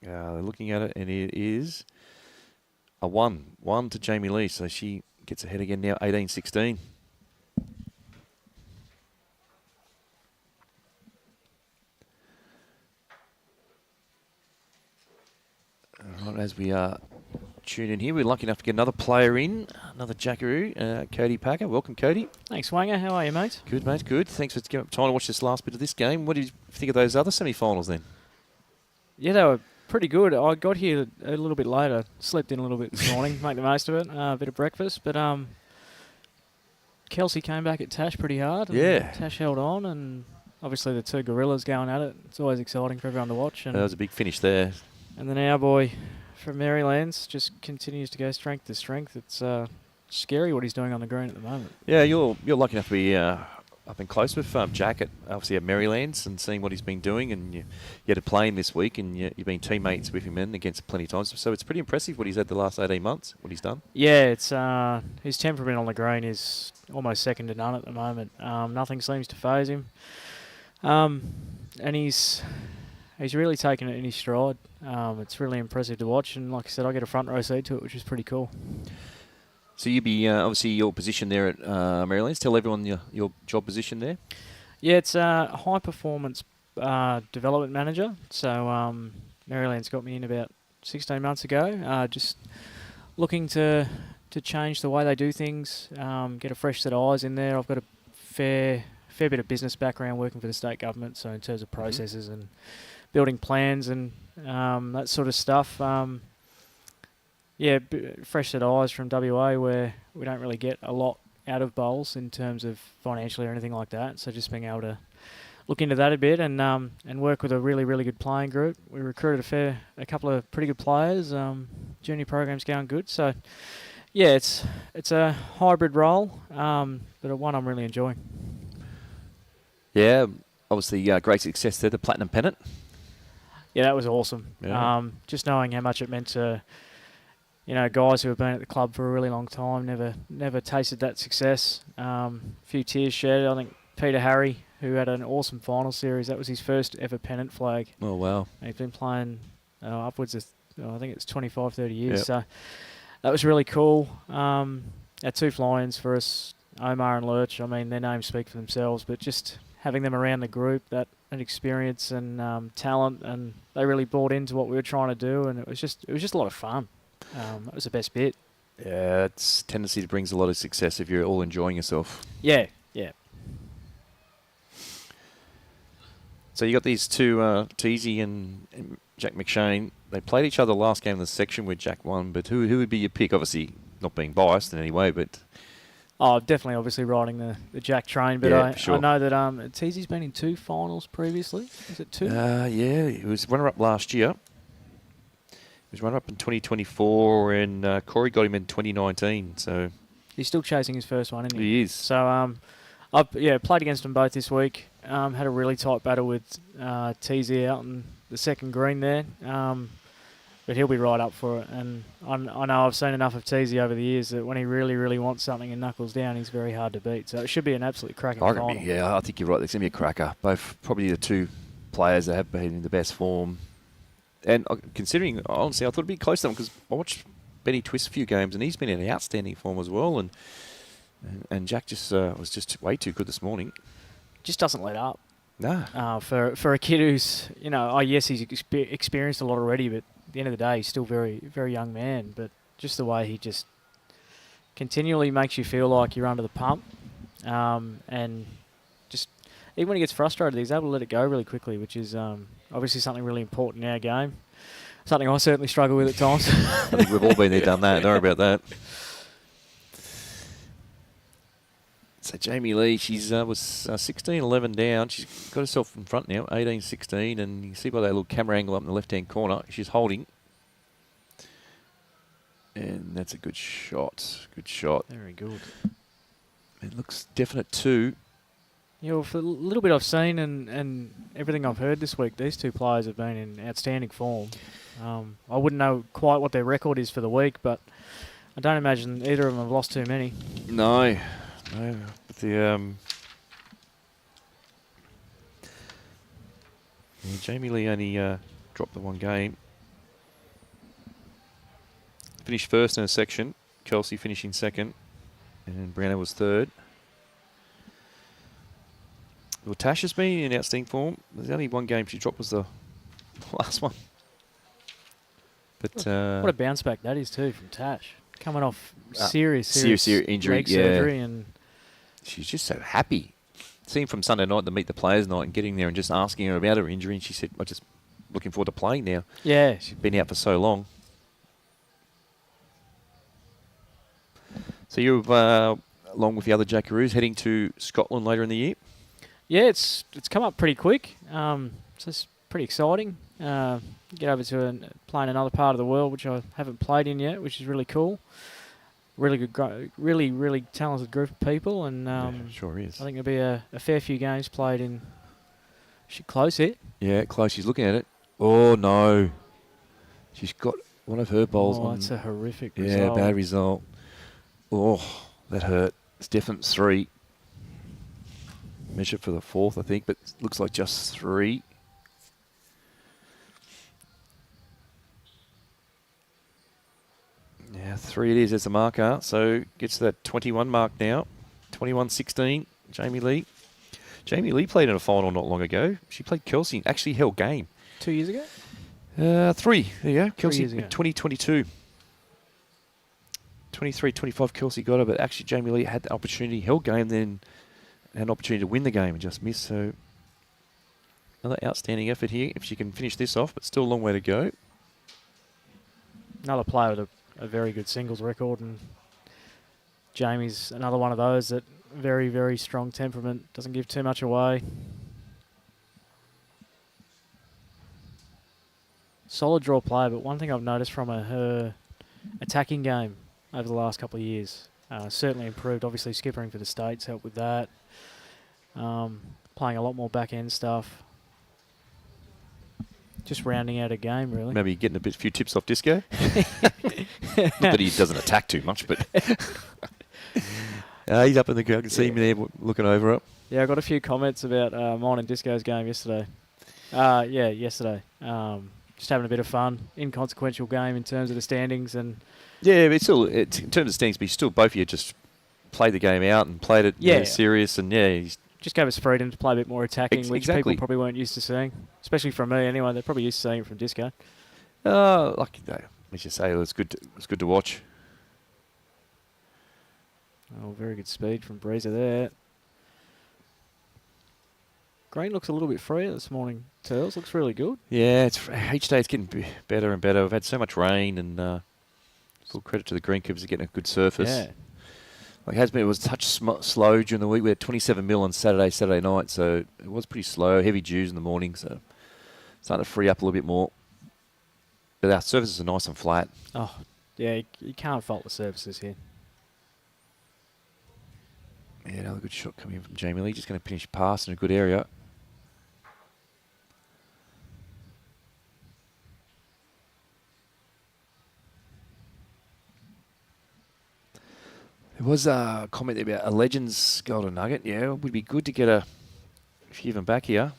[SPEAKER 1] They're looking at it, and it is a 1 to Jamie Lee, so she gets ahead again now, 18-16. All right, as we tune in here, we're lucky enough to get another player in, another Jackaroo, Cody Packer. Welcome, Cody.
[SPEAKER 4] Thanks, Wanger. How are you, mate?
[SPEAKER 1] Good, mate, good. Thanks for giving up time to watch this last bit of this game. What did you think of those other semi-finals then?
[SPEAKER 4] Yeah, they were pretty good. I got here a little bit later, slept in a little bit this morning, make the most of it, a bit of breakfast. But Kelsey came back at Tash pretty hard.
[SPEAKER 1] Yeah.
[SPEAKER 4] Tash held on, and obviously the 2 gorillas going at it. It's always exciting for everyone to watch. And
[SPEAKER 1] That was a big finish there.
[SPEAKER 4] And then our boy from Marylands just continues to go strength to strength. It's scary what he's doing on the green at the moment.
[SPEAKER 1] Yeah, you're lucky enough to be up and close with Jack obviously at Marylands and seeing what he's been doing, and you had to play him this week, and you've been teammates with him in against plenty of times. So it's pretty impressive what he's had the last 18 months, what he's done.
[SPEAKER 4] Yeah, it's his temperament on the green is almost second to none at the moment. Nothing seems to faze him, and he's really taken it in his stride. It's really impressive to watch, and like I said, I get a front row seat to it, which is pretty cool.
[SPEAKER 1] So you'd be obviously your position there at Marylands. Tell everyone your job position there.
[SPEAKER 4] Yeah, it's a high performance development manager. So Marylands got me in about 16 months ago. Just looking to change the way they do things, get a fresh set of eyes in there. I've got a fair bit of business background working for the state government, so in terms of processes and building plans and that sort of stuff. Fresh set of eyes from WA, where we don't really get a lot out of bowls in terms of financially or anything like that. So just being able to look into that a bit and work with a really, really good playing group. We recruited a couple of pretty good players. Junior program's going good. So yeah, it's a hybrid role, but one I'm really enjoying.
[SPEAKER 1] Yeah, obviously great success there, the Platinum Pennant.
[SPEAKER 4] Yeah, that was awesome.
[SPEAKER 1] Yeah.
[SPEAKER 4] Just knowing how much it meant to, guys who have been at the club for a really long time, never tasted that success. A few tears shed. I think Peter Harry, who had an awesome final series, that was his first ever pennant flag.
[SPEAKER 1] Oh, wow.
[SPEAKER 4] And he's been playing upwards of, I think it's 25, 30 years.
[SPEAKER 1] Yep.
[SPEAKER 4] So that was really cool. Our 2 fly-ins for us, Omar and Lurch, I mean, their names speak for themselves, but just having them around the group, that experience and talent, and they really bought into what we were trying to do, and it was just a lot of fun. That was the best bit.
[SPEAKER 1] Yeah, it's tendency to brings a lot of success if you're all enjoying yourself.
[SPEAKER 4] Yeah.
[SPEAKER 1] So you got these 2, Teasy and Jack McShane. They played each other last game in the section where Jack won, but who would be your pick? Obviously, not being biased in any way, but...
[SPEAKER 4] Oh, definitely, obviously riding the Jack train, but
[SPEAKER 1] yeah, sure.
[SPEAKER 4] I know that Teasy's been in 2 finals previously. Is it 2?
[SPEAKER 1] Yeah, he was runner-up last year. He was runner-up in 2024, and Corey got him in 2019, so...
[SPEAKER 4] He's still chasing his first one, isn't he?
[SPEAKER 1] He is.
[SPEAKER 4] So I've played against them both this week. Had a really tight battle with TZ out in the second green there. But he'll be right up for it. And I know I've seen enough of TZ over the years that when he really, really wants something and knuckles down, he's very hard to beat. So it should be an absolute cracking final.
[SPEAKER 1] I think you're right. There's going to be a cracker. Both probably the two players that have been in the best form. And considering, honestly, I thought it'd be close to them because I watched Benny Twist a few games and he's been in outstanding form as well. And Jack just was just way too good this morning.
[SPEAKER 4] Just doesn't let up.
[SPEAKER 1] Nah.
[SPEAKER 4] For a kid who's, yes, he's experienced a lot already, but at the end of the day, he's still very, very young man. But just the way he just continually makes you feel like you're under the pump. And just, even when he gets frustrated, he's able to let it go really quickly, which is obviously something really important in our game. Something I certainly struggle with at times.
[SPEAKER 1] I think we've all been there, done that. Don't worry about that. So Jamie Lee, she's was 16-11 down. She's got herself in front now, 18-16, and you can see by that little camera angle up in the left-hand corner, she's holding. And that's a good shot. Good shot.
[SPEAKER 4] Very good.
[SPEAKER 1] It looks definite too.
[SPEAKER 4] Yeah, well, for the little bit I've seen and everything I've heard this week, these two players have been in outstanding form. I wouldn't know quite what their record is for the week, but I don't imagine either of them have lost too many.
[SPEAKER 1] No, but Jamie Lee only dropped the one game. Finished first in a section. Kelsey finishing second, and Brianna was third. Well, Tasha's been in outstanding form. There's only one game she dropped was the last one. But
[SPEAKER 4] what a bounce back that is too from Tash, coming off serious
[SPEAKER 1] injury,
[SPEAKER 4] leg surgery, and
[SPEAKER 1] she's just so happy. Seeing from Sunday night to meet the players night and getting there and just asking her about her injury, and she said, "I'm just looking forward to playing now."
[SPEAKER 4] Yeah,
[SPEAKER 1] she's been out for so long. So you're along with the other Jackaroos heading to Scotland later in the year.
[SPEAKER 4] Yeah, it's come up pretty quick. So it's pretty exciting. Get over to play in another part of the world, which I haven't played in yet, which is really cool. Really good, really talented group of people, and
[SPEAKER 1] sure is.
[SPEAKER 4] I think there'll be a fair few games played in. She close it.
[SPEAKER 1] Yeah, close. She's looking at it. Oh no, she's got one of her bowls.
[SPEAKER 4] Oh, that's a horrific result.
[SPEAKER 1] Yeah, bad result. Oh, that hurt. It's definite 3. Measure for the 4th, I think, but it looks like just 3. Yeah, 3 it is as a marker. So gets to that 21 mark now. 21-16, Jamie Lee. Jamie Lee played in a final not long ago. She played Kelsey and actually held game.
[SPEAKER 4] 2 years ago?
[SPEAKER 1] 3. There you go. Kelsey in
[SPEAKER 4] 3 years ago.
[SPEAKER 1] 2022. 23-25 Kelsey got her, but actually Jamie Lee had the opportunity, held game, then had an opportunity to win the game and just missed. So another outstanding effort here if she can finish this off, but still a long way to go.
[SPEAKER 4] Another player with a very good singles record, and Jamie's another one of those that very, very strong temperament, doesn't give too much away. Solid draw player, but one thing I've noticed from her attacking game over the last couple of years, certainly improved. Obviously skippering for the States helped with that. Playing a lot more back-end stuff. Just rounding out a game, really.
[SPEAKER 1] Maybe getting a few tips off Disco. Not that he doesn't attack too much, but he's up in the ground. I can see him there looking over it.
[SPEAKER 4] Yeah, I got a few comments about mine and Disco's game yesterday. Yesterday. Just having a bit of fun. Inconsequential game in terms of the standings. And
[SPEAKER 1] yeah, but still, in terms of standings, but still both of you just played the game out and played it serious. And he's
[SPEAKER 4] just gave us freedom to play a bit more attacking, which
[SPEAKER 1] exactly.
[SPEAKER 4] people probably weren't used to seeing. Especially from me anyway. They're probably used to seeing it from Disco.
[SPEAKER 1] Let's just say it was good to watch.
[SPEAKER 4] Oh, very good speed from Breezer there. Green looks a little bit freer this morning. Turles looks really good.
[SPEAKER 1] Yeah, each day it's getting better and better. We've had so much rain, and full credit to the greenkeepers for getting a good surface.
[SPEAKER 4] Yeah.
[SPEAKER 1] Like it was a touch slow during the week. We had 27 mil on Saturday night, so it was pretty slow. Heavy dews in the morning, so starting to free up a little bit more. But our surfaces are nice and flat.
[SPEAKER 4] Oh, yeah, you can't fault the surfaces here.
[SPEAKER 1] Yeah, another good shot coming in from Jamie Lee. Just going to finish pass in a good area. There was a comment there about a Legends Golden Nugget. Yeah, it would be good to get a few of them back here.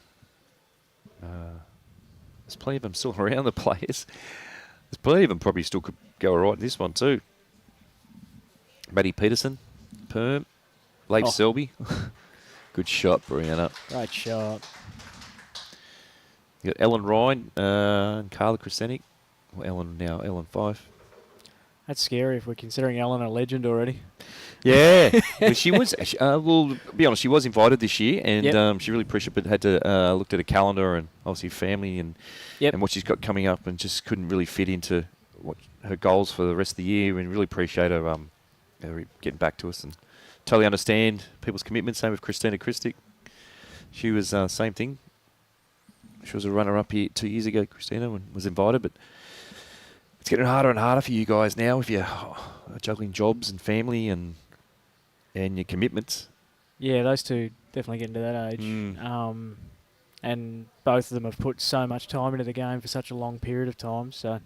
[SPEAKER 1] There's plenty of them still around, the players. There's plenty of them probably still could go all right in this one too. Matty Peterson, Perm, Leif Selby. Good shot, Brianna.
[SPEAKER 4] Great shot.
[SPEAKER 1] You got Ellen Ryan and Carla Krasenik. Well, Ellen Fife.
[SPEAKER 4] That's scary if we're considering Ellen a legend already.
[SPEAKER 1] Yeah, but she was. Well, be honest, she was invited this year, and she really appreciated, but had to looked at a calendar and obviously family and what she's got coming up, and just couldn't really fit into what her goals for the rest of the year. And really appreciate her getting back to us, and totally understand people's commitment. Same with Christina Christic. She was same thing. She was a runner-up here 2 years ago, Christina, and was invited, but it's getting harder and harder for you guys now if you're juggling jobs and family and your commitments.
[SPEAKER 4] Yeah, those two definitely getting to that age. And both of them have put so much time into the game for such a long period of time. So,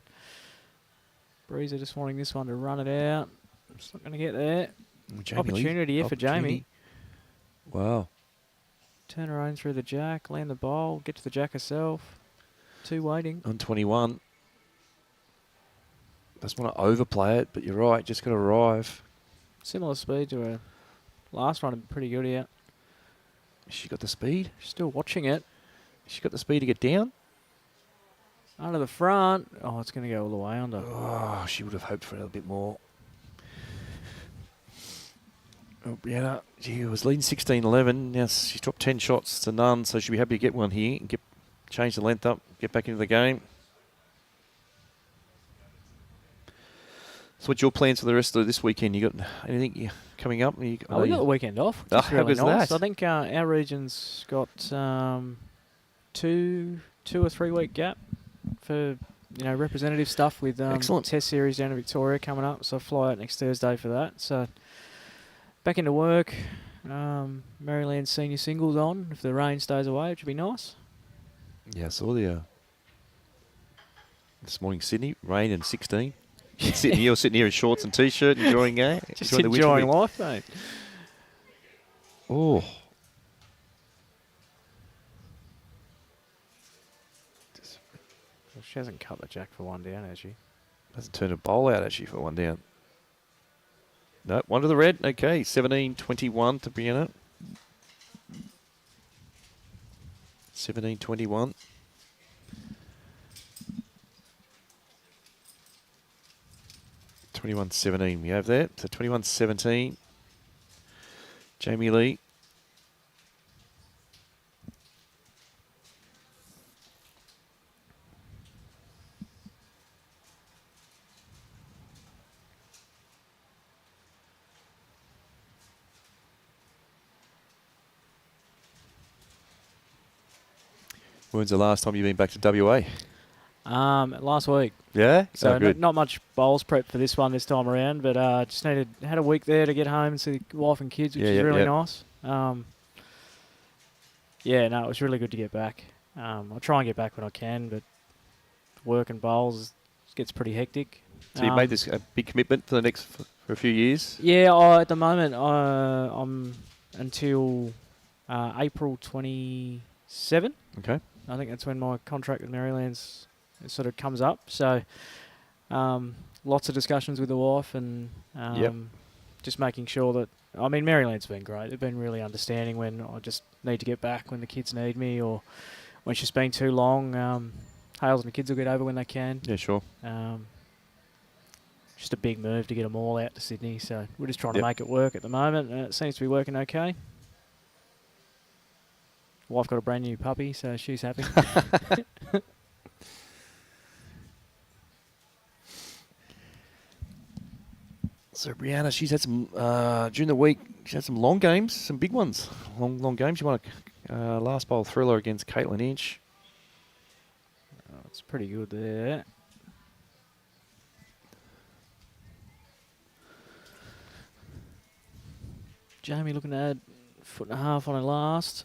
[SPEAKER 4] Breezer just wanting this one to run it out. It's not going to get there. Opportunity here for Jamie.
[SPEAKER 1] Wow.
[SPEAKER 4] Turn her own through the jack, land the bowl, get to the jack herself. Two waiting.
[SPEAKER 1] On 21. Doesn't want to overplay it, but you're right, just got to arrive.
[SPEAKER 4] Similar speed to her last run, pretty good here.
[SPEAKER 1] She got the speed.
[SPEAKER 4] She's still watching it.
[SPEAKER 1] She got the speed to get down.
[SPEAKER 4] Under the front. Oh, it's going to go all the way under.
[SPEAKER 1] Oh, she would have hoped for a little bit more. Oh, Brianna, she was leading 16-11. Now she's dropped 10 shots to none, so she'll be happy to get one here and change the length up, get back into the game. So what's your plans for the rest of this weekend? You got anything coming up?
[SPEAKER 4] We got the weekend off, which is
[SPEAKER 1] how
[SPEAKER 4] really
[SPEAKER 1] goes
[SPEAKER 4] nice.
[SPEAKER 1] that?
[SPEAKER 4] I think our region's got 2 or 3 week gap for representative stuff with
[SPEAKER 1] Excellent.
[SPEAKER 4] Test series down in Victoria coming up. So I fly out next Thursday for that. So back into work. Maryland senior singles on if the rain stays away, which would be nice.
[SPEAKER 1] Yeah, I saw the this morning Sydney rain and 16. You're sitting here in shorts and t-shirt, enjoying game.
[SPEAKER 4] Just enjoying life, mate.
[SPEAKER 1] Oh.
[SPEAKER 4] Well, she hasn't cut the jack for one down, has she?
[SPEAKER 1] Hasn't turned a bowl out, actually, for one down. No, one to the red. Okay, 17-21 to Brianna. 17-21. $21.17 we have there. So 21.17. Jamie Lee. When's the last time you've been back to WA?
[SPEAKER 4] Last week.
[SPEAKER 1] Yeah?
[SPEAKER 4] So not much bowls prep for this one this time around, but just had a week there to get home and see the wife and kids, which is really nice. No, it was really good to get back. I'll try and get back when I can, but work and bowls gets pretty hectic.
[SPEAKER 1] So you made this a big commitment for the next for a few years?
[SPEAKER 4] Yeah, at the moment I'm until April 27.
[SPEAKER 1] Okay.
[SPEAKER 4] I think that's when my contract with Maryland's sort of comes up. So lots of discussions with the wife and just making sure that, Maryland's been great. They've been really understanding when I just need to get back when the kids need me or when she's been too long. Hales and the kids will get over when they can.
[SPEAKER 1] Yeah, sure.
[SPEAKER 4] Just a big move to get them all out to Sydney. So we're just trying to make it work at the moment. And it seems to be working okay. Wife got a brand new puppy, so she's happy.
[SPEAKER 1] So Brianna, she's had some during the week. She had some long games, some big ones, long games. She won a last bowl thriller against Caitlin Inch.
[SPEAKER 4] Oh, it's pretty good there. Jamie looking to add 1.5 foot on her last.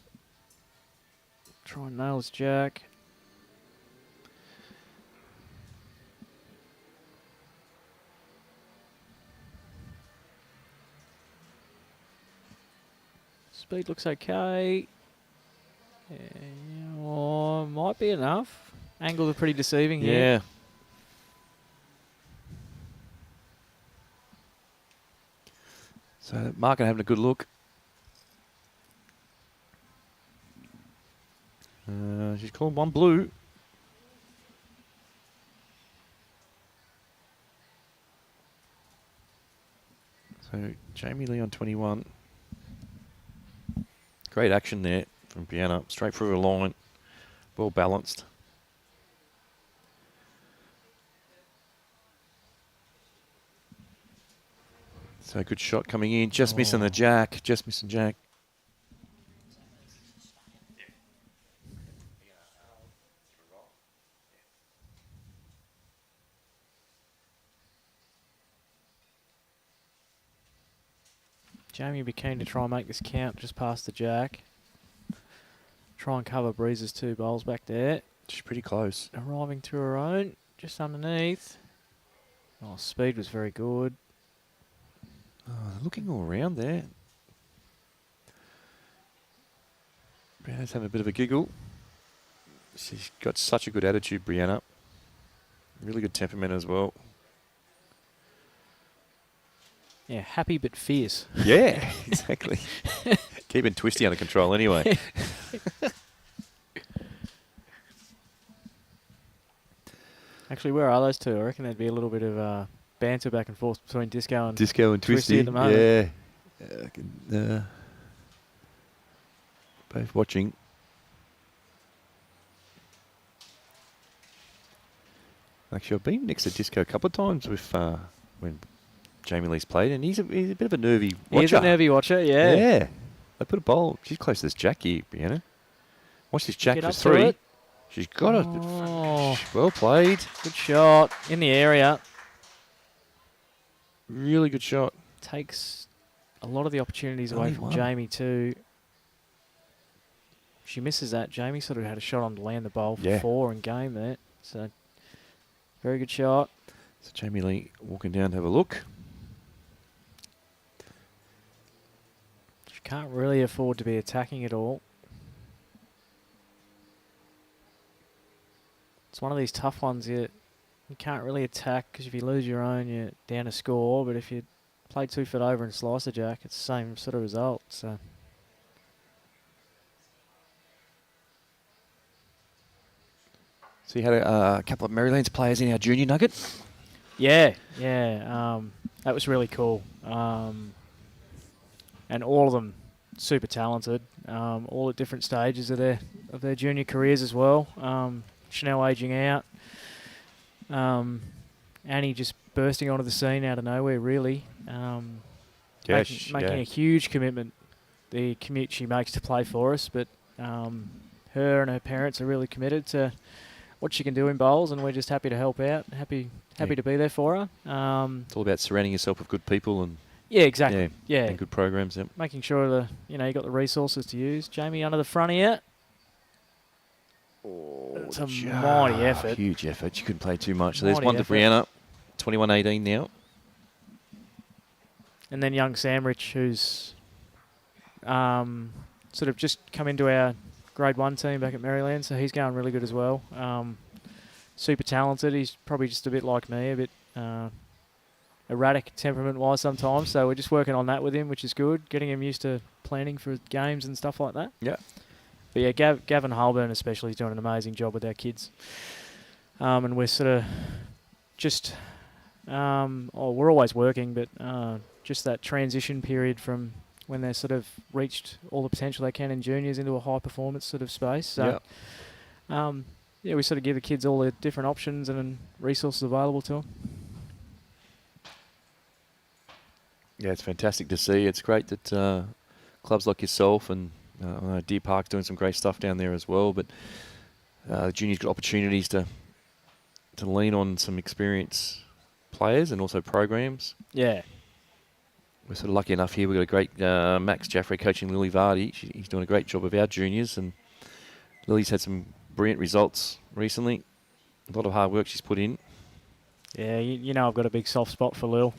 [SPEAKER 4] Try and nail his jack. Speed looks okay. Yeah, might be enough. Angles are pretty deceiving here.
[SPEAKER 1] Yeah. So Markin having a good look. She's called one blue. So Jamie Lee on 21. Great action there from Brianna. Straight through her line. Well balanced. So good shot coming in. Just missing the jack. Just missing jack.
[SPEAKER 4] Jamie would be keen to try and make this count just past the jack. Try and cover Breeze's 2 bowls back there.
[SPEAKER 1] She's pretty close.
[SPEAKER 4] Arriving to her own, just underneath. Oh, speed was very good.
[SPEAKER 1] Looking all around there. Brianna's having a bit of a giggle. She's got such a good attitude, Brianna. Really good temperament as well.
[SPEAKER 4] Yeah, happy but fierce.
[SPEAKER 1] Yeah, exactly. Keeping Twisty under control anyway.
[SPEAKER 4] Actually, where are those two? I reckon there'd be a little bit of banter back and forth between Disco and
[SPEAKER 1] Disco and Twisty
[SPEAKER 4] at the moment.
[SPEAKER 1] Yeah. Both watching. Actually, I've been next to Disco a couple of times with when Jamie Lee's played, and he's a bit of a nervy watcher.
[SPEAKER 4] He's a nervy watcher, yeah.
[SPEAKER 1] Yeah. They put a bowl. She's close to this jack here, Brianna. Watch this jack
[SPEAKER 4] Get
[SPEAKER 1] for
[SPEAKER 4] up to
[SPEAKER 1] 3.
[SPEAKER 4] it.
[SPEAKER 1] She's got it.
[SPEAKER 4] Oh.
[SPEAKER 1] Well played.
[SPEAKER 4] Good shot in the area.
[SPEAKER 1] Really good shot.
[SPEAKER 4] Takes a lot of the opportunities away
[SPEAKER 1] Only
[SPEAKER 4] from
[SPEAKER 1] one.
[SPEAKER 4] Jamie too. She misses that. Jamie sort of had a shot on to land the bowl for 4 in game there. So, very good shot.
[SPEAKER 1] So Jamie Lee walking down to have a look.
[SPEAKER 4] She can't really afford to be attacking at all. It's one of these tough ones. You can't really attack because if you lose your own, you're down a score. But if you play 2 foot over and slice a jack, it's the same sort of result. So.
[SPEAKER 1] So you had a couple of Maryland's players in our junior nugget.
[SPEAKER 4] Yeah. That was really cool. And all of them super talented. All at different stages of their junior careers as well. Chanel aging out. Annie just bursting onto the scene out of nowhere, really. Making a huge commitment. The commute she makes to play for us, but her and her parents are really committed to what she can do in bowls, and we're just happy to help out. Happy to be there for her.
[SPEAKER 1] It's all about surrounding yourself with good people and
[SPEAKER 4] exactly. Yeah,
[SPEAKER 1] and good programs. Yep.
[SPEAKER 4] making sure you got the resources to use. Jamie under the front here. It's a mighty effort.
[SPEAKER 1] Huge effort. She couldn't play too much. So there's
[SPEAKER 4] Mighty
[SPEAKER 1] one to
[SPEAKER 4] effort.
[SPEAKER 1] Brianna. 21-18 now.
[SPEAKER 4] And then young Samrich, who's sort of just come into our Grade 1 team back at Maryland, so he's going really good as well. Super talented. He's probably just a bit like me, a bit erratic temperament-wise sometimes, so we're just working on that with him, which is good, getting him used to planning for games and stuff like that.
[SPEAKER 1] Yeah.
[SPEAKER 4] But yeah, Gavin Holborn especially is doing an amazing job with our kids. And we're sort of just, we're always working, but just that transition period from when they're sort of reached all the potential they can in juniors into a high performance sort of space. So, we sort of give the kids all the different options and resources available to them.
[SPEAKER 1] Yeah, it's fantastic to see. It's great that clubs like yourself and Deer Park's doing some great stuff down there as well. But the juniors got opportunities to lean on some experienced players and also programs.
[SPEAKER 4] Yeah.
[SPEAKER 1] we're sort of lucky enough here. We've got a great Max Jaffrey coaching Lily Vardy. He's doing a great job of our juniors, and Lily's had some brilliant results recently. A lot of hard work she's put in.
[SPEAKER 4] Yeah, you know I've got a big soft spot for Lil.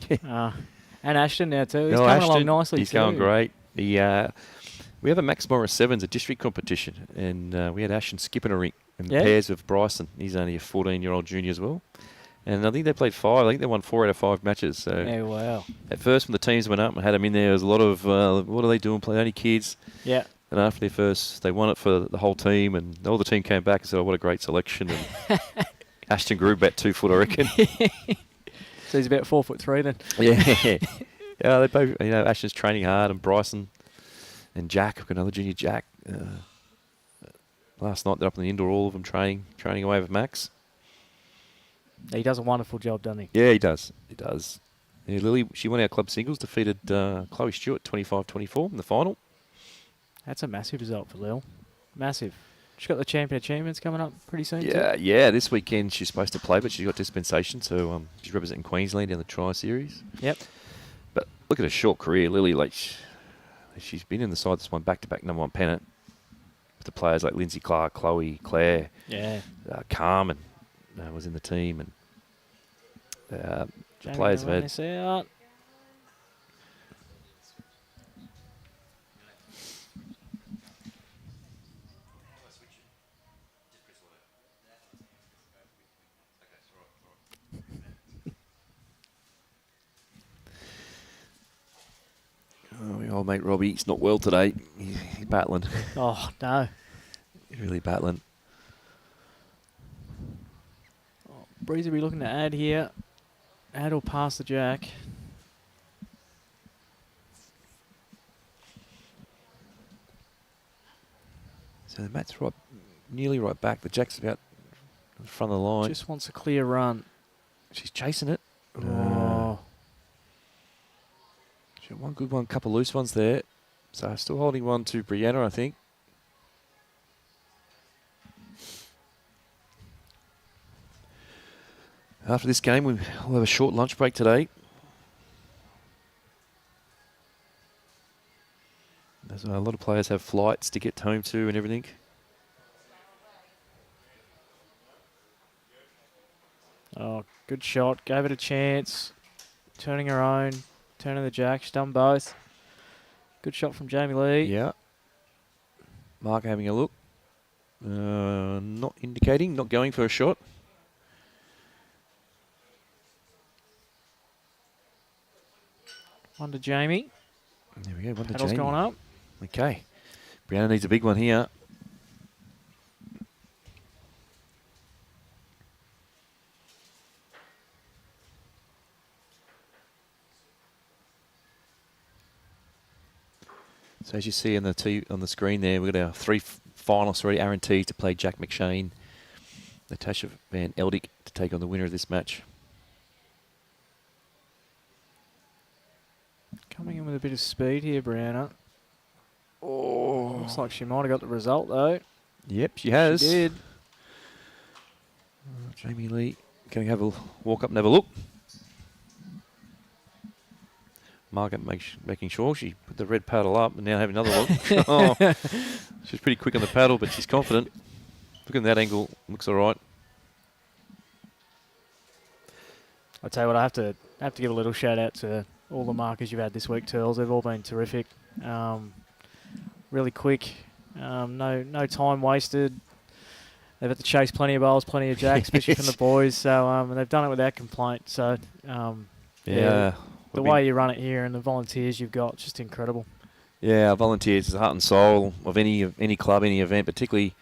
[SPEAKER 4] And Ashton now too. He's
[SPEAKER 1] No,
[SPEAKER 4] coming along
[SPEAKER 1] Ashton,
[SPEAKER 4] nicely
[SPEAKER 1] he's
[SPEAKER 4] too.
[SPEAKER 1] going great. We have a Max Morris Sevens, a district competition, and we had Ashton skipping a ring in pairs with Bryson. He's only a 14-year-old junior as well. And I think they played 5. I think they won 4 out of 5 matches. So
[SPEAKER 4] Yeah, wow.
[SPEAKER 1] at first, when the teams went up and had them in there was a lot of, what are they doing, playing only kids?
[SPEAKER 4] Yeah.
[SPEAKER 1] And after their first, they won it for the whole team, and all the team came back and said, oh, what a great selection. And Ashton grew about 2 foot, I reckon.
[SPEAKER 4] So he's about 4'3" then.
[SPEAKER 1] Yeah. Yeah, they both, Ashton's training hard, and Bryson and Jack, we've got another junior Jack. Last night they're up in the indoor, all of them training away with Max.
[SPEAKER 4] He does a wonderful job, doesn't he?
[SPEAKER 1] Yeah, he does. He does. Yeah, Lily, she won our club singles, defeated Chloe Stewart 25-24 in the final.
[SPEAKER 4] That's a massive result for Lil. Massive. She's got the Champion Achievements coming up pretty soon too.
[SPEAKER 1] Yeah. This weekend she's supposed to play, but she's got dispensation, so she's representing Queensland in the Tri-Series.
[SPEAKER 4] Yep.
[SPEAKER 1] But look at her short career, Lily. Like she's been in the side that's won back-to-back number 1 pennant with the players like Lindsay Clark, Chloe, Claire, Carmen was in the team, and the players have had.
[SPEAKER 4] This out.
[SPEAKER 1] Oh, my old mate Robbie, he's not well today. He's battling.
[SPEAKER 4] Oh, no.
[SPEAKER 1] He's really battling.
[SPEAKER 4] Breeze will be looking to add here. Add or pass the Jack.
[SPEAKER 1] So the Matt's nearly right back. The Jack's about in front of the line.
[SPEAKER 4] Just wants a clear run.
[SPEAKER 1] She's chasing it.
[SPEAKER 4] Oh.
[SPEAKER 1] She had one good one, couple loose ones there. So still holding one to Brianna, I think. After this game, we'll have a short lunch break today. A lot of players have flights to get home to and everything.
[SPEAKER 4] Oh, good shot. Gave it a chance. Turning her own. Turning the Jack. She's done both. Good shot from Jamie Lee.
[SPEAKER 1] Yeah. Mark having a look. Not indicating, not going for a shot.
[SPEAKER 4] One to Jamie.
[SPEAKER 1] There we go, one to
[SPEAKER 4] Paddle's
[SPEAKER 1] Jamie.
[SPEAKER 4] going up.
[SPEAKER 1] Okay. Brianna needs a big one here. So as you see on the screen there, we've got our 3 finalists already. Aaron T to play Jack McShane. Natasha Van Eldik to take on the winner of this match.
[SPEAKER 4] Coming in with a bit of speed here, Brianna.
[SPEAKER 1] Oh.
[SPEAKER 4] Looks like she might have got the result, though.
[SPEAKER 1] Yep, she has.
[SPEAKER 4] She did.
[SPEAKER 1] Jamie Lee going to have a walk up and have a look. Margaret making sure she put the red paddle up and now have another look. Oh, she's pretty quick on the paddle, but she's confident. Look at that angle, looks all right.
[SPEAKER 4] I'll tell you what, I have to give a little shout out to all the markers you've had this week, Turls. They've all been terrific. Really quick. No time wasted. They've had to chase plenty of bowls, plenty of jacks, especially from the boys. So and they've done it without complaint. So
[SPEAKER 1] Yeah.
[SPEAKER 4] The way you run it here and the volunteers you've got, just incredible.
[SPEAKER 1] Yeah, our volunteers is the heart and soul of any club, any event. Particularly,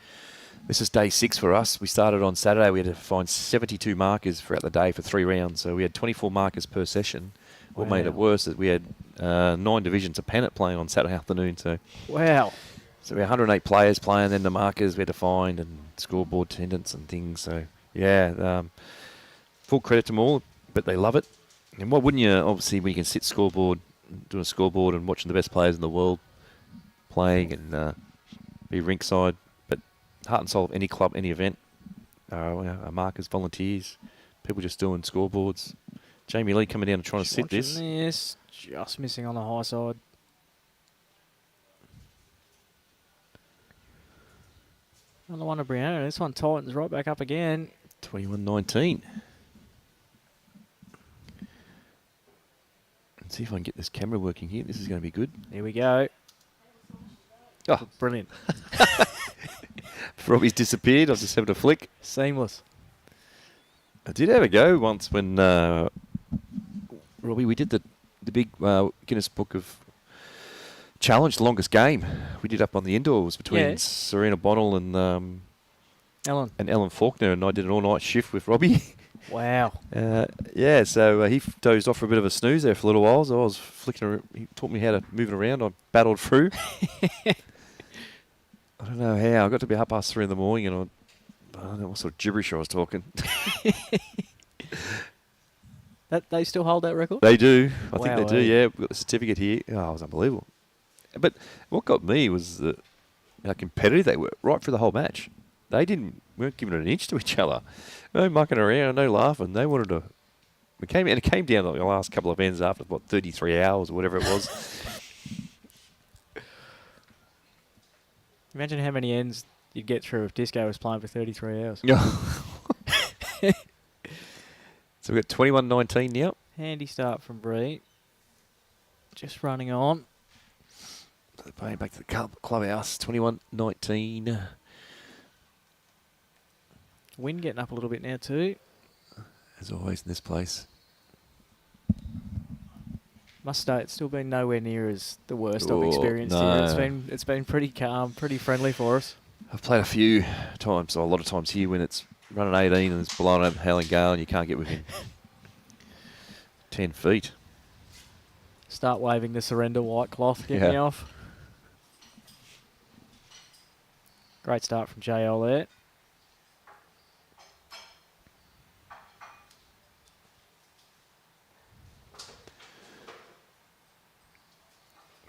[SPEAKER 1] this is day 6 for us. We started on Saturday. We had to find 72 markers throughout the day for 3 rounds. So we had 24 markers per session. What made it worse is we had 9 divisions of pennant playing on Saturday afternoon. So
[SPEAKER 4] wow.
[SPEAKER 1] So we had 108 players playing, then the markers we had to find and scoreboard attendance and things. So yeah, full credit to them all, but they love it. And why wouldn't you? Obviously, we can sit doing a scoreboard and watching the best players in the world playing and be rinkside. But heart and soul of any club, any event, our markers, volunteers, people just doing scoreboards, Jamie Lee coming down and trying to
[SPEAKER 4] Just
[SPEAKER 1] sit
[SPEAKER 4] watching
[SPEAKER 1] this.
[SPEAKER 4] this. Just missing on the high side. Another one to Brianna. This one tightens right back up again.
[SPEAKER 1] 21-19. Let's see if I can get this camera working here. This is going to be good.
[SPEAKER 4] Here we go.
[SPEAKER 1] Oh,
[SPEAKER 4] Brilliant.
[SPEAKER 1] Robbie's disappeared. I was just having a flick.
[SPEAKER 4] Seamless.
[SPEAKER 1] I did have a go once when, Robbie, we did the big Guinness Book of Challenge, the longest game. We did up on the indoors between Serena Bonnell and Ellen Faulkner, and I did an all-night shift with Robbie.
[SPEAKER 4] Wow.
[SPEAKER 1] So he dozed off for a bit of a snooze there for a little while. So I was flicking around. He taught me how to move it around. I battled through. I don't know how. I got to be 3:30 in the morning, and I don't know what sort of gibberish I was talking.
[SPEAKER 4] That they still hold that record?
[SPEAKER 1] They do. I think they
[SPEAKER 4] Wow,
[SPEAKER 1] do, yeah. We've got the certificate here. Oh, it was unbelievable. But what got me was how competitive they were right through the whole match. They weren't giving it an inch to each other. No mucking around, no laughing. They wanted to... It came down to the last couple of ends after, 33 hours or whatever it was.
[SPEAKER 4] Imagine how many ends you'd get through if Disco was playing for 33 hours.
[SPEAKER 1] So we've got 21-19 now.
[SPEAKER 4] Handy start from Bree. Just running on.
[SPEAKER 1] So they're playing back to the clubhouse. 21-19.
[SPEAKER 4] Wind getting up a little bit now too.
[SPEAKER 1] As always in this place.
[SPEAKER 4] Must say it's still been nowhere near as the worst
[SPEAKER 1] Oh,
[SPEAKER 4] I've experienced
[SPEAKER 1] no.
[SPEAKER 4] here. It's been pretty calm, pretty friendly for us.
[SPEAKER 1] I've played a few times, or a lot of times here when it's running 18 and it's blowing up howling gale and you can't get within 10 feet.
[SPEAKER 4] Start waving the surrender white cloth, get me off. Great start from JL there.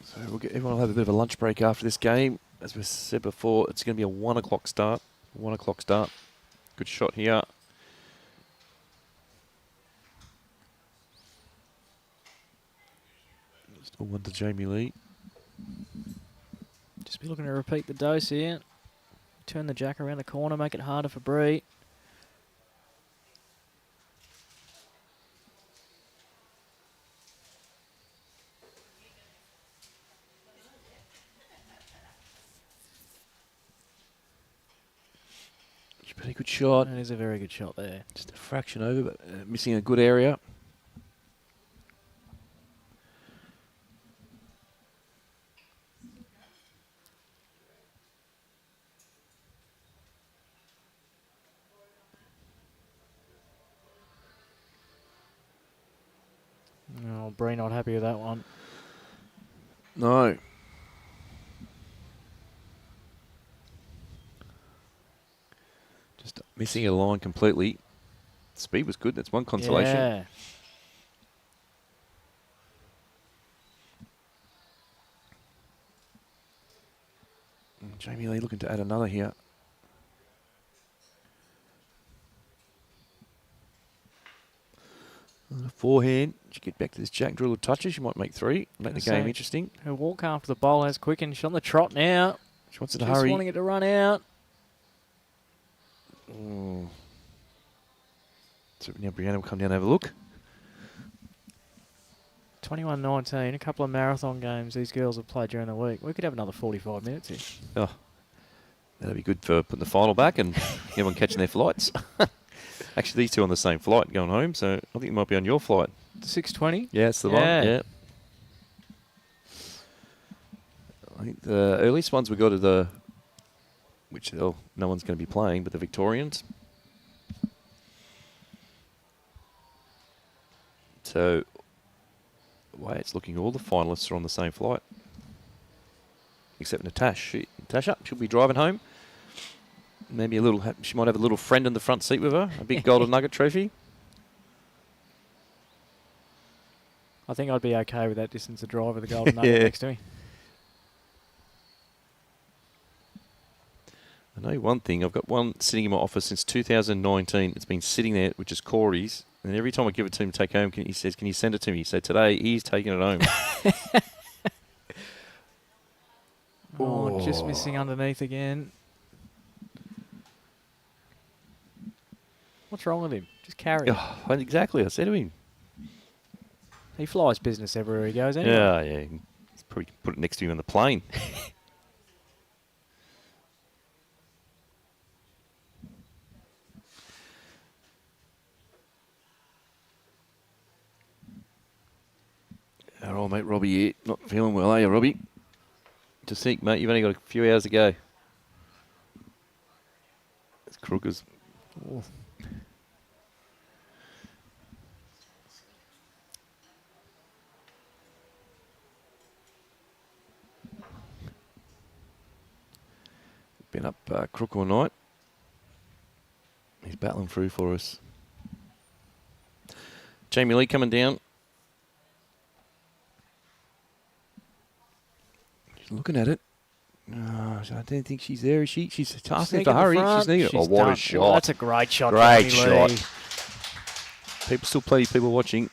[SPEAKER 1] So everyone will have a bit of a lunch break after this game. As we said before, it's going to be a 1 o'clock start. 1 o'clock start. Good shot here. Still one to Jamie Lee.
[SPEAKER 4] Just be looking to repeat the dose here. Turn the jack around the corner, make it harder for Bree.
[SPEAKER 1] Pretty good shot.
[SPEAKER 4] That is a very good shot there.
[SPEAKER 1] Just a fraction over, but missing a good area.
[SPEAKER 4] Oh, Bree not happy with that one.
[SPEAKER 1] No. Just missing a line completely. Speed was good. That's one consolation.
[SPEAKER 4] Yeah.
[SPEAKER 1] Jamie Lee looking to add another here. On a forehand. She get back to this jack, drill of touches. She might make 3. Make the game interesting.
[SPEAKER 4] Her walk after the bowl has quickened. She's on the trot now.
[SPEAKER 1] She wants it
[SPEAKER 4] She's
[SPEAKER 1] to hurry.
[SPEAKER 4] wanting it to run out.
[SPEAKER 1] Oh. So now Brianna will come down and have a look.
[SPEAKER 4] 21-19, a couple of marathon games these girls have played during the week. We could have another 45 minutes here.
[SPEAKER 1] Oh, that'll be good for putting the final back and everyone catching their flights. Actually, these two on the same flight going home, so I think it might be on your flight.
[SPEAKER 4] 6:20?
[SPEAKER 1] Yeah, it's the one. Yeah. I think the earliest ones we got are the, which no one's going to be playing, but the Victorians. So, the way it's looking, all the finalists are on the same flight. Except Natasha. Natasha, she'll be driving home. Maybe she might have a little friend in the front seat with her, a big golden nugget trophy.
[SPEAKER 4] I think I'd be okay with that distance of drive with a golden nugget next to me.
[SPEAKER 1] I know one thing. I've got one sitting in my office since 2019. It's been sitting there, which is Corey's. And every time I give it to him to take home, he says, "Can you send it to me?" So today he's taking it home.
[SPEAKER 4] Just missing underneath again. What's wrong with him? Just carry him.
[SPEAKER 1] Oh, exactly. I said to him.
[SPEAKER 4] He flies business everywhere he goes anyway.
[SPEAKER 1] Yeah. He's probably put it next to him on the plane. Our old mate Robbie here. Not feeling well, are you, Robbie? Just think, mate, you've only got a few hours to go. It's crookers.
[SPEAKER 4] Oh.
[SPEAKER 1] Been up crook all night. He's battling through for us. Jamie Lee coming down. She's looking at it. No, I don't think she's there, is she? She's asking to hurry. She's needed. Oh, what a shot.
[SPEAKER 4] Well, that's a great shot.
[SPEAKER 1] Great
[SPEAKER 4] Jamie
[SPEAKER 1] shot.
[SPEAKER 4] Lee.
[SPEAKER 1] People still play, people watching.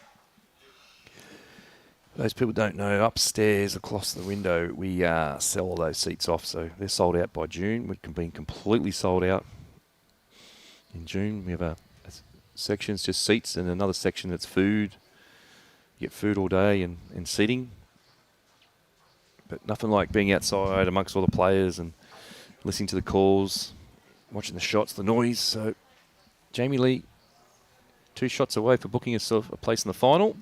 [SPEAKER 1] Those people don't know, upstairs across the window, we sell all those seats off. So they're sold out by June. We can be completely sold out in June. We have a section's just seats and another section that's food. You get food all day and seating. But nothing like being outside amongst all the players and listening to the calls, watching the shots, the noise. So Jamie Lee, 2 shots away for booking herself a place in the final.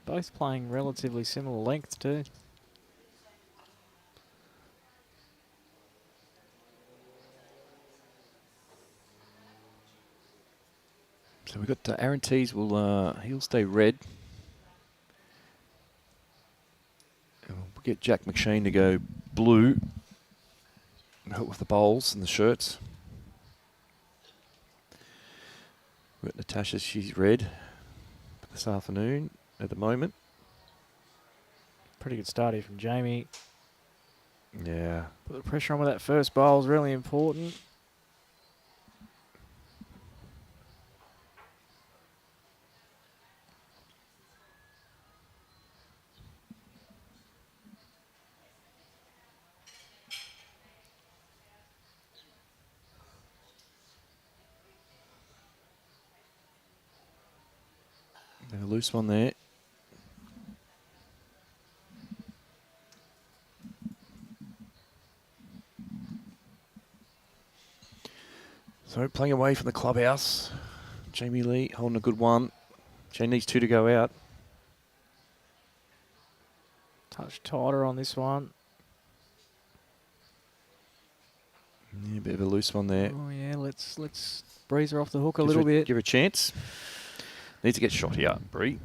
[SPEAKER 4] Both playing relatively similar lengths too.
[SPEAKER 1] So we've got Aaron Tees he'll stay red. And we'll get Jack McShane to go blue. Help with the bowls and the shirts. We've got Natasha, she's red this afternoon at the moment.
[SPEAKER 4] Pretty good start here from Jamie.
[SPEAKER 1] Yeah.
[SPEAKER 4] Put the pressure on with that first bowl is really important.
[SPEAKER 1] A loose one there. So playing away from the clubhouse. Jamie Lee holding a good one. She needs 2 to go out.
[SPEAKER 4] Touch tighter on this one.
[SPEAKER 1] Yeah, a bit of a loose one there.
[SPEAKER 4] Oh yeah, let's breeze her off the hook a little bit.
[SPEAKER 1] Give her a chance. Needs to get shot here, Bree.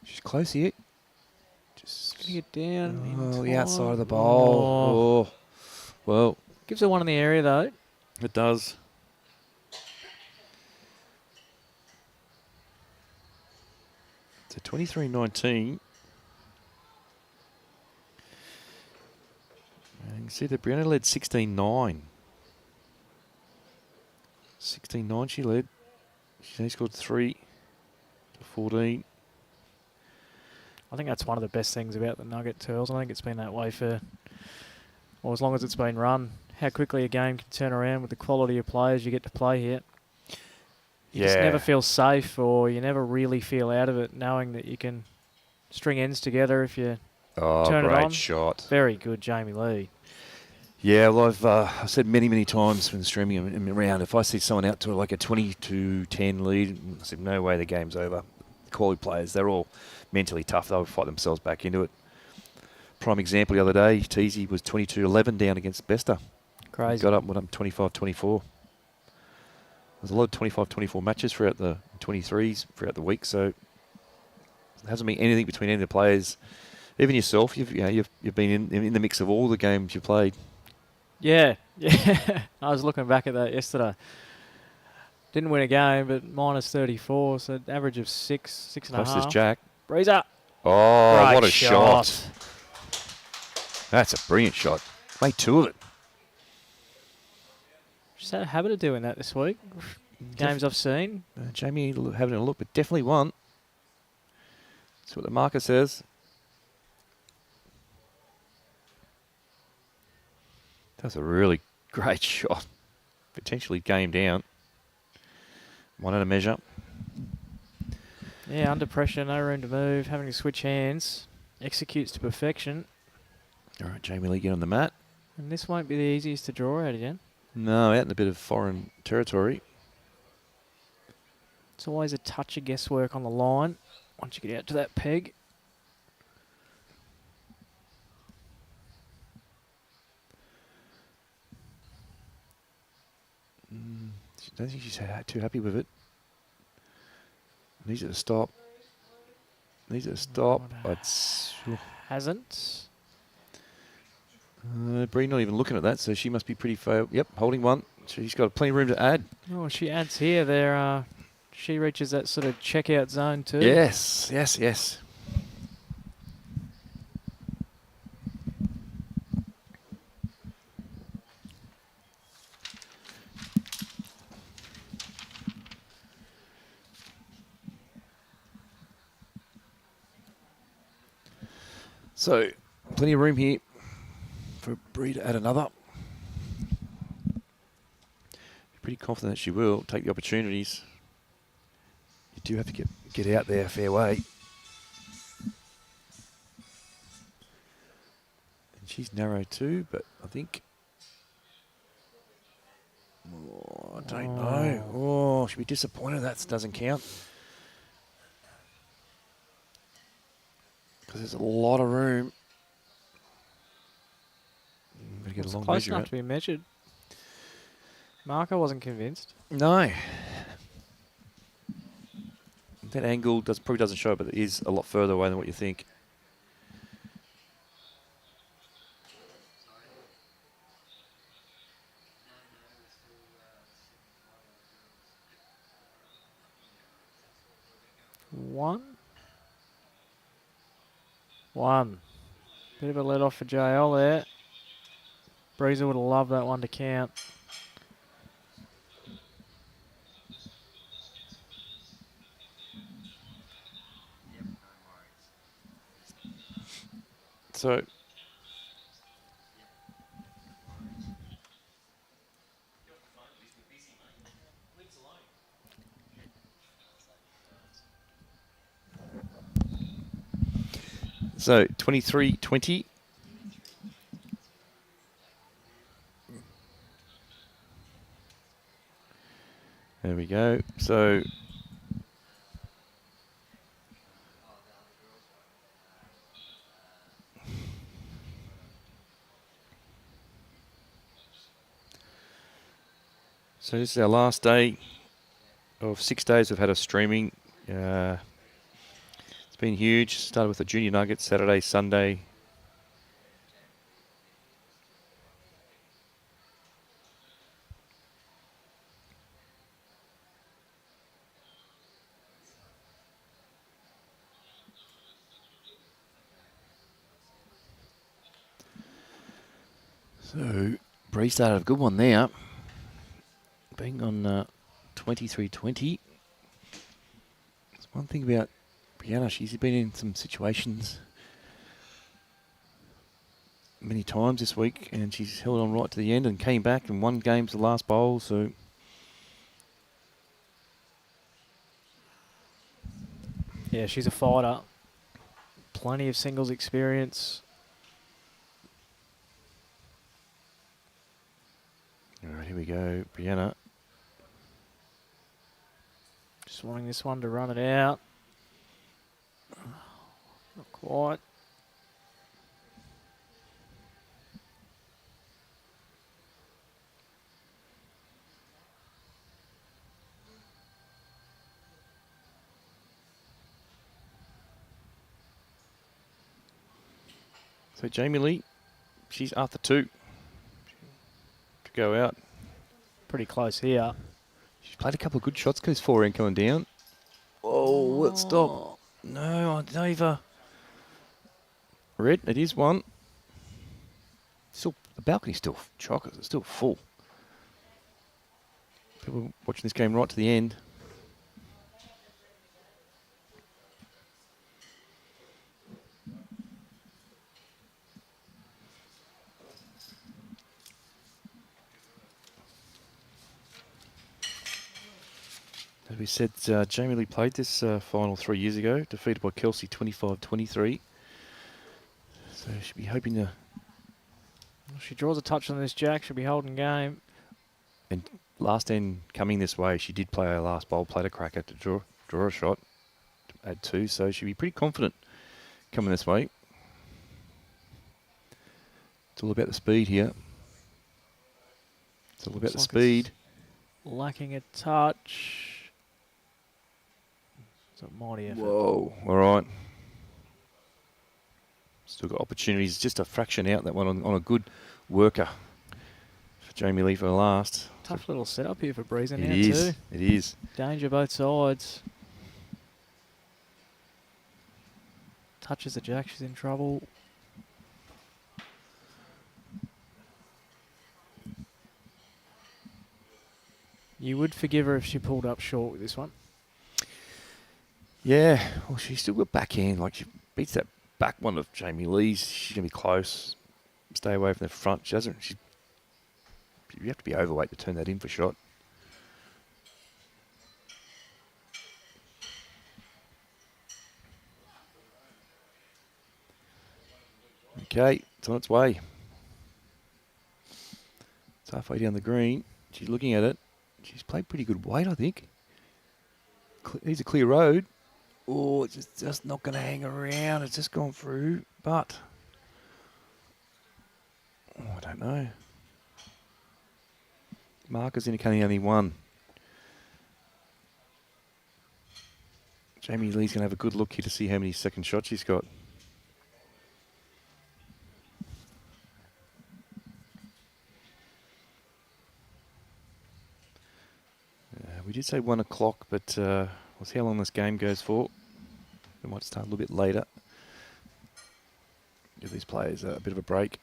[SPEAKER 1] She's close here. Just
[SPEAKER 4] Gonna get down.
[SPEAKER 1] oh,
[SPEAKER 4] in
[SPEAKER 1] the outside
[SPEAKER 4] time.
[SPEAKER 1] of the bowl. Oh. Well,
[SPEAKER 4] Gives her one in the area though.
[SPEAKER 1] it does. So 23-19. And you can see that Brianna led 16-9. 16-9 she led. She only scored 3 to 14.
[SPEAKER 4] I think that's one of the best things about the Nugget Turtles. I think it's been that way for, well, as long as it's been run. How quickly a game can turn around with the quality of players you get to play here. You just never feel safe, or you never really feel out of it, knowing that you can string ends together if you turn it on.
[SPEAKER 1] Great shot.
[SPEAKER 4] Very good, Jamie Lee.
[SPEAKER 1] Yeah, well, I've said many times when streaming them around, if I see someone out to like a 20-10 lead, I said, no way the game's over. Quality players, they're all mentally tough. They'll fight themselves back into it. Prime example the other day, Teasy was 22-11 down against Bester.
[SPEAKER 4] Crazy.
[SPEAKER 1] Got up and went up 25-24. There's a lot of 25-24 matches throughout the 23s throughout the week, so it hasn't been anything between any of the players. Even yourself, you've been in the mix of all the games you played.
[SPEAKER 4] Yeah, yeah. I was looking back at that yesterday. Didn't win a game, but minus 34, so average of 6.5.
[SPEAKER 1] Close as Jack.
[SPEAKER 4] Breezer.
[SPEAKER 1] Oh,
[SPEAKER 4] Great
[SPEAKER 1] what a shot. That's a brilliant shot. Made 2 of it.
[SPEAKER 4] Just had a habit of doing that this week. Games I've seen.
[SPEAKER 1] Jamie having a look, but definitely won. That's what the marker says. That's a really great shot. Potentially game down. 1 and a measure.
[SPEAKER 4] Yeah, under pressure, no room to move, having to switch hands. Executes to perfection.
[SPEAKER 1] All right, Jamie Lee, get on the mat.
[SPEAKER 4] And this won't be the easiest to draw out again.
[SPEAKER 1] No, out in a bit of foreign territory.
[SPEAKER 4] It's always a touch of guesswork on the line once you get out to that peg.
[SPEAKER 1] I don't think she's too happy with it. Needs it to stop. Needs it to stop.
[SPEAKER 4] Hasn't.
[SPEAKER 1] Bree not even looking at that, so she must be pretty fair. Yep, holding 1. She's got plenty of room to add.
[SPEAKER 4] Oh, she adds here. There, she reaches that sort of checkout zone too.
[SPEAKER 1] Yes, yes, yes. So, plenty of room here for Bree to add another. Pretty confident that she will take the opportunities. You do have to get out there a fair way. And she's narrow too, but I think... Oh, I don't know. Oh, she'll be disappointed that doesn't count. Because there's a lot of room. Got to get a long
[SPEAKER 4] Close
[SPEAKER 1] measure
[SPEAKER 4] enough
[SPEAKER 1] out.
[SPEAKER 4] to be measured. Marco wasn't convinced.
[SPEAKER 1] No. That angle probably doesn't show, but it is a lot further away than what you think.
[SPEAKER 4] One. Bit of a let off for JL there. Breezer would have loved that one to count.
[SPEAKER 1] So... So, 23-20. There we go. So... So this is our last day of 6 days. We've had a streaming. It's been huge. Started with the Junior Nugget Saturday, Sunday. So Bree started a good one there. Being on 23-20. There's one thing about Brianna, she's been in some situations many times this week, and she's held on right to the end and came back and won games the last bowl. So
[SPEAKER 4] Yeah, she's a fighter. Plenty of singles experience.
[SPEAKER 1] all right, here we go, Brianna.
[SPEAKER 4] Just wanting this one to run it out. Not quite.
[SPEAKER 1] So Jamie Lee, she's after 2. go out.
[SPEAKER 4] Pretty close here.
[SPEAKER 1] She's played a couple of good shots. Goes forehand coming down. Oh, let's stop. No, I don't even. Red, it is one. Still, the balcony's still chockers. It's still full. People watching this game right to the end. As we said, Jamie Lee played this final 3 years ago, defeated by Kelsey 25-23. So she'll be hoping to...
[SPEAKER 4] If she draws a touch on this jack, she'll be holding game.
[SPEAKER 1] And last end coming this way, she did play her last bowl, played a cracker to draw a shot, to add 2, so she'll be pretty confident coming this way. It's all about the speed here. It's all about the speed.
[SPEAKER 4] Lacking a touch. It's a mighty effort.
[SPEAKER 1] Whoa, all right. Still got opportunities, just a fraction out that one on a good worker for Jamie Lee for the last.
[SPEAKER 4] Tough little setup here for Breezer now
[SPEAKER 1] It is,
[SPEAKER 4] too.
[SPEAKER 1] it is.
[SPEAKER 4] Danger both sides. Touches the jack, she's in trouble. You would forgive her if she pulled up short with this one.
[SPEAKER 1] Yeah, well, she's still got backhand. Like, she beats that back one of Jamie Lee's. She's going to be close. Stay away from the front. She doesn't. You have to be overweight to turn that in for shot. Okay, it's on its way. It's halfway down the green. She's looking at it. She's played pretty good weight, I think. Needs a clear road. Oh, it's just not going to hang around. It's just gone through. But, I don't know. Marker's indicating only one. Jamie Lee's going to have a good look here to see how many second shots she's got. We did say 1 o'clock, but we'll see how long this game goes for. We might start a little bit later. Give these players a bit of a break.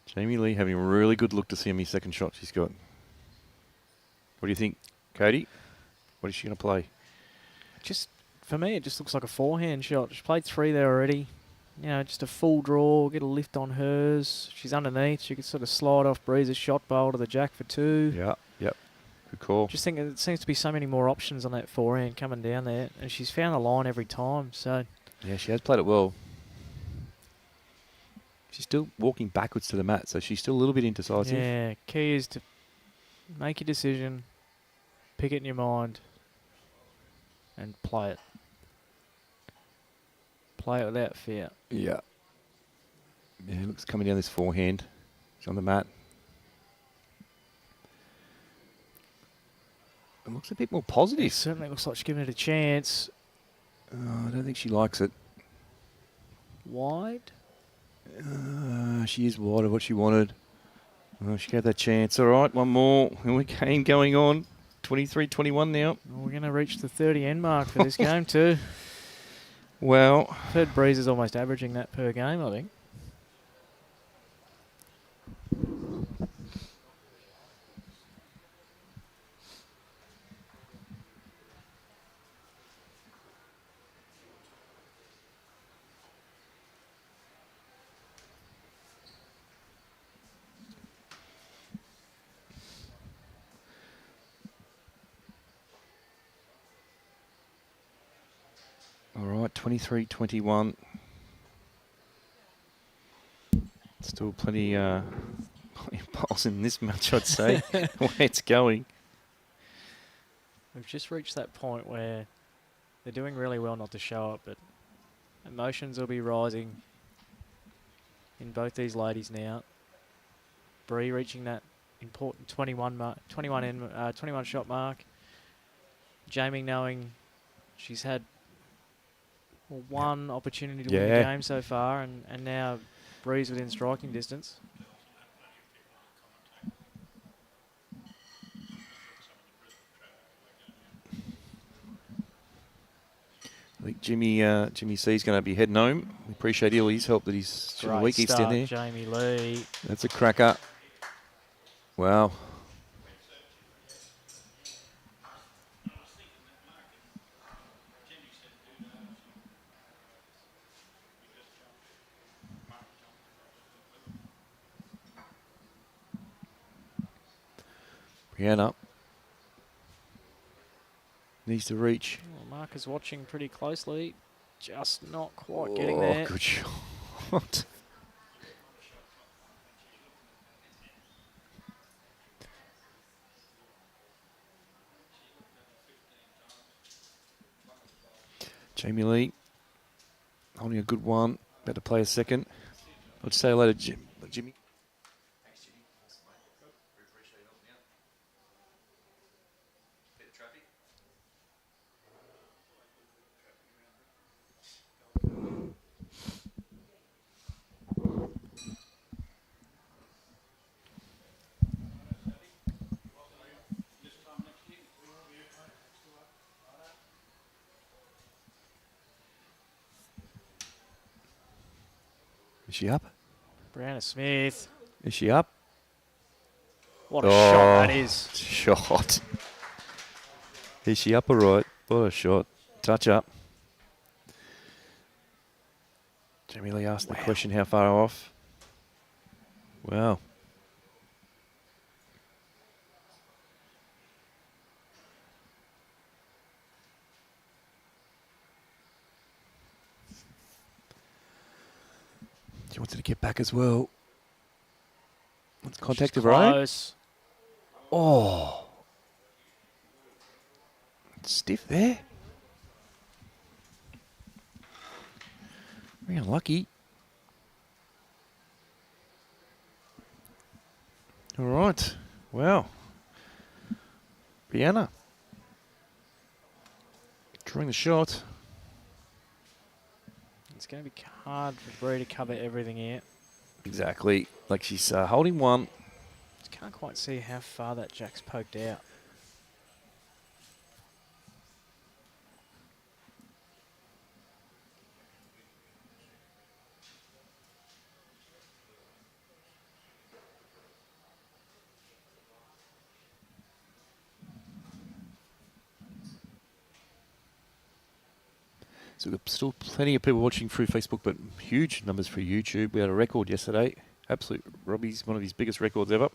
[SPEAKER 1] Jamie Lee having a really good look to see how many second shots she's got. What do you think, Cody? What is she going to play?
[SPEAKER 4] For me, it just looks like a forehand shot. She played 3 there already. You know, just a full draw, get a lift on hers. She's underneath. She could sort of slide off Breezer's shot bowl to the jack for 2.
[SPEAKER 1] Yeah, yep. Good call.
[SPEAKER 4] Just think it seems to be so many more options on that forehand coming down there. And she's found the line every time, so...
[SPEAKER 1] Yeah, she has played it well. She's still walking backwards to the mat, so she's still a little bit indecisive.
[SPEAKER 4] Yeah, key is to make your decision, pick it in your mind, and play it. Play it without fear.
[SPEAKER 1] Yeah. Yeah, it looks coming down this forehand. She's on the mat. It looks a bit more positive.
[SPEAKER 4] It certainly looks like she's giving it a chance.
[SPEAKER 1] I don't think she likes it.
[SPEAKER 4] Wide?
[SPEAKER 1] She is wide of what she wanted. She gave that chance. All right, one more. Game going on. 23-21 now.
[SPEAKER 4] Well, we're going to reach the 30 end mark for this game too.
[SPEAKER 1] Well,
[SPEAKER 4] I've heard Breeze is almost averaging that per game, I think.
[SPEAKER 1] all right, 23-21. Still plenty of balls in this match, I'd say, the way it's going.
[SPEAKER 4] We've just reached that point where they're doing really well not to show it, but emotions will be rising in both these ladies now. Bree reaching that important 21 shot mark. Jamie knowing she's had one opportunity to win
[SPEAKER 1] Yeah.
[SPEAKER 4] the game so far, and now Bree's within striking distance.
[SPEAKER 1] I think Jimmy C's going to be heading home. We appreciate Illy's help that he's through the
[SPEAKER 4] Great
[SPEAKER 1] week. He's
[SPEAKER 4] start,
[SPEAKER 1] down there.
[SPEAKER 4] Jamie Lee.
[SPEAKER 1] That's a cracker. Wow. Brianna needs to reach.
[SPEAKER 4] Oh, Mark is watching pretty closely. Just not quite getting there.
[SPEAKER 1] Good shot. Jamie Lee holding a good one. About to play a second. I'll just say hello to Jimmy. Is she up?
[SPEAKER 4] Brianna Smith.
[SPEAKER 1] Is she up?
[SPEAKER 4] What a shot that is.
[SPEAKER 1] Shot. Is she up all right? What a shot. Touch up. Jamie Lee asked the question, how far off? Wow. She wanted to get back as well. Let's contact her, right?
[SPEAKER 4] Close.
[SPEAKER 1] Oh. Stiff there. Very unlucky. All right. Wow. Brianna. Drawing the shot.
[SPEAKER 4] It's going to be hard for Bree to cover everything here.
[SPEAKER 1] Exactly. Like she's holding one.
[SPEAKER 4] Just can't quite see how far that jack's poked out.
[SPEAKER 1] So we've got still plenty of people watching through Facebook, but huge numbers for YouTube. We had a record yesterday. Absolute Robbie's one of his biggest records ever.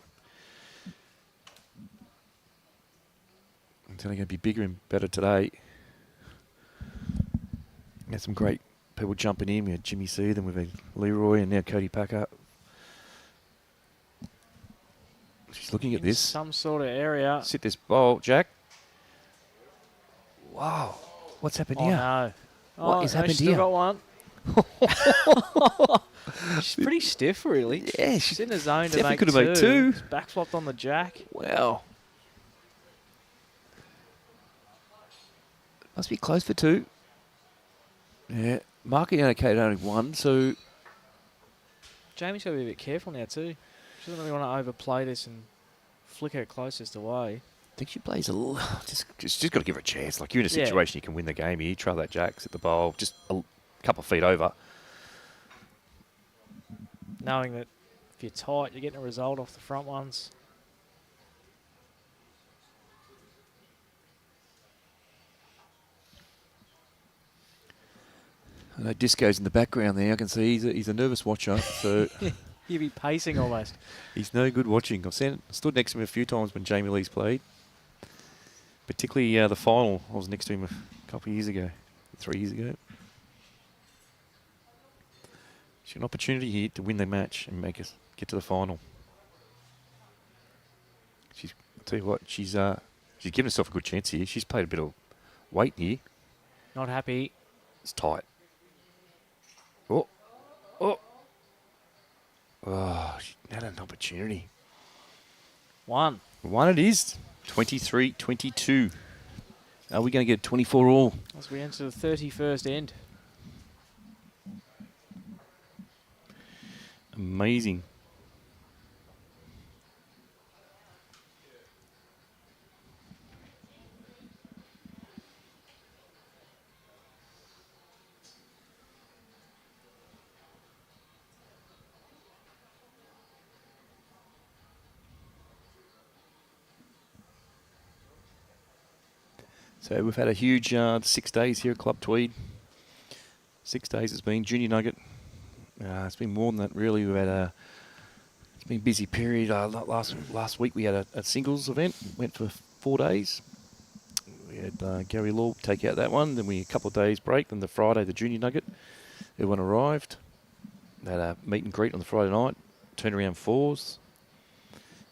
[SPEAKER 1] It's only going to be bigger and better today. We had some great people jumping in. We had Jimmy C, then we've had Leroy, and now Cody Packer. She's looking at
[SPEAKER 4] In
[SPEAKER 1] this.
[SPEAKER 4] some sort of area.
[SPEAKER 1] Sit this bowl, Jack. Wow. What's happened here?
[SPEAKER 4] No.
[SPEAKER 1] What has happened
[SPEAKER 4] still
[SPEAKER 1] here?
[SPEAKER 4] got one. She's pretty stiff, really.
[SPEAKER 1] Yeah,
[SPEAKER 4] She's in the zone to
[SPEAKER 1] definitely
[SPEAKER 4] make
[SPEAKER 1] could have made two.
[SPEAKER 4] She's backflopped on the jack.
[SPEAKER 1] Wow. Must be close for two. Yeah. Market indicated only one, so
[SPEAKER 4] Jamie's got to be a bit careful now, too. She doesn't really want to overplay this and flick her closest away.
[SPEAKER 1] I think she plays a little. Just got to give her a chance. Like, you're in a
[SPEAKER 4] Yeah.
[SPEAKER 1] situation you can win the game here. Try that jack, sit the bowl, just a couple of feet over.
[SPEAKER 4] Knowing that if you're tight, you're getting a result off the front ones.
[SPEAKER 1] I know Disco's in the background there. I can see he's a nervous watcher, so
[SPEAKER 4] You'd be pacing almost.
[SPEAKER 1] he's no good watching. I've stood next to him a few times when Jamie Lee's played. Particularly the final. I was next to him a couple of years ago, 3 years ago. She's got an opportunity here to win the match and make us get to the final. I'll tell you what, she's given herself a good chance here. She's played a bit of weight here.
[SPEAKER 4] Not happy.
[SPEAKER 1] It's tight. Oh, she had an opportunity.
[SPEAKER 4] One.
[SPEAKER 1] One it is. 23-22. Are we going to get 24 all?
[SPEAKER 4] As we enter the 31st end.
[SPEAKER 1] Amazing. So we've had a huge 6 days here at Club Tweed. 6 days it's been. Junior Nugget. It's been more than that, really. We've had it's been a busy period. Last week we had a singles event. Went for 4 days. We had Gary Law take out that one. Then we had a couple of days break. Then the Friday, the Junior Nugget. Everyone arrived. They had a meet and greet on the Friday night. Turnaround fours.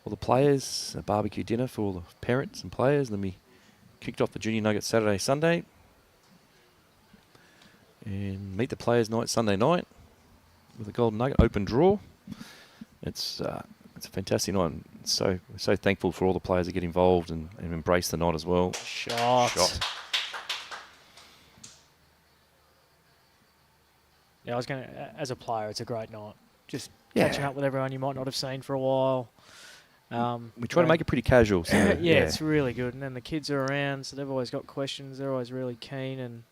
[SPEAKER 1] All the players. A barbecue dinner for all the parents and players. Then we kicked off the Junior Nugget Saturday, Sunday. And meet the players night, Sunday night. With a Golden Nugget open draw. It's a fantastic night. So we're so thankful for all the players that get involved and embrace the night as well.
[SPEAKER 4] Shot. Yeah, I was going to, as a player, it's a great night. Just catching up with everyone you might not have seen for a while.
[SPEAKER 1] We try to make it pretty casual. So
[SPEAKER 4] yeah, it's really good. And then the kids are around, so they've always got questions. They're always really keen and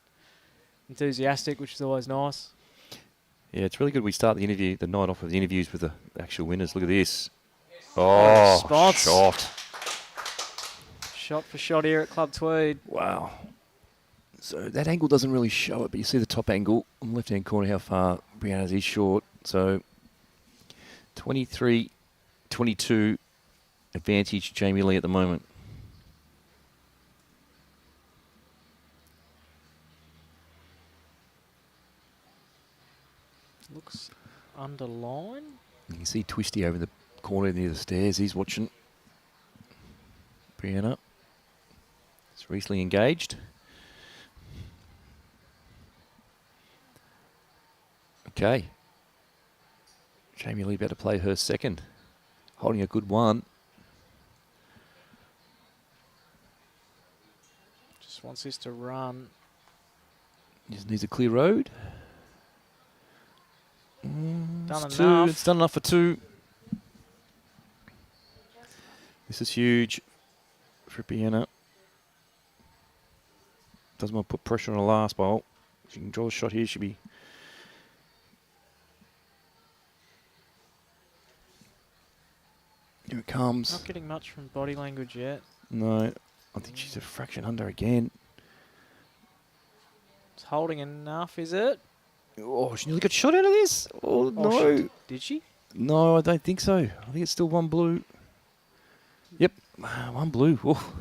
[SPEAKER 4] enthusiastic, which is always nice.
[SPEAKER 1] Yeah, it's really good. We start the night off with the interviews with the actual winners. Look at this. Oh,
[SPEAKER 4] spots.
[SPEAKER 1] Shot.
[SPEAKER 4] Shot for shot here at Club Tweed.
[SPEAKER 1] Wow. So that angle doesn't really show it, but you see the top angle on the left-hand corner how far Brianna's is short. So 23-22 advantage Jamie Lee at the moment.
[SPEAKER 4] Looks underline.
[SPEAKER 1] You can see Twisty over in the corner near the stairs. He's watching. Brianna is recently engaged. Okay. Jamie Lee about to play her second. Holding a good one.
[SPEAKER 4] Just wants this to run.
[SPEAKER 1] Just needs a clear road.
[SPEAKER 4] Done
[SPEAKER 1] It's
[SPEAKER 4] enough.
[SPEAKER 1] It's done enough for two. This is huge for Brianna. Doesn't want to put pressure on the last bowl. She can draw a shot here. She'll be. Here it comes.
[SPEAKER 4] Not getting much from body language yet.
[SPEAKER 1] No, I think she's a fraction under again.
[SPEAKER 4] It's holding enough, is it?
[SPEAKER 1] Oh, she nearly got shot out of this. Oh, no.
[SPEAKER 4] Did she?
[SPEAKER 1] No, I don't think so. I think it's still one blue. Yep, one blue. Oh.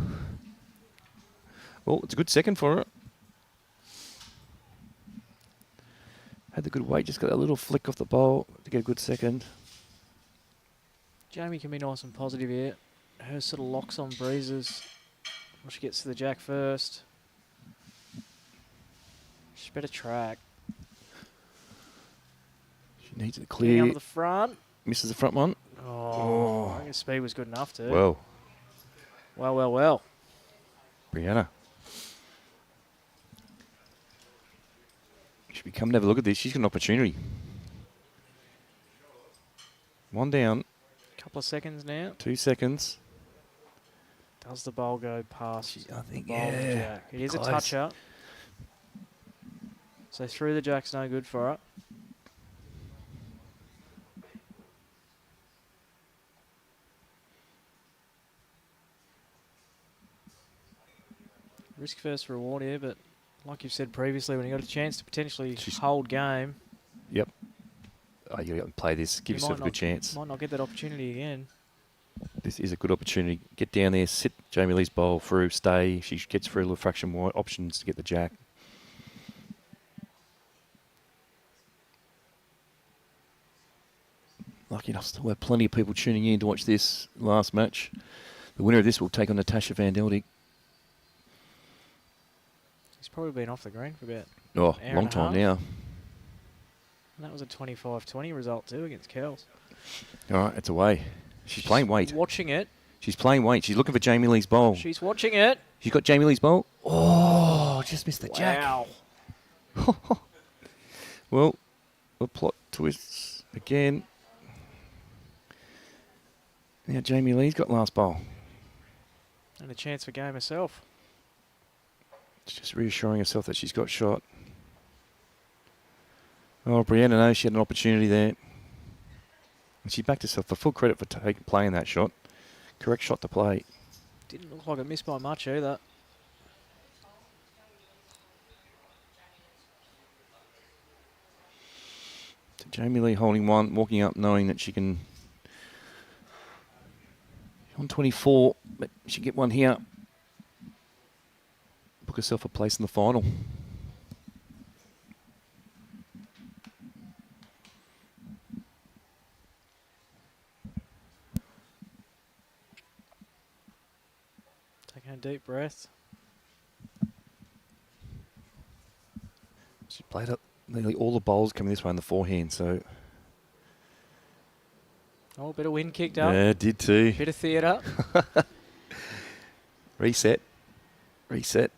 [SPEAKER 1] Well, it's a good second for her. Had the good weight, just got a little flick off the bowl to get a good second.
[SPEAKER 4] Jamie can be nice and positive here. Her sort of locks on breezes. Well, she gets to the jack first. She's better track.
[SPEAKER 1] She needs it
[SPEAKER 4] Getting
[SPEAKER 1] clear.
[SPEAKER 4] under the front.
[SPEAKER 1] Misses the front one.
[SPEAKER 4] Oh, I think the speed was good enough too.
[SPEAKER 1] Well,
[SPEAKER 4] Well.
[SPEAKER 1] Brianna. Should we come and have a look at this? She's got an opportunity. One down.
[SPEAKER 4] Couple of seconds now.
[SPEAKER 1] 2 seconds.
[SPEAKER 4] Does the bowl go past?
[SPEAKER 1] I think,
[SPEAKER 4] the bowl of the
[SPEAKER 1] yeah.
[SPEAKER 4] jack? It is
[SPEAKER 1] Close.
[SPEAKER 4] a touch-up. So through the jack's no good for it. Risk first reward here, but like you've said previously, when you got a chance to potentially hold game,
[SPEAKER 1] Yep. Oh, you got to play this. Give
[SPEAKER 4] you
[SPEAKER 1] yourself a
[SPEAKER 4] might
[SPEAKER 1] good chance.
[SPEAKER 4] might not get that opportunity again.
[SPEAKER 1] This is a good opportunity. Get down there, sit Jamie Lee's bowl through, stay. If she gets through a little fraction more options to get the jack. Lucky enough, still have plenty of people tuning in to watch this last match. The winner of this will take on Natasha Van Eldik.
[SPEAKER 4] He's probably been off the green for about
[SPEAKER 1] Oh,
[SPEAKER 4] hour
[SPEAKER 1] long
[SPEAKER 4] and a
[SPEAKER 1] time
[SPEAKER 4] half.
[SPEAKER 1] now.
[SPEAKER 4] And that was a 25-20 result too against Kels.
[SPEAKER 1] All right, it's away. She's playing weight.
[SPEAKER 4] Watching it.
[SPEAKER 1] She's playing weight. She's looking for Jamie Lee's bowl.
[SPEAKER 4] She's watching it.
[SPEAKER 1] She's got Jamie Lee's bowl. Oh, just missed the jack.
[SPEAKER 4] Wow.
[SPEAKER 1] Well, the plot twists again. Now Jamie Lee's got last bowl.
[SPEAKER 4] And a chance for game herself.
[SPEAKER 1] She's just reassuring herself that she's got shot. Oh, Brianna knows she had an opportunity there. And she backed herself for full credit for playing that shot. Correct shot to play.
[SPEAKER 4] Didn't look like it missed by much either.
[SPEAKER 1] So Jamie Lee holding one, walking up knowing that she can... On 24, but she get one here. Book herself a place in the final.
[SPEAKER 4] Taking a deep breath.
[SPEAKER 1] She played up nearly all the bowls coming this way in the forehand, so...
[SPEAKER 4] Oh, a bit of wind kicked up.
[SPEAKER 1] Yeah, did too.
[SPEAKER 4] Bit of theatre.
[SPEAKER 1] Reset. Reset.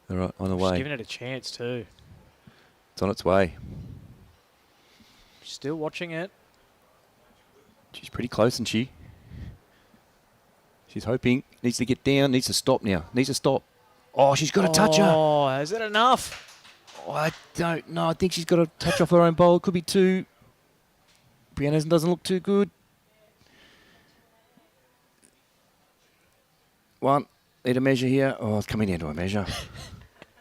[SPEAKER 1] All right, on the
[SPEAKER 4] She's
[SPEAKER 1] way.
[SPEAKER 4] giving it a chance too.
[SPEAKER 1] It's on its way.
[SPEAKER 4] Still watching it.
[SPEAKER 1] She's pretty close, isn't she? She's hoping. Needs to get down. Needs to stop now. Needs to stop. Oh, she's got a toucher.
[SPEAKER 4] Oh, is it enough?
[SPEAKER 1] Oh, I don't know. I think she's got a touch off her own bowl. Could be two. Brianna doesn't look too good. One. Need a measure here. Oh, it's coming down to a measure.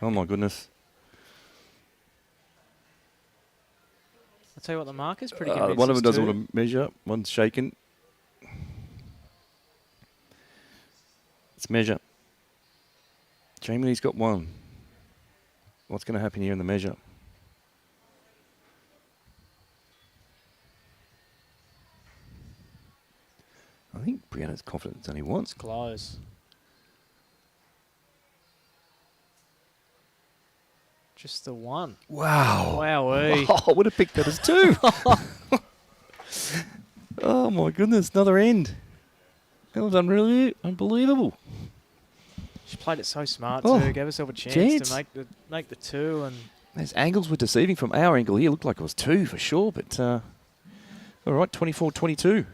[SPEAKER 1] Oh, my goodness.
[SPEAKER 4] I'll tell you what, the marker's pretty convincing.
[SPEAKER 1] One of them doesn't want to measure. One's shaking. Let's measure. Jamie Lee's got one. What's going to happen here in the measure? I think Brianna's confident it's only one.
[SPEAKER 4] It's close. Just the one.
[SPEAKER 1] Wow.
[SPEAKER 4] Wowee.
[SPEAKER 1] Oh, I would have picked that as two. Oh, my goodness. Another end. That was unbelievable.
[SPEAKER 4] She played it so smart
[SPEAKER 1] Oh,
[SPEAKER 4] too. Gave herself a chance to make the two, and
[SPEAKER 1] Those angles were deceiving from our angle here. Looked like it was two for sure, but all right, 24-22.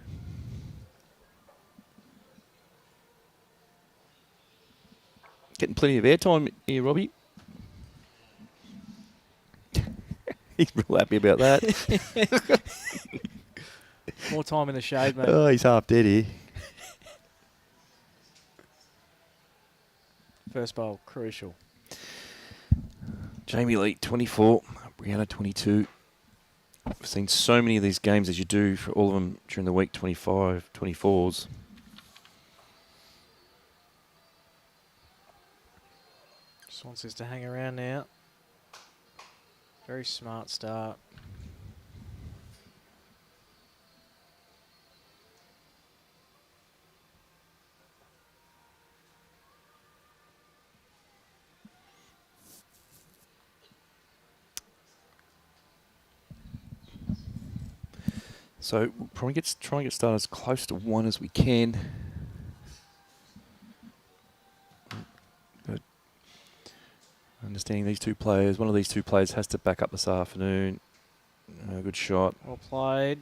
[SPEAKER 1] Getting plenty of airtime here, Robbie. He's real happy about that.
[SPEAKER 4] more time in the shade, mate.
[SPEAKER 1] Oh, he's half dead here.
[SPEAKER 4] First bowl, crucial.
[SPEAKER 1] Jamie Lee, 24. Brianna, 22. I've seen so many of these games as you do for all of them during the week, 25, 24s.
[SPEAKER 4] Just wants us to hang around now. Very smart start.
[SPEAKER 1] So we'll probably try and get started as close to one as we can. But understanding these two players, one of these two players has to back up this afternoon. Good shot.
[SPEAKER 4] Well played.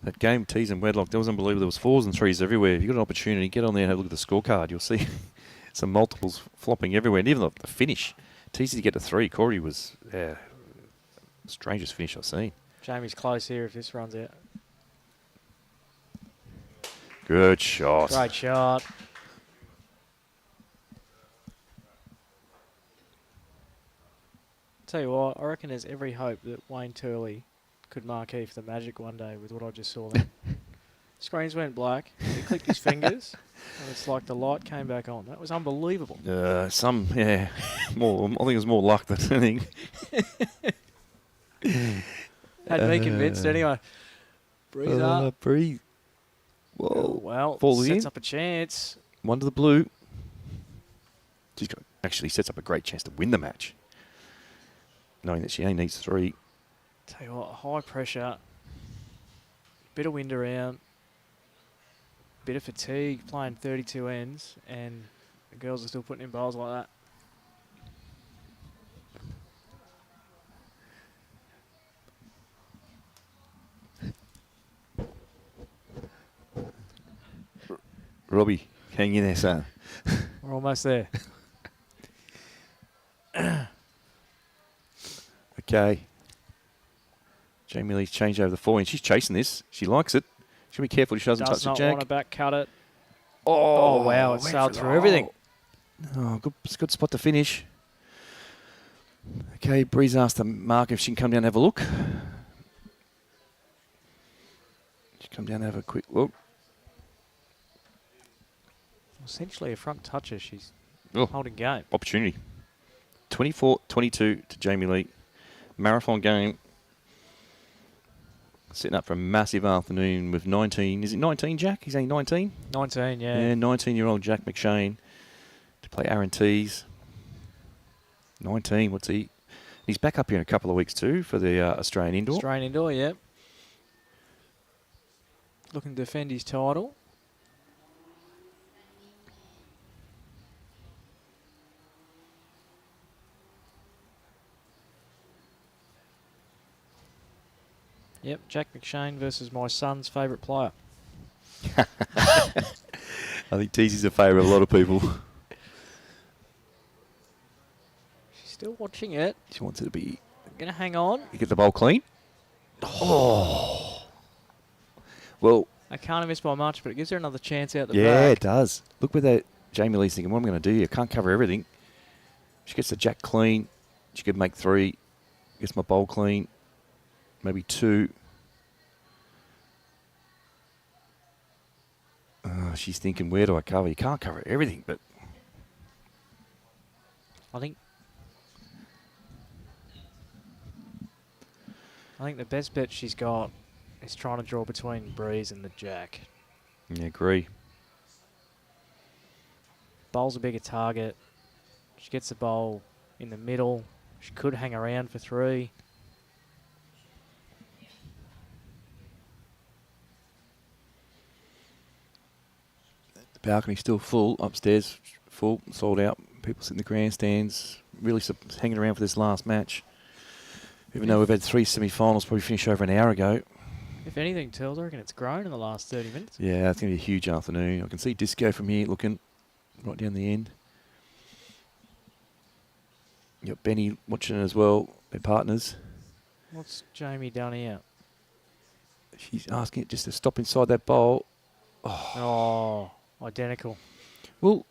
[SPEAKER 1] That game, tees and wedlock, that was unbelievable. There was 4s and 3s everywhere. If you've got an opportunity, get on there and have a look at the scorecard. You'll see some multiples flopping everywhere. And even the finish. It's easy to get to 3. Corey was strangest finish I've seen.
[SPEAKER 4] Jamie's close here if this runs out.
[SPEAKER 1] Good shot.
[SPEAKER 4] Great shot. Tell you what, I reckon there's every hope that Wayne Turley could marquee for the Magic one day with what I just saw there. Screens went black. He clicked his fingers, and it's like the light came back on. That was unbelievable.
[SPEAKER 1] More. I think it was more luck than anything.
[SPEAKER 4] Had me convinced anyway. Breeze up.
[SPEAKER 1] Breathe.
[SPEAKER 4] Oh,
[SPEAKER 1] Whoa.
[SPEAKER 4] well,
[SPEAKER 1] Falls
[SPEAKER 4] sets
[SPEAKER 1] in.
[SPEAKER 4] up a chance.
[SPEAKER 1] One to the blue. Actually sets up a great chance to win the match. knowing that she only needs 3.
[SPEAKER 4] Tell you what, high pressure, bit of wind around, bit of fatigue, playing 32 ends, and the girls are still putting in bowls like that.
[SPEAKER 1] Robbie, hang in there, son.
[SPEAKER 4] We're almost there.
[SPEAKER 1] Okay. Jamie Lee's changed over the 4 inch. She's chasing this. She likes it. She'll be careful she doesn't touch the
[SPEAKER 4] Does
[SPEAKER 1] jack.
[SPEAKER 4] not want to back cut it.
[SPEAKER 1] Oh,
[SPEAKER 4] Oh, wow, it
[SPEAKER 1] went
[SPEAKER 4] sailed
[SPEAKER 1] for
[SPEAKER 4] through
[SPEAKER 1] the
[SPEAKER 4] everything.
[SPEAKER 1] hole. Oh, good spot to finish. Okay, Bree's asked the mark if she can come down and have a look. She come down and have a quick look.
[SPEAKER 4] Essentially a front toucher. She's
[SPEAKER 1] Oh.
[SPEAKER 4] holding game.
[SPEAKER 1] Opportunity. 24-22 to Jamie Lee. Marathon game. Setting up for a massive afternoon with 19. Is it 19, Jack? He's only 19?
[SPEAKER 4] 19, yeah.
[SPEAKER 1] Yeah, 19-year-old Jack McShane to play Aaron Tees. 19, what's he? He's back up here in a couple of weeks too for the Australian Indoor.
[SPEAKER 4] Australian Indoor, yep. Looking to defend his title. Yep, Jack McShane versus my son's favourite player.
[SPEAKER 1] I think Teesy's a favourite of a lot of people.
[SPEAKER 4] She's still watching it.
[SPEAKER 1] She wants it to be...
[SPEAKER 4] Gonna hang on.
[SPEAKER 1] You get the bowl clean? Oh. Well...
[SPEAKER 4] I can't have missed by much, but it gives her another chance out the
[SPEAKER 1] yeah,
[SPEAKER 4] back.
[SPEAKER 1] it does. Look where that Jamie Lee's thinking, what am I going to do here? I can't cover everything. She gets the jack clean. She could make 3. Gets my bowl clean. Maybe 2. She's thinking, where do I cover? You can't cover everything, but...
[SPEAKER 4] I think the best bet she's got is trying to draw between Breeze and the jack.
[SPEAKER 1] Yeah, agree.
[SPEAKER 4] Bowl's a bigger target. She gets the bowl in the middle. She could hang around for 3.
[SPEAKER 1] The balcony's still full. Upstairs, full, sold out. People sit in the grandstands, really hanging around for this last match. Even though we've had 3 semi-finals probably finished over an hour ago.
[SPEAKER 4] If anything, tells I reckon it's grown in the last 30 minutes.
[SPEAKER 1] Yeah, it's going to be a huge afternoon. I can see Disco from here looking right down the end. You got Benny watching as well, their partners.
[SPEAKER 4] What's Jamie done here?
[SPEAKER 1] She's asking it just to stop inside that bowl.
[SPEAKER 4] Oh, identical.
[SPEAKER 1] Well,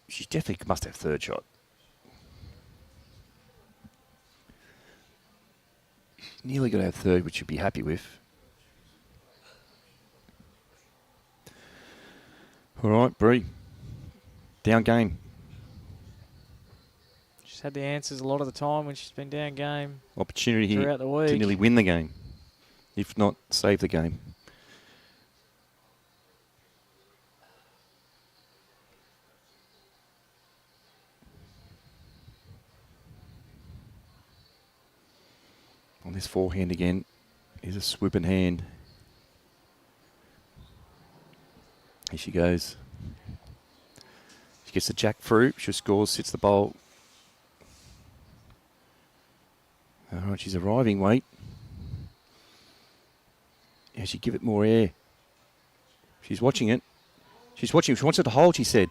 [SPEAKER 1] she definitely must have 3rd shot. She's nearly got to have 3rd, which she'd be happy with. All right, Bree. Down game.
[SPEAKER 4] She's had the answers a lot of the time when she's been down game
[SPEAKER 1] Opportunity here
[SPEAKER 4] throughout the week.
[SPEAKER 1] to nearly win the game. If not, save the game. On this forehand again, is a swooping hand. Here she goes. She gets the jack through. She scores, sits the bowl. All right, she's arriving, wait. Yeah, she give it more air. She's watching it. She's watching. She wants it to hold, she said.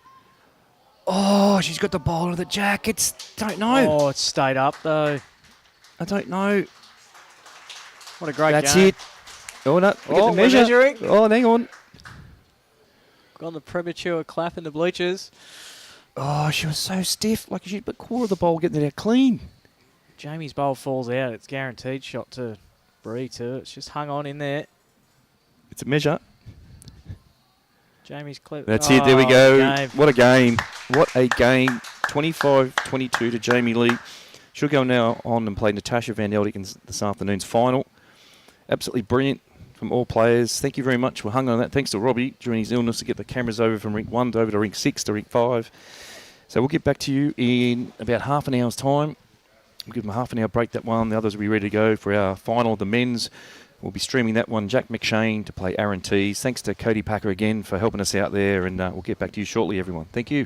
[SPEAKER 1] Oh, she's got the bowl of the jack. Don't know.
[SPEAKER 4] Oh, it's stayed up though.
[SPEAKER 1] I don't know.
[SPEAKER 4] What a great
[SPEAKER 1] That's
[SPEAKER 4] game.
[SPEAKER 1] it. Oh, no. We get
[SPEAKER 4] Oh,
[SPEAKER 1] the
[SPEAKER 4] we're
[SPEAKER 1] measure.
[SPEAKER 4] measuring.
[SPEAKER 1] Oh, hang on.
[SPEAKER 4] Got the premature clap in the bleachers.
[SPEAKER 1] Oh, she was so stiff. Like she put a quarter of the bowl getting it out clean.
[SPEAKER 4] Jamie's bowl falls out. It's guaranteed shot to Bree too. It's just hung on in there.
[SPEAKER 1] It's a measure.
[SPEAKER 4] Jamie's clip.
[SPEAKER 1] That's it. There we go.
[SPEAKER 4] Game.
[SPEAKER 1] What a game. What a game. 25-22 to Jamie Lee. She'll go now on and play Natasha Van Eldik in this afternoon's final. Absolutely brilliant from all players. Thank you very much for hanging on that. Thanks to Robbie during his illness to get the cameras over from rink 1 over to rink 6 to rink 5. So we'll get back to you in about half an hour's time. We'll give them a half an hour break, that one. The others will be ready to go for our final of the men's. We'll be streaming that one. Jack McShane to play Aaron Tees. Thanks to Cody Packer again for helping us out there, and we'll get back to you shortly, everyone. Thank you.